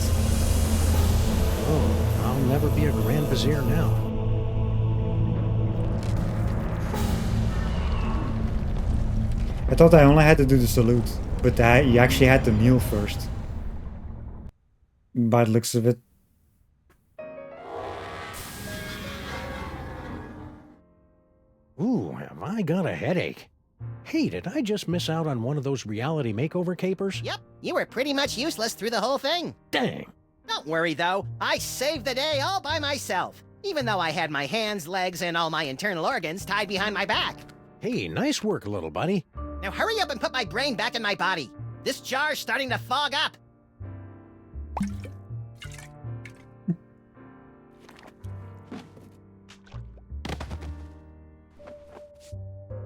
Oh, I'll never be a Grand Vizier now. I thought I only had to do the salute, but you actually had to kneel first. By the looks of it. Ooh, have I got a headache. Hey, did I just miss out on one of those reality makeover capers? Yep, you were pretty much useless through the whole thing. Dang. Don't worry, though. I saved the day all by myself. Even though I had my hands, legs, and all my internal organs tied behind my back. Hey, nice work, little buddy. Now hurry up and put my brain back in my body. This jar's starting to fog up.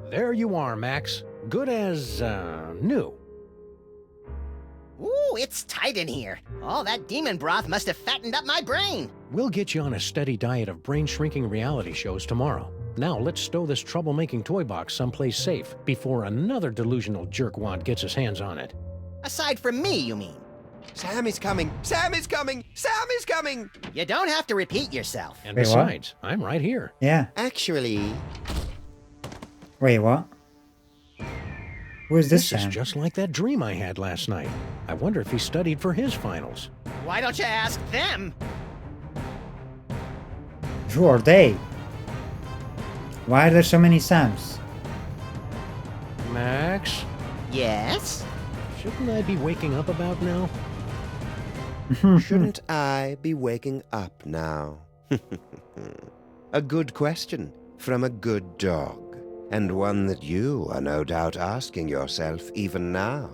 There you are, Max. Good as, new. Ooh, it's tight in here. All that demon broth must have fattened up my brain. We'll get you on a steady diet of brain-shrinking reality shows tomorrow. Now let's stow this troublemaking toy box someplace safe before another delusional jerkwad gets his hands on it. Aside from me, you mean? Sam is coming! Sam is coming! Sam is coming! You don't have to repeat yourself. And Wait, besides, I'm right here. Yeah. Actually... Wait, what? Who is this is Sam? just like that dream I had last night. I wonder if he studied for his finals. Why don't you ask them? Who are they? Why are there so many Sams? Max? Yes? Shouldn't I be waking up about now? Shouldn't I be waking up now? A good question from a good dog. And one that you are no doubt asking yourself even now.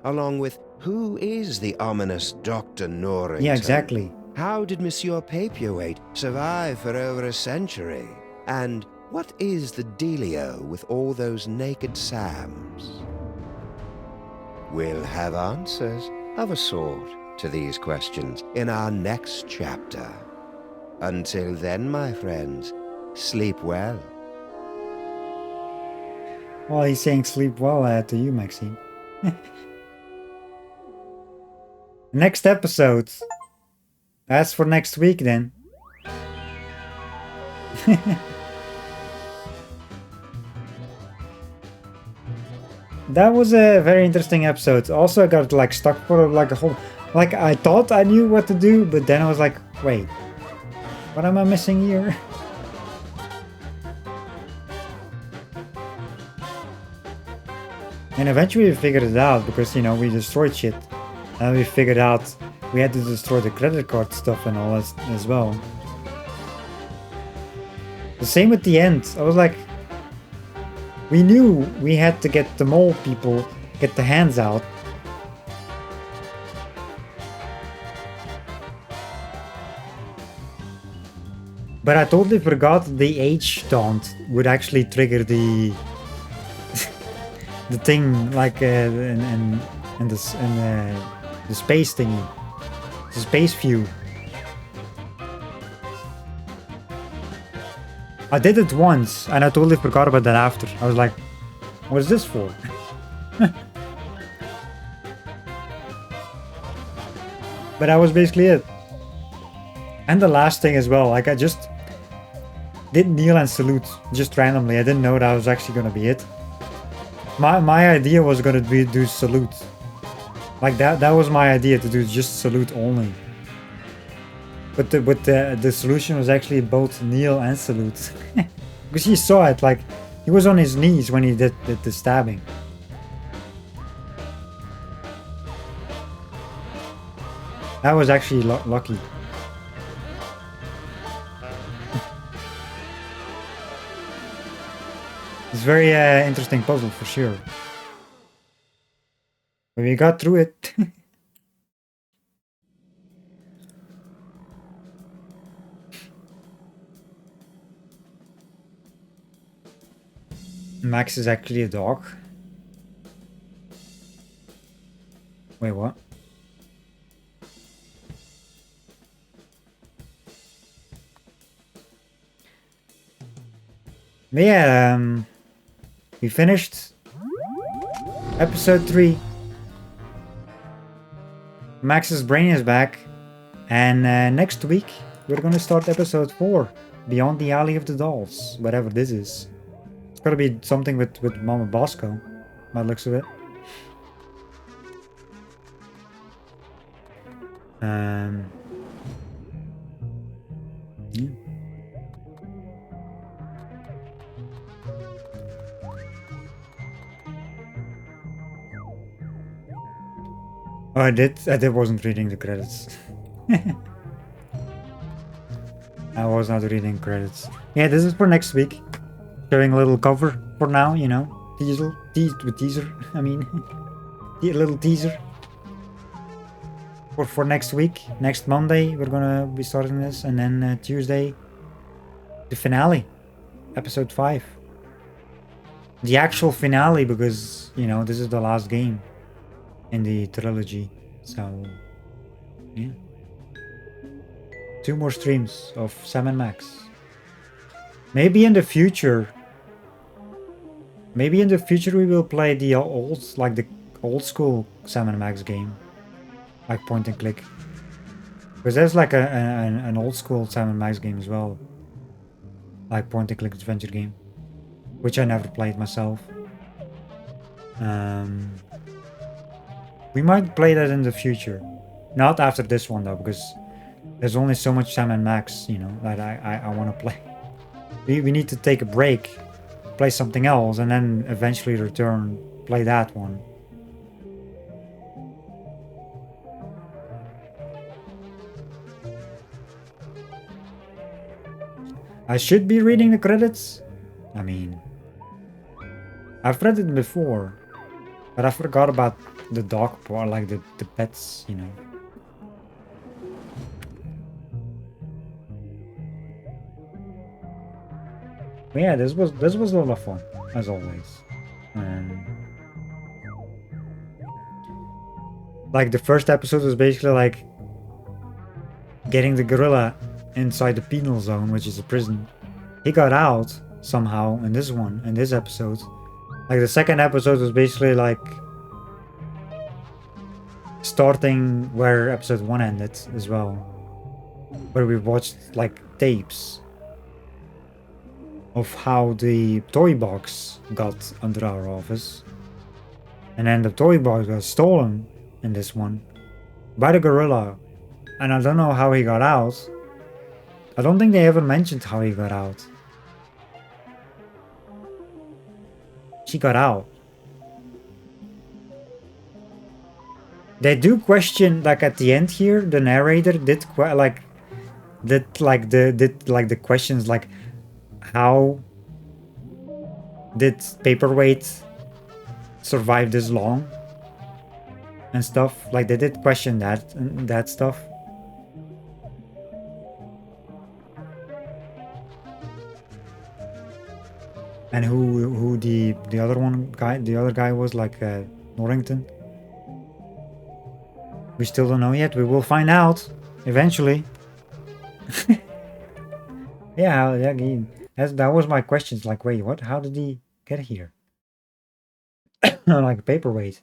Along with, who is the ominous Dr. Norrington? Yeah, exactly. How did Monsieur Paperweight survive for over a century? And what is the dealio with all those naked Sams? We'll have answers of a sort to these questions in our next chapter. Until then, my friends, sleep well. Well, he's saying sleep well to you, Maxine. Next episode. That's for next week then. That was a very interesting episode. Also, I got like stuck for like a whole... Like, I thought I knew what to do, but then I was like, wait, what am I missing here? And eventually we figured it out because, you know, we destroyed shit. And we figured out we had to destroy the credit card stuff and all that as well. The same with the end. I was like, we knew we had to get the mole people, get the hands out. But I totally forgot the H taunt would actually trigger the the thing like in the space thingy, the space view. I did it once and I totally forgot about that after. I was like, what is this for? But that was basically it. And the last thing as well, like I just did kneel and salute just randomly. I didn't know that was actually gonna be it. My idea was gonna be do salute. Like that was my idea, to do just salute only. But the solution was actually both kneel and salute. Because he saw it, like he was on his knees when he did the stabbing. That was actually lucky. It's a very interesting puzzle for sure. But we got through it. Max is actually a dog. Wait, what? But yeah, we finished episode 3. Max's brain is back, and next week we're gonna start episode 4, Beyond the Alley of the Dolls, whatever this is. It's gotta be something with Mama Bosco, by the looks of it. Yeah. Oh, I wasn't reading the credits. I was not reading credits. Yeah, this is for next week. Showing a little cover for now, you know. Teaser. I mean, a little teaser. For next week. Next Monday, we're gonna be starting this. And then Tuesday, the finale. Episode 5. The actual finale, because, you know, this is the last game in the trilogy, so yeah. 2 more streams of Sam and Max. Maybe in the future we will play the old school Sam and Max game, like point and click, because there's like an old school Sam and Max game as well, like point and click adventure game, which I never played myself. We might play that in the future. Not after this one though, because there's only so much Sam and Max, you know, that I want to play. We need to take a break, play something else, and then eventually return, play that one. I should be reading the credits. I mean, I've read it before, but I forgot about the dog part, like the pets, you know. But yeah, this was a lot of fun, as always. Like the first episode was basically like getting the gorilla inside the penal zone, which is a prison. He got out somehow in this episode. Like the second episode was basically like starting where episode 1 ended as well. Where we watched like tapes of how the toy box got under our office. And then the toy box got stolen in this one by the gorilla. And I don't know how he got out. I don't think they ever mentioned how he got out. She got out. They do question, like at the end here, the narrator did the questions like how did Paperweight survive this long and stuff. Like they did question that stuff. And who the other guy was, like Norrington. We still don't know yet. We will find out eventually. Yeah, that was my questions. Like, wait, what? How did he get here? Like a paperweight.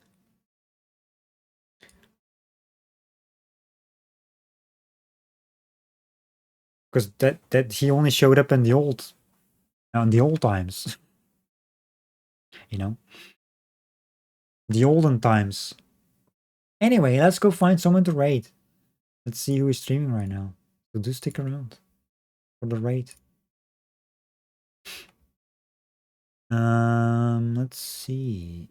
Because that he only showed up in the old times. You know, the olden times. Anyway, let's go find someone to raid. Let's see who is streaming right now. So do stick around for the raid. Let's see.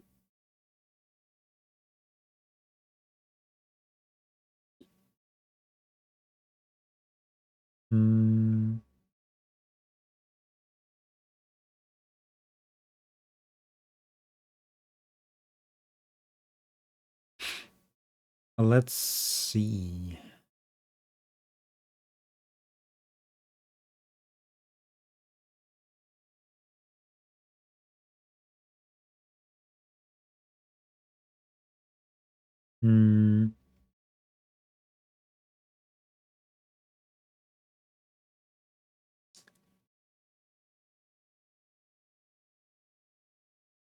Let's see.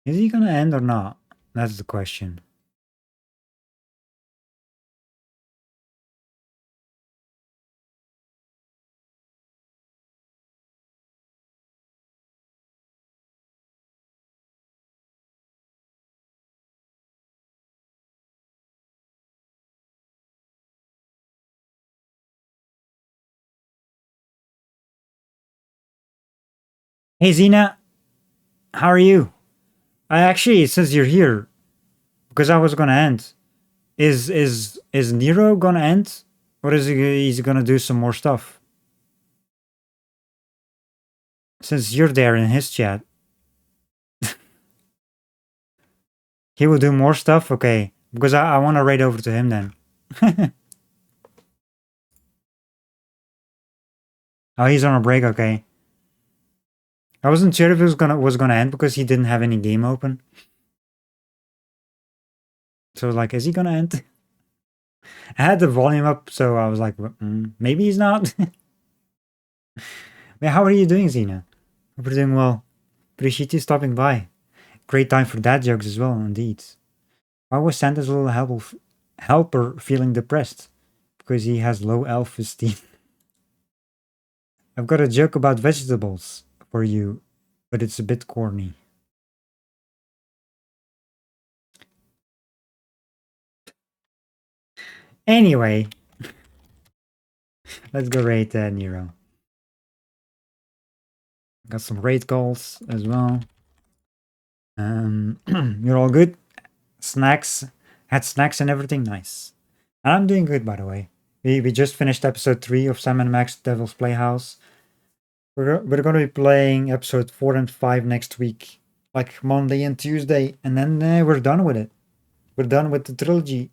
Is he gonna end or not? That's the question. Hey Zena, how are you? Actually, it says you're here because I was gonna end. Is Nero gonna end, or is he gonna do some more stuff? Since you're there in his chat, he will do more stuff. Okay, because I want to raid over to him then. Oh, he's on a break. Okay. I wasn't sure if it was gonna end because he didn't have any game open. So like, is he gonna end? I had the volume up, so I was like, maybe he's not. Man, how are you doing, Zena? Hope you're doing well. Appreciate you stopping by. Great time for dad jokes as well, indeed. Why was Santa's little helper feeling depressed? Because he has low self-esteem. I've got a joke about vegetables for you, but it's a bit corny. Anyway, let's go raid Nero. Got some raid calls as well. You're all good? Snacks? Had snacks and everything? Nice. And I'm doing good, by the way. We just finished episode 3 of Sam and Max Devil's Playhouse. We're going to be playing episode 4 and 5 next week. Like Monday and Tuesday. And then we're done with it. We're done with the trilogy.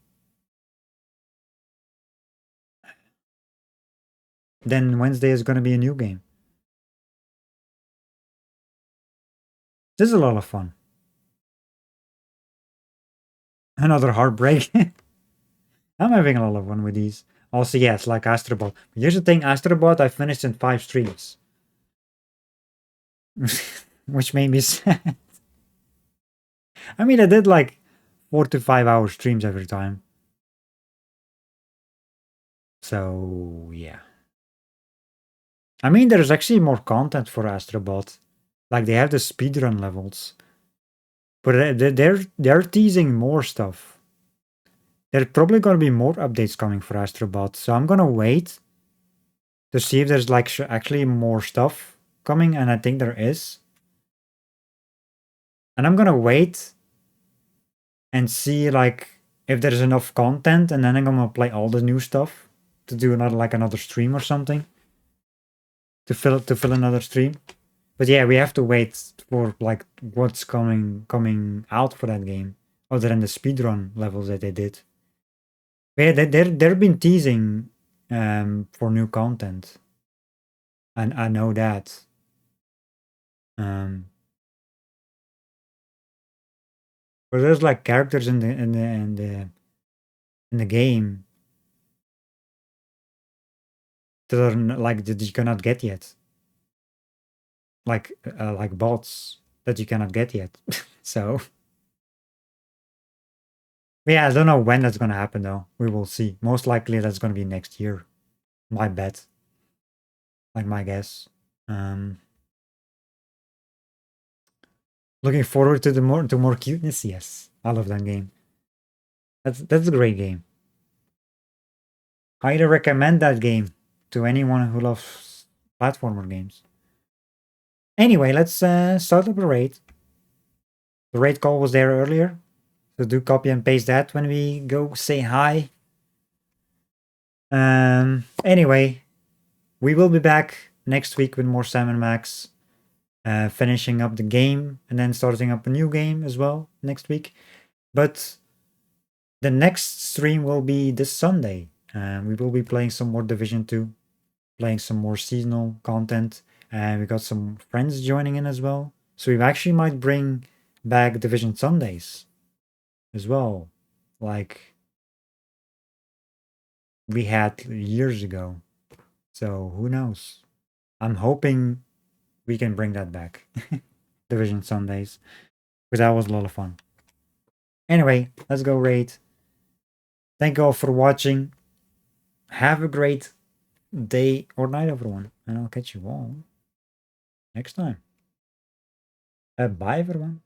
Then Wednesday is going to be a new game. This is a lot of fun. Another heartbreak. I'm having a lot of fun with these. Also, yes, like Astrobot. But here's the thing, Astrobot I finished in 5 streams. Which made me sad. I mean, I did like 4 to 5 hour streams every time. So, yeah. I mean, there's actually more content for Astrobot. Like, they have the speedrun levels. But they're teasing more stuff. There's probably going to be more updates coming for Astrobot. So I'm going to wait to see if there's like actually more stuff coming. And I think there is. And I'm going to wait and see like if there's enough content. And then I'm going to play all the new stuff to do another stream or something. To fill another stream. But yeah, we have to wait for like what's coming out for that game, other than the speedrun levels that they did. But yeah, they've been teasing for new content, and I know that. But there's like characters in the game that are like that you cannot get yet. Like bots that you cannot get yet. So yeah, I don't know when that's gonna happen though. We will see. Most likely that's gonna be next year. My bet. Like my guess. Looking forward to more cuteness. Yes, I love that game. That's a great game. Highly recommend that game to anyone who loves platformer games. Anyway, let's start up the raid. The raid call was there earlier, so do copy and paste that when we go say hi. Anyway, we will be back next week with more Sam and Max, finishing up the game and then starting up a new game as well next week. But the next stream will be this Sunday. We will be playing some more Division 2, playing some more seasonal content, and we got some friends joining in as well. So we actually might bring back Division Sundays as well, like we had years ago. So who knows? I'm hoping we can bring that back. Division Sundays, because that was a lot of fun. Anyway, let's go raid. Thank you all for watching. Have a great day or night, everyone, and I'll catch you all next time. Bye, everyone.